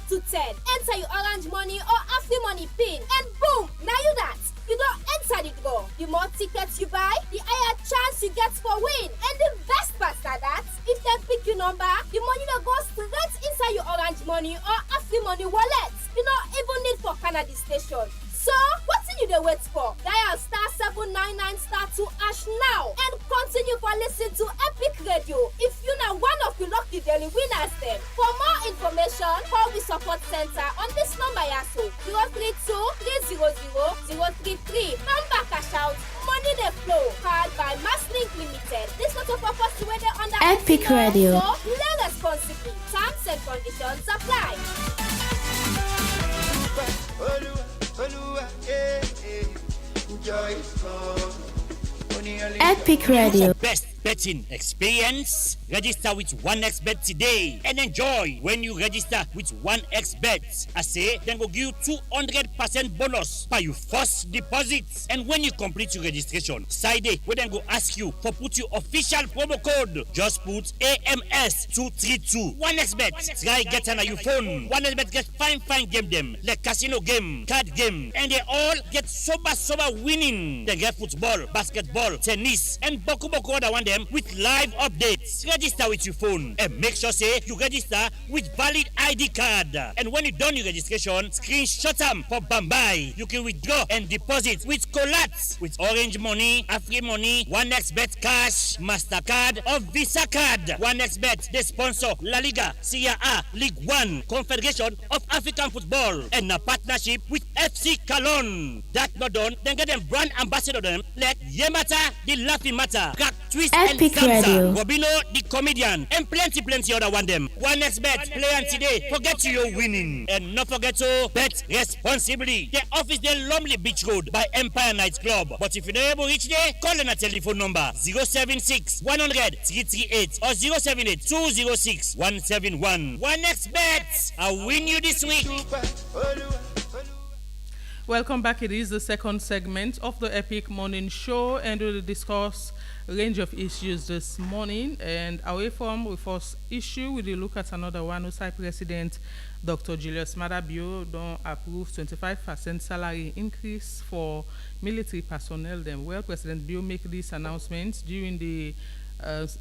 1 to 10. Enter your orange money or Afri money pin and boom, now you that. You don't enter the draw. The more tickets you buy, the higher chance you get for win. And the best part is that if they pick your number, the money will go straight inside your orange money or Afri money wallet. You don't even need for Canada station. So, what do you wait for? Dial *799*2# now and continue for listening to Epic Radio. If you know one of the lucky daily winners them. For more information, call the support center on this number yaso 032-300-033. Number cash out, money they flow. Powered by Masslink Limited. This not a purpose to whether under Epic Radio. So, play responsibly. Terms and conditions apply. Epic Radio. Best betting experience. Register with 1xBet today and enjoy when you register with 1xBet. I say, then go give you 200% bonus by your first deposit. And when you complete your registration, side we then go ask you for put your official promo code. Just put AMS232. 1xBet. Try get on your phone. 1xBet get fine game them like casino game, card game, and they all get sober winning. They get football, basketball, tennis, and boku other one them with live updates. Register with your phone and make sure say you register with valid ID card. And when you done your registration, screenshot them for Bambai. You can withdraw and deposit with Colats, with Orange Money, Afri Money, 1xBet Cash, MasterCard, or Visa Card. 1xBet, they sponsor La Liga, Serie A, League One, Confederation of African Football, and a partnership with FC Cologne. That not done, then get them brand ambassador them like Yemata, the Laughing Matter, Crack Twist Epic Radio. Bobino the comedian, and plenty other one them. One expert play today. Forget your winning. And not forget to bet responsibly. The office the Lumley Beach Road by Empire Night Club. But if you're not able to reach there, call on a telephone number 076 100 338 or 078 206 171. One expert, I'll win you this week. Welcome back. It is the second segment of the Epic Morning Show, and we'll discuss a range of issues this morning. And away from the first issue, we'll look at another one. USAI President Dr. Julius Madabio don't approve 25% salary increase for military personnel. Then, well, President Bio make this announcement during the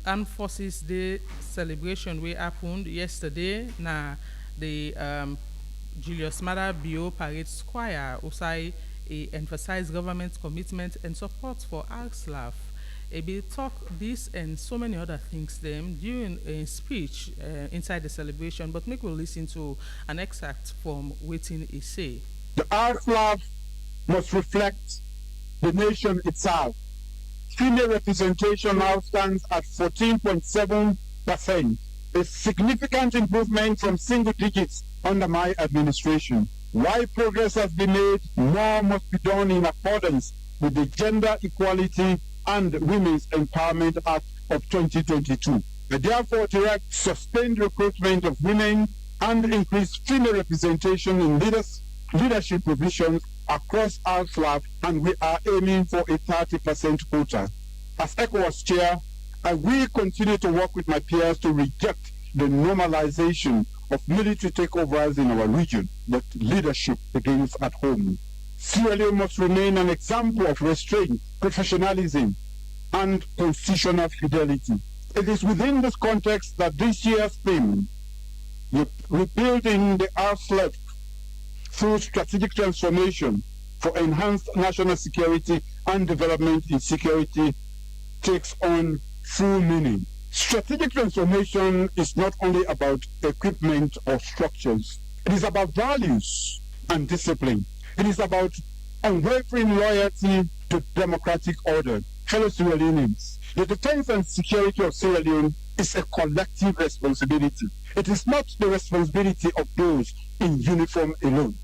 Armed Forces Day celebration we happened yesterday. Now, the Julius Madabio Parade Square USAI emphasized government's commitment and support for ARSLAF. He talk this and so many other things them during a speech inside the celebration, but make we listen to an extract from waiting he say. The ARSLAF must reflect the nation itself. Female representation now stands at 14.7%, a significant improvement from single digits under my administration. While progress has been made, more must be done in accordance with the Gender Equality and Women's Empowerment Act of 2022. I therefore direct sustained recruitment of women and increased female representation in leadership positions across our SLAF, and we are aiming for a 30% quota. As ECOWAS chair, I will continue to work with my peers to reject the normalization of military takeovers in our region, but leadership begins at home. Sierra Leone must remain an example of restraint, professionalism, and constitutional fidelity. It is within this context that this year's theme, rebuilding the ARSLAF through strategic transformation for enhanced national security and development in security, takes on full meaning. Strategic transformation is not only about equipment or structures. It is about values and discipline. It is about unwavering loyalty to democratic order. Fellow Sierra Leoneans, the defense and security of Sierra Leone is a collective responsibility. It is not the responsibility of those in uniform alone.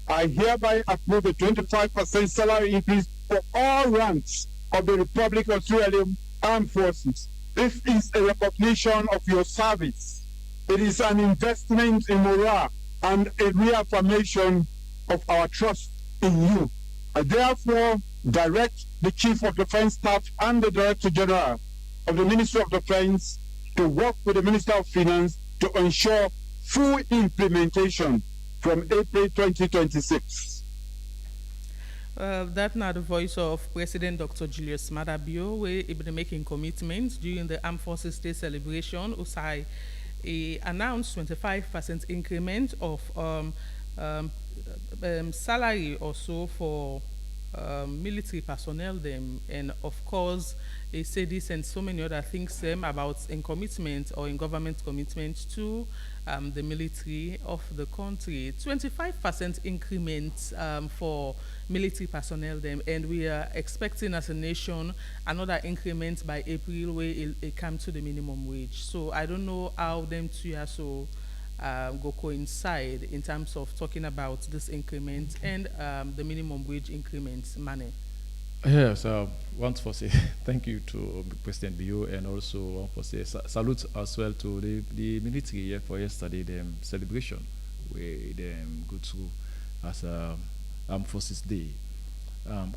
I hereby approve a 25% salary increase for all ranks of the Republic of Sierra Leone Armed Forces. This is a recognition of your service. It is an investment in morale and a reaffirmation of our trust in you. I therefore direct the Chief of Defense Staff and the Director General of the Ministry of Defense to work with the Minister of Finance to ensure full implementation from April 2026. That's now the voice of President Dr. Julius Madabio, where he been making commitments during the Armed Forces Day celebration. USAI announced 25% increment of salary also for military personnel them, and of course they say this and so many other things about in commitment or in government commitment to the military of the country. 25% increment for military personnel them, and we are expecting as a nation another increment by April where it comes to the minimum wage. So I don't know how them two are so go coincide in terms of talking about this increment and the minimum wage increments money. Yes, want to say thank you to President Bio, and also want to say salute as well to the military for yesterday the celebration where they go through as Armed Forces Day.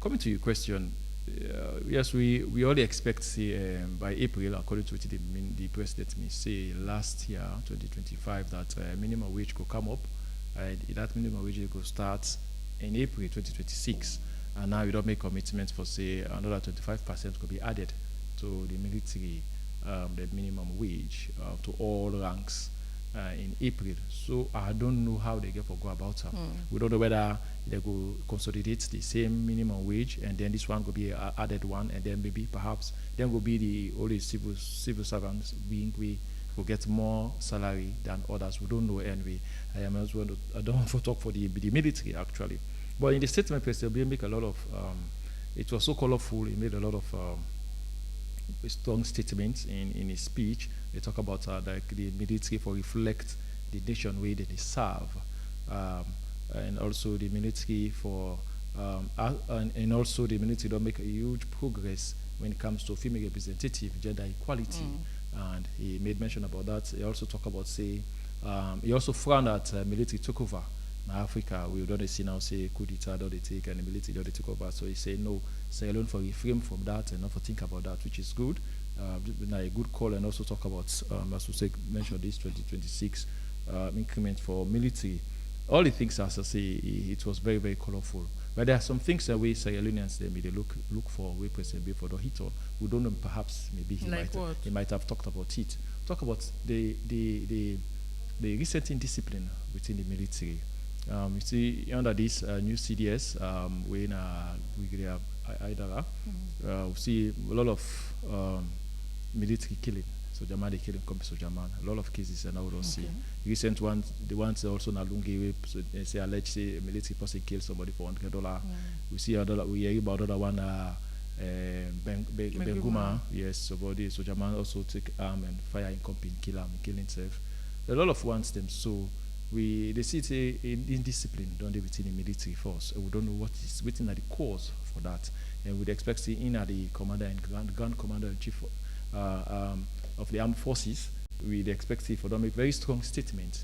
Coming to your question, yes, we already expect by April, according to what the president may say last year, 2025, that minimum wage could come up. That minimum wage could start in April 2026. And now we don't make commitments for, say, another 25% could be added to the military, the minimum wage to all ranks in April. So I don't know how they get to go about it. We don't know whether they go consolidate the same minimum wage, and then this one could be added one, and then maybe perhaps then will be the only civil servants we will get more salary than others. We don't know, and I don't want to talk for the military actually. But in the statement, President Bill make a lot of, it was so colorful, he made a lot of strong statements in his speech. They talk about like the military for reflect the nation where they serve, and also the military for and also the military don't make a huge progress when it comes to female representative, gender equality, and he made mention about that. He also talked about he also frowned at military took over. In Africa, we don't see now say coup d'etat don't they take and the military don't they take over. So he said no, Sierra Leone for refrain from that and not for think about that, which is good. A good call, and also talk about as we say mentioned this 2026 increment for military. All the things, as I say, it was very, very colorful. But there are some things that we Sierra Leoneans they look for where President Biafra don't hit on. We don't know, perhaps maybe he might have talked about it. Talk about the recent indiscipline within the military. You see under this new CDS, when we have Idara, we see a lot of military killing. So Jaman they killing come so Jaman. A lot of cases and now we don't see. Recent ones, the ones also na Lungi, so they say alleged say a military person killed somebody for $100. We see other, we hear about other one Benguma, yes, somebody so Jaman also take arm and fire in company, kill him, kill himself. A lot of ones them, so they see it indiscipline don't they within the military force. We don't know what is within at the cause for that. And we'd expect to see in at the commander and grand commander in chief of the armed forces, we'd expect to see for them make very strong statement,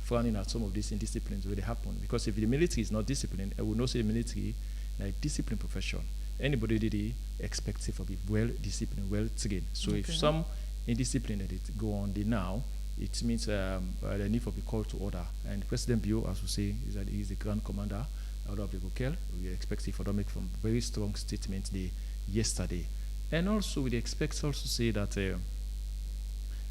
frowning at some of these indisciplines where they happen. Because if the military is not disciplined, I would not say military like disciplined profession. Anybody did they expect it to be well disciplined, well trained. So if some indiscipline that it go on there now, it means the need for be called to order. And President Bio, as we say, is that he is the grand commander order of the Gokel. We expect it for them make some very strong statements there yesterday. And also, we expect also to say that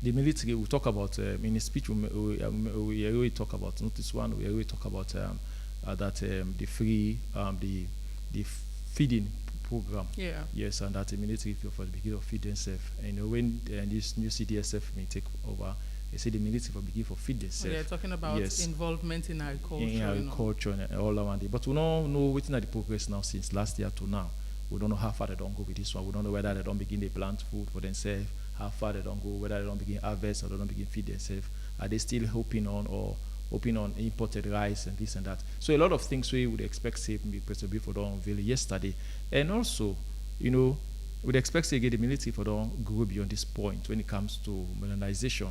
the military, we talk about, in a speech, we already talk about, not this one, we already talk about that the free, the feeding program. Yeah. Yes, and that the military for the beginning of feed themselves. And when this new CDSF may take over, they say the military for begin for feed themselves. They're talking about involvement in agriculture. In agriculture and all around it. But we don't know what's the progress now since last year to now. We don't know how far they don't go with this one. We don't know whether they don't begin to plant food for themselves, how far they don't go, whether they don't begin harvest or they don't begin feed themselves. Are they still hoping on imported rice and this and that? So a lot of things we would expect say President Biafra don't unveil yesterday. And also, we'd expect say the military for don't go beyond this point when it comes to modernization.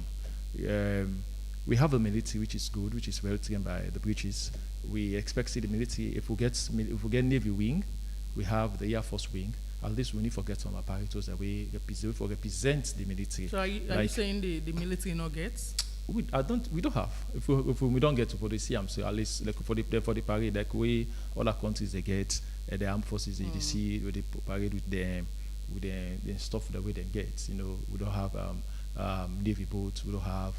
We have a military which is good, which is well trained by the British. We expect say the military, if we get Navy wing, we have the Air Force wing. At least we need to get some apparatus that we represent the military. So are you saying the military not gets? We don't have. If we don't get for the CM, so at least like for the parade, like we other countries they get, the armed forces they see where they parade with the stuff that we then get. We don't have Navy boats, we don't have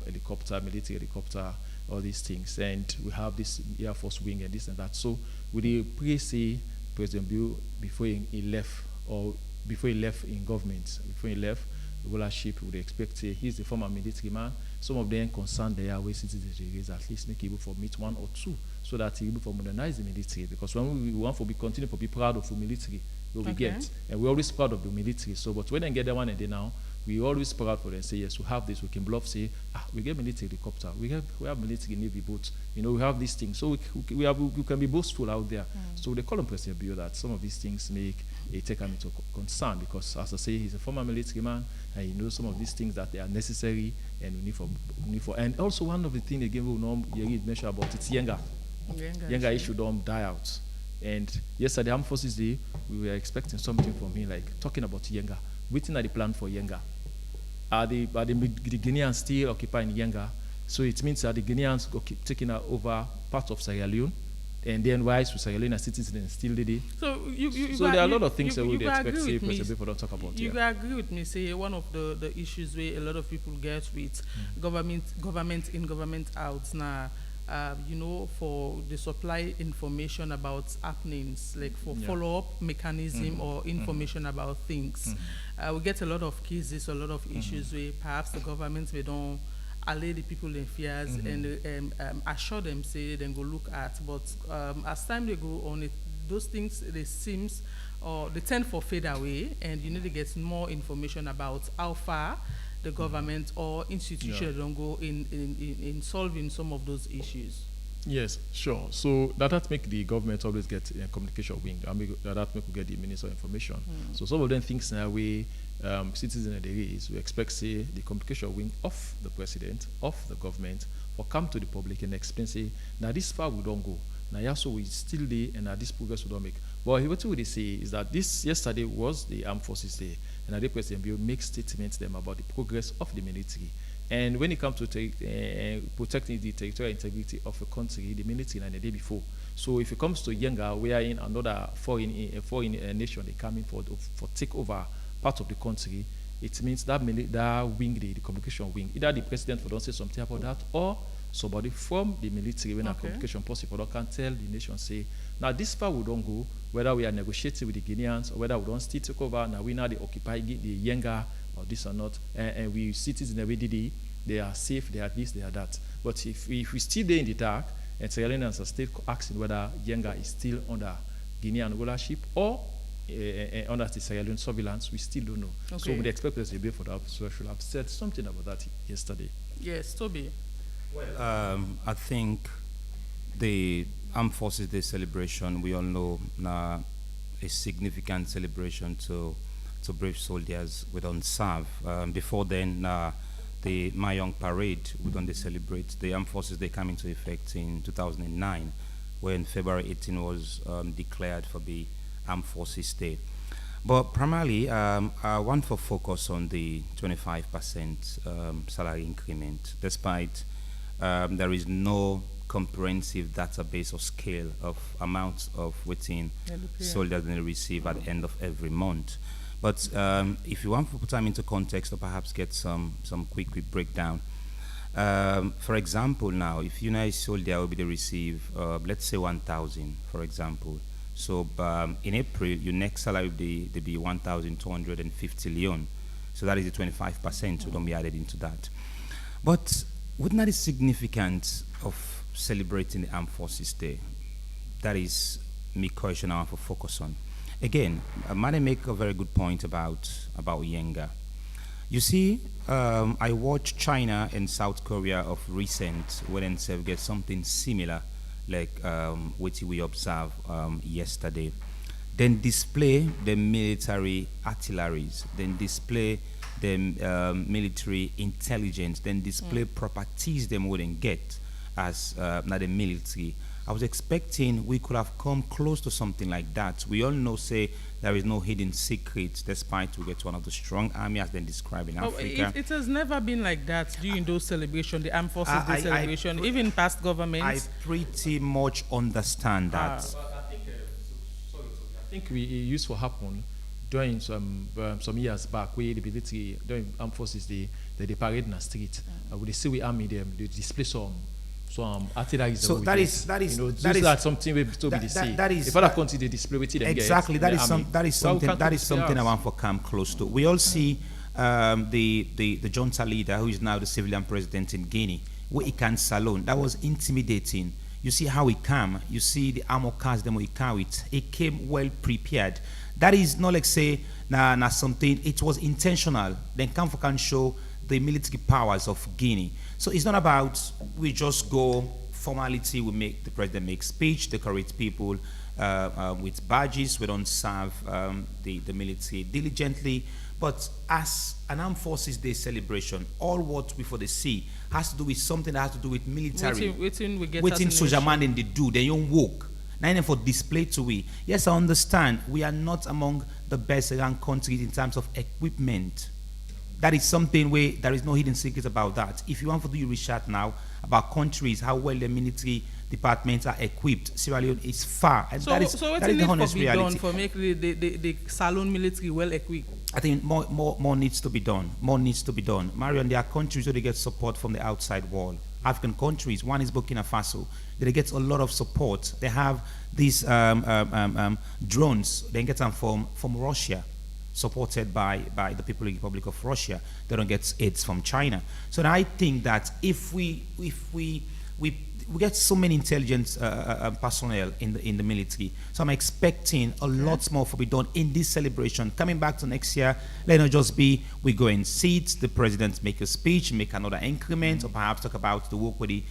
military helicopter, all these things, and we have this Air Force wing and this and that. So we say President Bill before he left in government, before he left the rulership, would expect he's the former military man. Some of them concerned they are citizens raise at least make able for meet one or two so that he able for modernize the military. Because when we want to continue to be proud of the military, we get, and we're always proud of the military. So, but when they get the one and they now, we always proud for them. Say yes, we have this. We can bluff. Say we get military helicopter. We have military navy boats. We have these things. So we can be boastful out there. So they call on President Bio that some of these things make take him into concern because, as I say, he's a former military man and he knows some of these things that they are necessary and we need for. And also one of the things again we know you mention about it's Yenga issue don't die out. And yesterday, Armed Forces Day, we were expecting something from him, like talking about Yenga. Waiting at the plan for Yenga. Are the Guineans still occupying Yenga? So it means that the Guineans taking over part of Sierra Leone, and then why to Sierra Leone citizens still did it. So there are a lot of things that we expect President people don't talk about. You agree with me? Say one of the issues where a lot of people get with government in, government out now. For the supply information about happenings, like for follow-up mechanism or information about things. We get a lot of cases, a lot of issues where perhaps the government may don't allay the people in fears and assure them, say, then go look at. But as time they go on, those things, they seems or they tend for fade away, and you need to get more information about how far the government or institution don't go in solving some of those issues. Yes, sure. So that make the government always get a communication wing. That make we get the Minister of Information. So some of them things now we citizens in the race we expect say the communication wing of the president, of the government, for come to the public and explain say now this far we don't go. Now yeah, so we still there and now this progress we don't make. But what we say is that this yesterday was the Armed Forces Day, and the President will make statements them about the progress of the military. And when it comes to protecting the territorial integrity of a country, the military and the day before. So if it comes to younger, we are in another foreign nation, they come in for take over part of the country, it means that wing, the communication wing, either the president will don't say something about that, or somebody from the military, when a communication possible, can tell the nation, say, now this far we don't go, whether we are negotiating with the Guineans, or whether we don't still take over, now we now they occupy the younger, or this or not, and we citizens every day, they are safe, they are this, they are that. But if we still there in the dark, and Sierra Leoneans are still asking whether Yenga is still under Guinean rulership or under the Sierra Leone surveillance, we still don't know. So we expect us to be for that. So I should have said something about that yesterday. Yes, Toby. Well, I think the Armed Forces Day celebration, we all know now a significant celebration to brave soldiers we don't serve. Before then, the Mayong Parade, we don't celebrate. The Armed Forces Day came into effect in 2009, when February 18 was declared for the Armed Forces Day. But primarily, I want to focus on the 25% salary increment, despite there is no comprehensive database or scale of amounts of within soldiers they receive at the end of every month. But if you want to put time into context or perhaps get some quick breakdown, for example, now, if United soldier will be to receive, let's say 1,000, for example. So in April, your next salary will be 1,250 leone. So that is the 25% will don't be added into that. But wouldn't that be significant of celebrating the Armed Forces Day? That is me question I want to focus on. Again, Mane make a very good point about Yenga. You see, I watched China and South Korea of recent when they get something similar, like what we observed yesterday. Then display the military artilleries, then display the military intelligence, then display properties they wouldn't get as not the military. I was expecting we could have come close to something like that. We all know, say, there is no hidden secrets, despite we get one of the strong army as they describe in Africa. It has never been like that during those celebrations, the Armed Forces Day celebration, even past governments. I pretty much understand that. I think we used to happen during some years back, where the military, during Armed Forces Day, they parade in the street. With the civil army, they display some artillery. So that is something we still be the same. If other countries they display with it, exactly. That is something I want to come close to. We all see the junta leader, who is now the civilian president in Guinea, where he can salon. That was intimidating. You see how he came. You see the armor cars them he carried. He came well prepared. That is not like say something. It was intentional. Then come for can show the military powers of Guinea. So it's not about we just go formality, we make the president make speech, decorate people with badges, we don't serve the military diligently. But as an Armed Forces Day celebration, all what we for the see has to do with something that has to do with military. Waiting soldier man in the do, they don't work. Now for display to we. Yes, I understand we are not among the best ranked countries in terms of equipment. That is something where there is no hidden secret about that. If you want to do your research now about countries, how well the military departments are equipped, Sierra Leone is far. And that is the honest reality. For making the Salon military well equipped? I think more needs to be done. More needs to be done. Marion, there are countries where they get support from the outside world. African countries, one is Burkina Faso. They get a lot of support. They have these drones. They get them from Russia, supported by the People's Republic of Russia. They don't get aids from China. So I think that if we we get so many intelligence personnel in the military. So I'm expecting a lot more to be done in this celebration. Coming back to next year, let it not just be we go and sit, the president make a speech, make another increment, or perhaps talk about the work they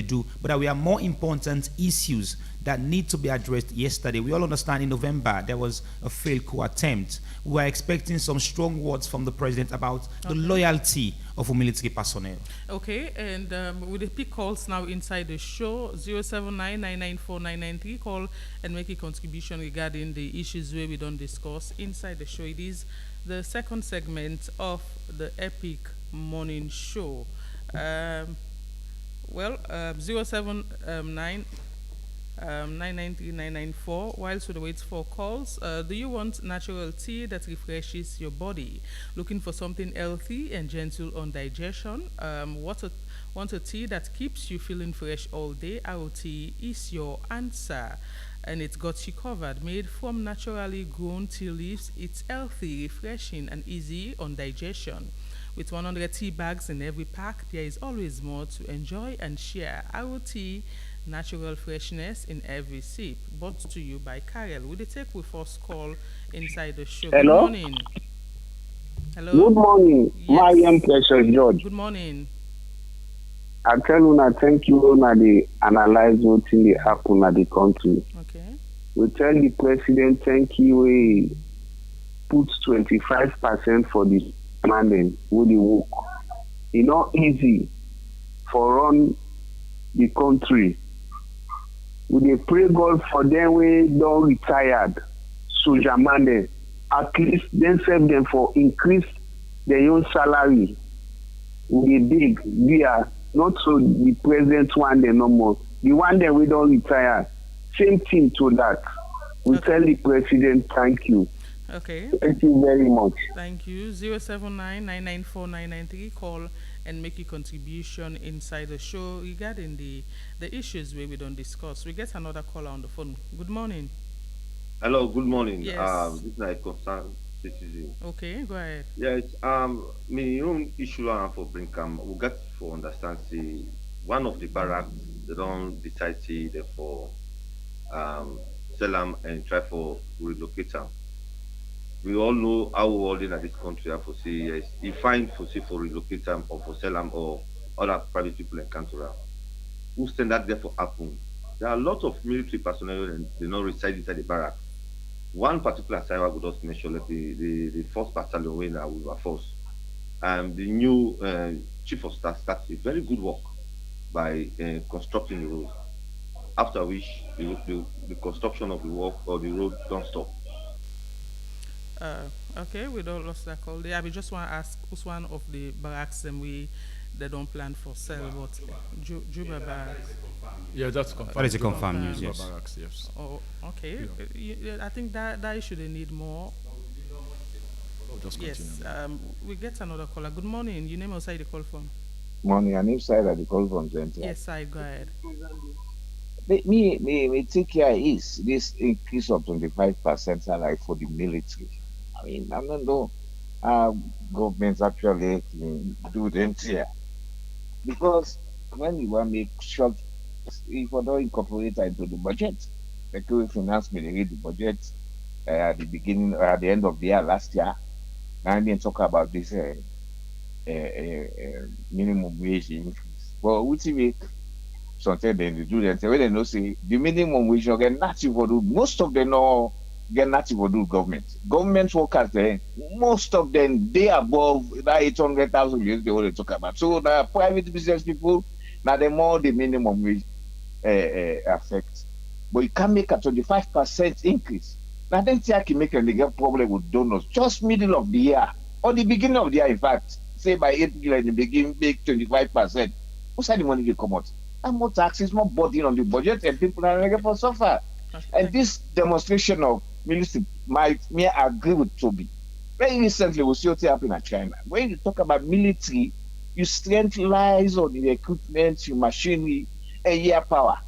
do, but that we have more important issues that need to be addressed yesterday. We all understand in November there was a failed coup attempt. We were expecting some strong words from the president about the loyalty of our military personnel. Okay, and with the pick calls now inside the show, 079-994-993, call and make a contribution regarding the issues where we don't discuss inside the show. It is the second segment of the Epic Morning Show. 079 993-994. Whilst we wait for calls, do you want natural tea that refreshes your body? Looking for something healthy and gentle on digestion? Want a tea that keeps you feeling fresh all day? Our tea is your answer, and it's got you covered. Made from naturally grown tea leaves, it's healthy, refreshing, and easy on digestion. With 100 tea bags in every pack, there is always more to enjoy and share. Our tea, natural freshness in every sip. Brought to you by Karel. Will they take with first call inside the show? Hello? Good morning. Hello? Good morning, Mariam Precious George. Good morning. I tell you, thank you, they analyze what in the happen at the country. Okay. We tell the president, thank you, we put 25% for the mandate with the work. It's not easy for run the country. We dey pray God for them we don't retired soldier man. At least then save them for increase their own salary. We dey big, we are not so the present one they no more. The one that we don't retire. Same thing to that. We tell the president thank you. Okay. Thank you very much. Thank you. 079-994-993. Call and make a contribution inside the show regarding the issues where we don't discuss. We get another caller on the phone. Good morning. Hello, good morning. Yes. This is a concerned citizen. Okay, go ahead. Yes, my own issue for Brinkam, we got to understand, see, one of the barracks, they don't decide to therefore sell them and try for relocate them. We all know how we in this country are for say yes. If find for say for relocate them or for sell them or other private people encounter them. Who stand that there for happen? There are a lot of military personnel and they not reside inside the barrack. One particular time I would just mention like the first battalion when we were forced. The new chief of staff started a very good work by constructing the road. After which the construction of the work or the road don't stop. Okay, we don't lost that call. I just want to ask who's one of the barracks they don't plan for sale, but Juba barracks. Yeah, that's confirmed. That is a confirmed news, Juba yes. barracks, yes. Oh, okay. I think that issue they need more. Just yes. continue. We get another caller. Good morning. Your name outside the call phone. Morning, and inside at the call from Center. Yes, I go ahead. Me take care is this increase of 25% like for the military. I mean, I don't know how governments actually do them here. Because when you want to make short, if you don't incorporate it into the budget, the finance may read the budget at the beginning or at the end of the year last year. And then talk about this minimum wage increase. But which way sometimes they do that. When they know say the minimum wage you get nothing for do. Most of them no get nothing for do government. Government workers there, most of them they above that 800,000 years they already talk about. So the private business people now the more the minimum wage affect. But you can make a 25% increase. Now then see I can make a legal problem with donors just middle of the year or the beginning of the year, in fact. Say by April in the beginning make 25%. What's the money they come out? And more taxes, more burden on the budget, and people are ready for suffer. And this demonstration of military might me agree with Toby. Very recently, we see what happened in China. When you talk about military, your strength lies on the equipment, your machinery, and your power.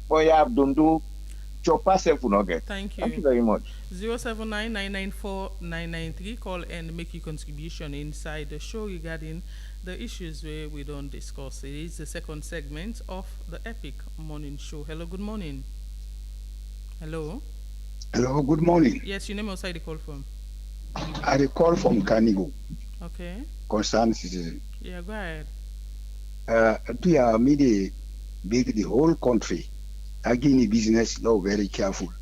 But you have don't do chopper self will not get. Thank you. Thank you very much. 079-994-993. Call and make your contribution inside the show regarding the issues where we don't discuss. It is the second segment of the Epic Morning Show. Hello, good morning. Hello. Hello, good morning. Yes, your name outside the call from. I call from Carnival. Okay. Concerned citizen. Yeah, go ahead. We are media make the whole country. Again, business now very careful.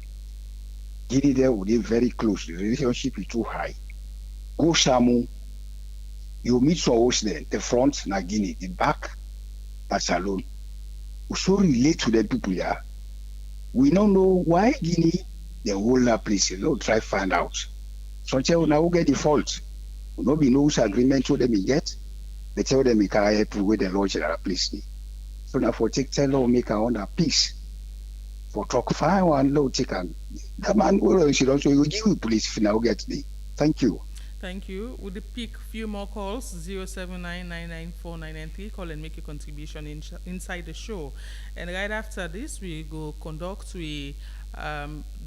Guinea there would be very close. The relationship is too high. Go Samu. You meet so host there. The front na Guinea, the back na Salon. We so relate to the people here. We don't know why Guinea the whole place. You know, try find out. So tell now get the fault. No be no agreement to them get. They tell them we can help with the lodge at a place. So now for take tell make our own peace. For talk fire one low take and the man will should also you give police if now get me. Thank you. Thank you. Would you pick few more calls? 079994993. Call and make a contribution inside the show. And right after this, we go conduct a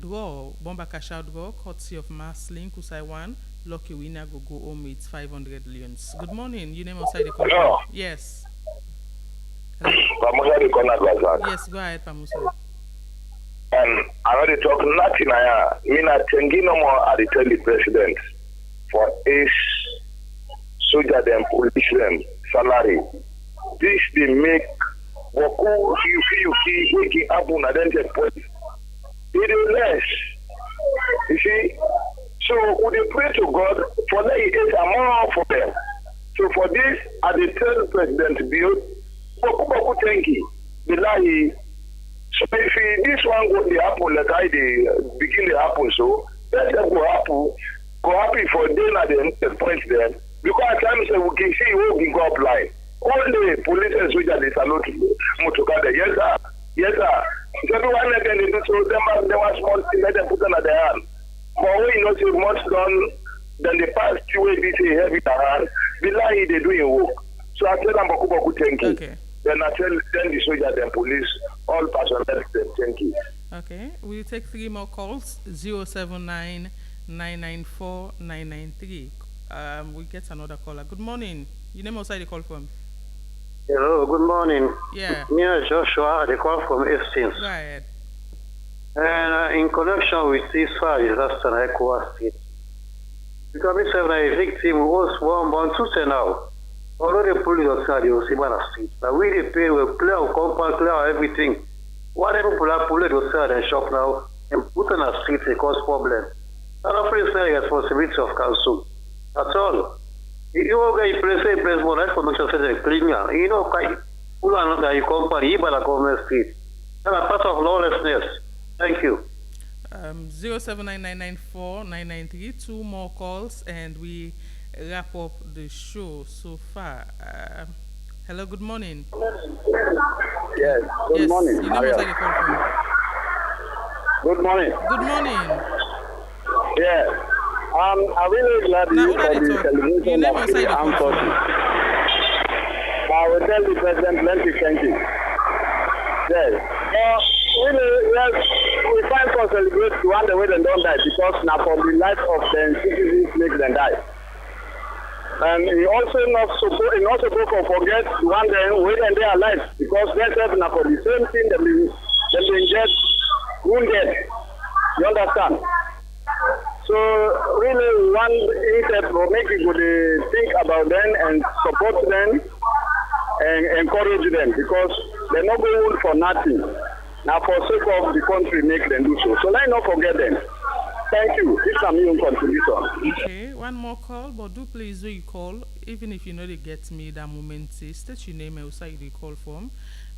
draw, Bomba Cash Out draw, courtesy of Mass Link, Usai 1. Lucky winner go home with 500 leons. Good morning. You name outside the call. Hello. Yes. Pamusa the corner glass. Yes, go ahead, Pamusa. I already talk nothing. I mean, I think no more. I tell the president for each soldier them, police them, salary. This they make Boku you making happen and then take point. It is less. You see. So we pray to God for that it is a more for them. So for this, at the third president bill, Boku thank you. Bilahi. So if this one go the apple like I begin the apple, so let them go happy for them at the point then. Because at times we can see who can go apply. All the police and soldiers they salute Mutokada. Yes sir. Yes sir. So everyone again they do so them was small thing let them put on at their hand. But when you know so much done than the past 2 weeks they say heavy hand, Bilahi they doing work. So I tell them Boku thank you. Okay. Then I tell the soldiers and police, all personnel, thank you. Okay, we'll take 3 more calls. 079994993. We get another caller. Good morning. Your name outside the call from. Hello, good morning. Yeah. Me Joshua, the call from Hastings. Go ahead. And in connection with this fire disaster in Ecowa State, because we have a victim who was born to now. Although the police outside the Osimana Street, but we the pay will clear our compound, clear everything. Whatever people are pulling outside and shop now and put on a street they cause problem. And I'm pretty saying responsibility of council. That's all. You all get place more life for make sure cleaner. You know, pull on the company, but a government street. And a part of lawlessness. Thank you. 07999949993. 2 more calls and we wrap up the show so far. Hello, good morning. Yes, good morning. You know the call from. Good morning. Good morning. Yeah. I'm really glad you for the television of the armed forces. I will tell the president plenty thank you. Yes. Really, yes, we find for celebrate the one the way they don't die because now for the life of the citizens make them die. And he also not supposed to forget one day when they are alive because they have now for the same thing they get wounded. You understand? So really one step will make people think about them and support them and encourage them because they're not going for nothing. Now for sake of the country make them do so. So let's not forget them. Thank you. This is a new contribution. Okay, one more call, but do please when you call, even if you know they get me that moment, state your name outside the call form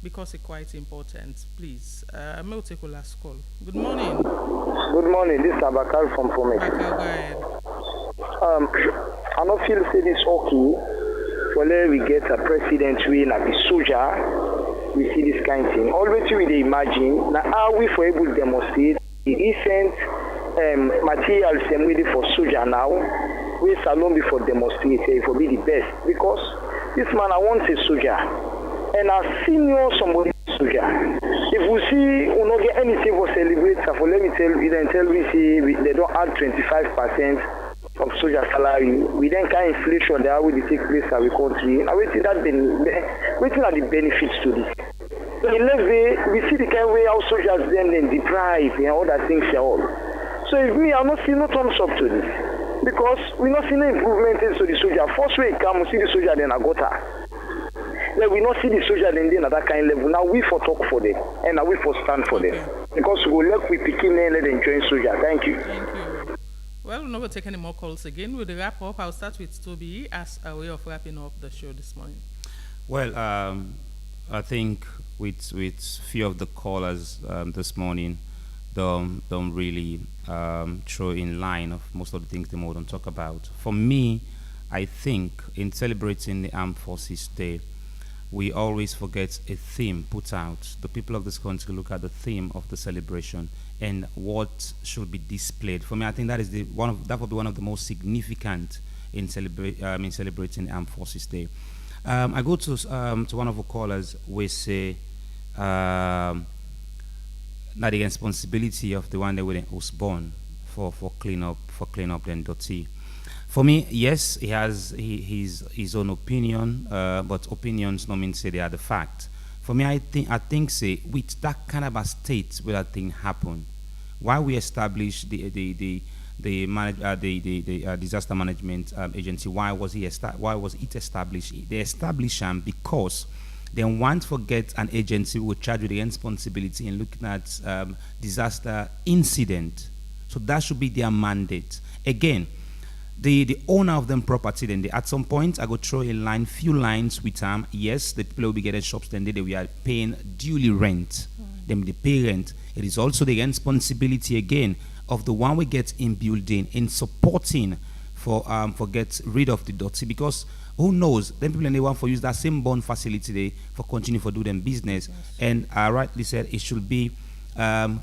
because it's quite important. Please, I will take a last call. Good morning. Good morning. This is Abakar from Fome. Okay, go ahead. I don't feel say this okay. For let we get a president we like the soldier, we see this kind of thing. Always we dey imagine now how we for able to demonstrate the recent materials and ready for soldier now. We salon before demonstrate it will be the best because this man I want a soldier and a senior somebody soldier. If we see we not get anything for celebrate, for let me tell you then tell we see they don't add 25% of soldier salary. We then kind inflation that will take place in our country. And waiting are the benefits to this. So in let's say we see the kind of way how soldiers then deprive and other things and all. So if me, I'm not seeing no thumbs up to this. Because we not seeing no improvement into the soldier. First way come, we see the soldier then I got her. Like we not see the soldier then at that kind of level. Now we for talk for them and now we for stand for them. Because we will let we picking and let them join soldier. Thank you. Thank you. Well, we'll not take any more calls again. We'll wrap up. I'll start with Toby as a way of wrapping up the show this morning. Well, I think with few of the callers this morning don't really throw in line of most of the things they want to talk about. For me, I think in celebrating the Armed Forces Day, we always forget a theme put out. The people of this country look at the theme of the celebration and what should be displayed. For me, I think that is that would be one of the most significant in celebrating the Armed Forces Day. I go to one of the callers. We say that the responsibility of the one that was born for clean up then dirty. For me, yes, he has his own opinion, but opinions no mean say they are the fact. For me, I think say with that kind of a state where that thing happen, why we establish the disaster management agency? Why was it established? They established them because they want to get an agency who will charge with the responsibility in looking at disaster incident. So that should be their mandate. Again, the owner of them property, then at some point I go throw a few lines with them. Yes, the people will be getting shops, then they are paying duly rent. Then the pay rent. It is also the responsibility again of the one we get in building, in supporting for get rid of the dirty, because who knows, then people they want to use that same bond facility they for continue for do them business. Yes. And I rightly said it should be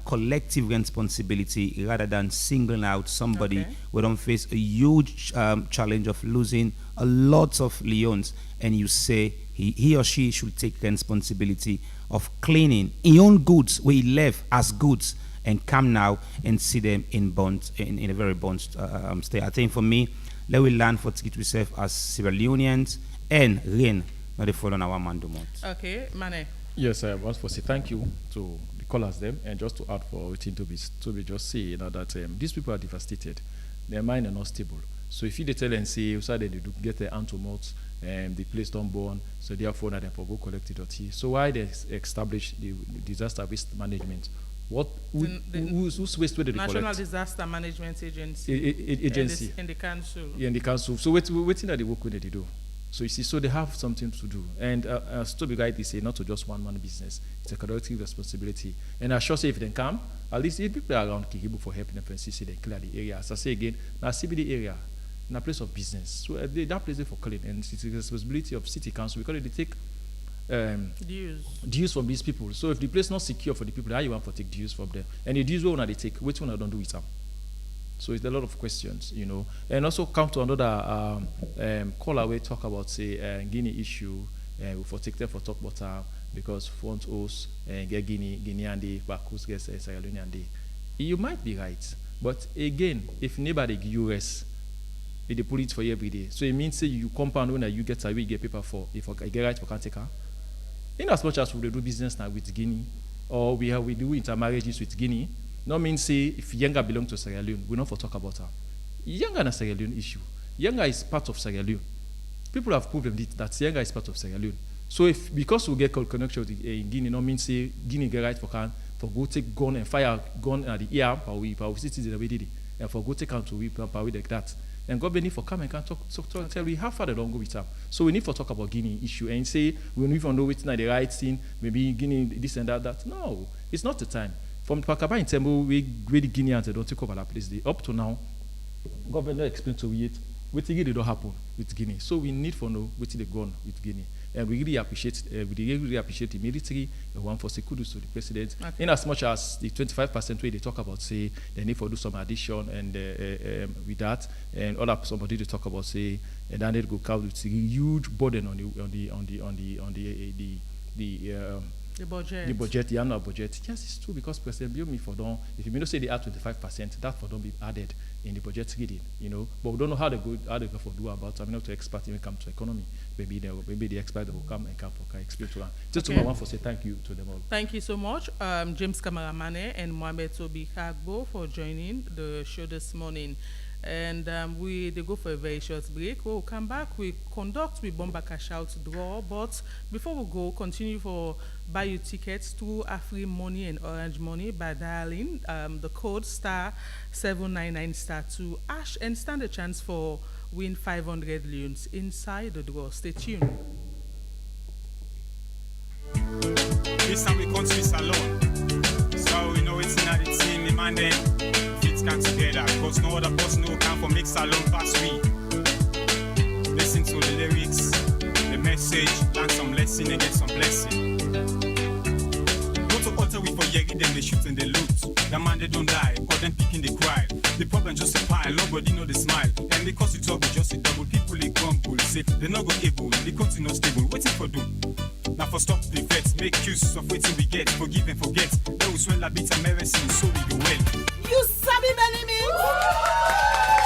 collective responsibility rather than singling out somebody. We don't face a huge challenge of losing a lot of Leones, and you say he or she should take responsibility of cleaning his own goods where he left as goods and come now and see them in bond in a very bond state. I think for me, let we learn for to get ourselves as Sierra Leoneans and rain not the fall on our man do month. Okay, Mane. Yes, I want to say thank you to the callers them, and just to add for everything to be just say, you know, that these people are devastated, their mind are not stable. So if you tell and say so they do get their hand to mouth, the place don't burn, so therefore that they go collect the dirty. So why they establish the disaster waste management? Whose waste will they collect? National Disaster Management Agency. Agency. In the council. Yeah, in the council. So waiting that they work with they do. So you see, so they have something to do. And as Toby rightly say, not to just one-man business. It's a collective responsibility. And I sure say if they come, at least if people are around Kihibu for helping them, see they clear the area. As I say again, now CBD area, in a place of business. So that place is for clean, and it's the responsibility of city council because they take dues from these people. So if the place not secure for the people, how you want to take dues from them? And the dues one they take, which one I don't do with them? So it's a lot of questions, you know. And also come to another caller we talk about say Guinea issue. We for take them for talk about because front host get Guinea and the back host gets Sierra Leone and the. You might be right, but again, if nobody give you rest, they pull it for you every day. So it means say you compound when you get a we get paper for if I get right for can't take her. In as much as we do business now with Guinea, or we do intermarriages with Guinea, no means say if Yenga belong to Sierra Leone, we not for talk about her. Yenga is a Sierra Leone issue. Yenga is part of Sierra Leone. People have proven that Yenga is part of Sierra Leone. So if because we get connection in Guinea, no means say Guinea get right for go take gun and fire gun at the ear, but we citizens we did it, and for go take out to we like that. And God need for come and can talk tell we how far they don't go with them. So we need to talk about Guinea issue and say we don't even know which the right thing, maybe Guinea this and that. No, it's not the time. From Pakaba in Tembo, we the Guineans they don't take over that place. Up to now, government explain to it what they don't happen with Guinea. So we need to know what they gone with Guinea. And we really appreciate the military. And one for say kudos to the president. Okay. In as much as the 25% way they talk about say they need to do some addition and with that, and other somebody to talk about say and then they go count with a huge burden on the The budget, the annual budget. Yes, it's true because President Biomi for don't. If you say they add 25%, that for don't be added in the budget reading, But we don't know how they go for do about. I'm not to expert even come to economy. Maybe the expert will come and can explain to them. Just to want to say thank you to them all. Thank you so much, James Kamaramane and Mohamed Tobi Kagbo for joining the show this morning. And they go for a very short break. We'll come back. We conduct with Bomba Cash Out draw. But before we go, continue for buy your tickets through Afri Money and Orange Money by dialing the code *799*2# and stand a chance for win 500 leones inside the draw. Stay tuned. This time we country salon. So we know it's not the team, the man then fit come together. Because no other person who can for make salon pass we. Listen to the lyrics, the message, learn some lesson and get some blessing. Go to altar we for Yegi, then they shoot and they loot. The man they don't die, or them picking they cry. The problem just a pile, nobody know the smile. And because it's all just a double, people they grumble, say they not go able, the country not stable, waiting for do. Now for stop the threats, make use of waiting we get, forgive and forget. They will swell a bit of medicine, so we go well. You sabi many me?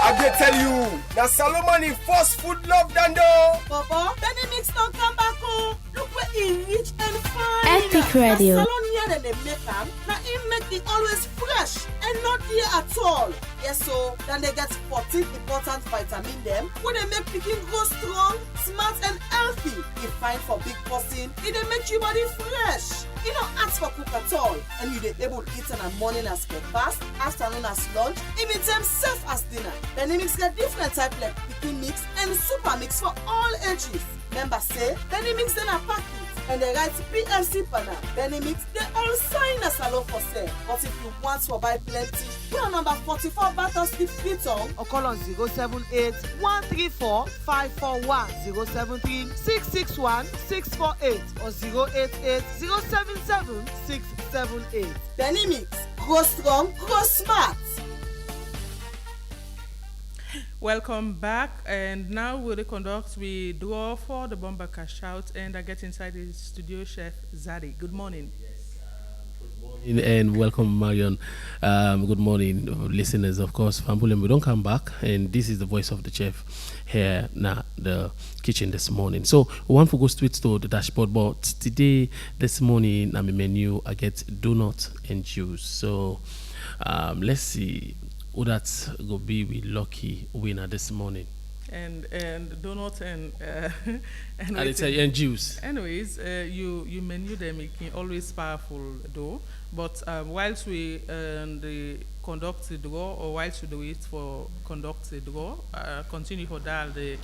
I can tell you, now Solomon in first food love Dando. Baba, Benny Mix don't come back home. Look where he rich and fine. Epic Radio. Salon here and they make them. Now he make it always fresh and not here at all. Yes, so then they get 14 important vitamin them. When they make picking grow strong, smart and healthy. You find for big person, it they make your body fresh. You don't ask for cook at all. And you they able to eat in the morning as breakfast, afternoon as lunch, even time safe as dinner. Then they mix get different type like picking mix and super mix for all ages. Members say, then they mix them a packet. And they write PLC panel. Then they mix, they all sign a salon for sale. But if you want to buy plenty, call number 44 Battle Street, Freetown, or call on 078-134-541, 073-661-648, or 088-077-678. Benny Mix, grow strong, grow smart. Welcome back, and now we'll conduct we draw for the Bomba Cash Out, and I get inside the studio, Chef Zadi. Good morning. And welcome, Marion. Good morning, listeners. Of course, Fambulem, we don't come back, and this is the voice of the chef here now, the kitchen this morning. So we want to go straight to the dashboard, but today, this morning, on the menu, I get donut and juice. So let's see who that's gonna be with lucky winner this morning. And donut and and juice. Anyways, you menu them making always powerful though. But whilst we conduct the draw, or whilst we do it for conduct the draw, continue for dial the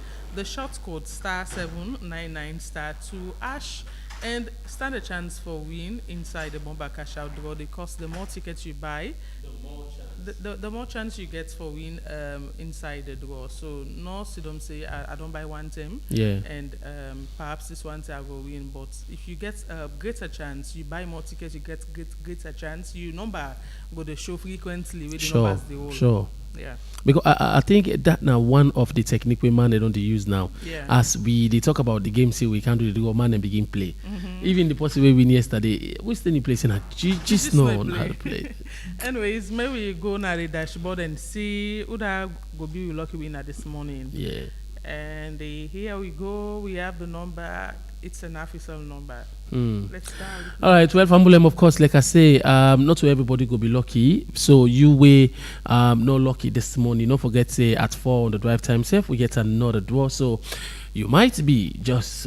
short code *799*2# and stand a chance for win inside the Bomba Cash Out draw. Because the more tickets you buy, the more chance you get for win inside the draw. So no, so don't say I don't buy one time. Yeah. And perhaps this one time I will win. But if you get a greater chance, you buy more tickets, you get greater chance. You number go the show frequently with the numbers the whole. Sure. Yeah. Because I think that now one of the technique we man they don't use now. Yeah. As they talk about the game, say we can't do the draw man and begin play. Mm-hmm. Even the possible win yesterday, we still need place in a just know how to play. Anyways, maybe we go now the dashboard and see who that go be lucky winner this morning. Yeah. And here we go. We have the number. It's an official number. Let's start. All right, well, Fambulem, of course, like I say, not to everybody go be lucky. So you were not lucky this morning. Don't forget, say at 4 on the drive time safe, we get another draw. So you might be just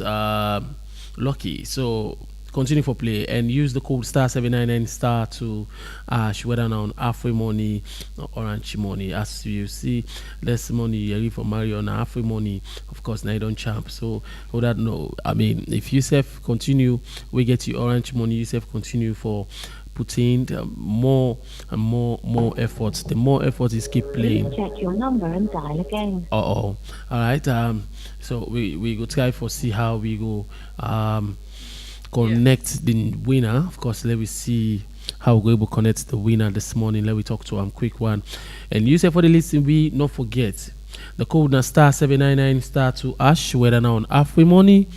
lucky. So continue for play and use the code *799*2# whether on Afri Money or Orange Money. As you see, less money you for Mario on Afri Money, of course, now you don't champ. So who that know? I mean, if you self continue, we get you Orange Money, you self continue for putting more and more efforts. The more effort is keep playing. Check your number and dial again. All right. So we go try for see how we go connect the winner. Of course, let me see how we're able to connect the winner this morning. Let me talk to him quick one. And you say for the listen, we not forget the code now *799*2# whether now on Afri Money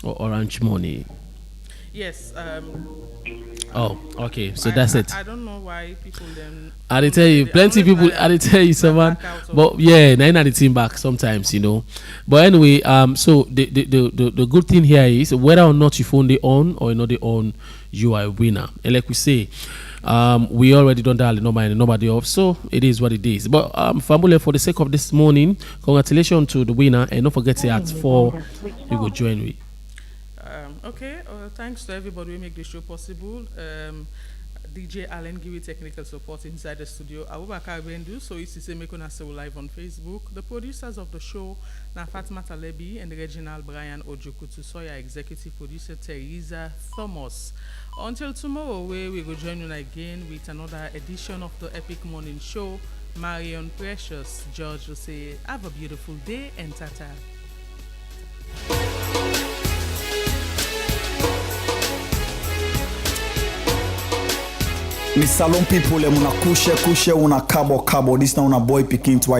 or Orange Money. Yes. Oh, okay. So that's it. I don't know why people then. I did tell you, plenty people. I did tell you, someone. But yeah, nine at the team back sometimes, you know. But anyway, so the good thing here is whether or not you phone the on or not the on, you are a winner. And like we say, we already done that, nobody off. So it is what it is. But Fambule, for the sake of this morning, congratulations to the winner, and don't forget to at 4 you go join me. Okay, thanks to everybody who make the show possible. DJ Allen give you technical support inside the studio. Abubakar Bendu, so it's the same live on Facebook. The producers of the show, na Fatima Talebi and Reginald Brian Ojokutu Soya, executive producer Teresa Thomas. Until tomorrow, we will join you again with another edition of the Epic Morning Show. Marion Precious George will say, have a beautiful day and tata. Mi salon people, una kushe, una kabo. This now una boy picking twice.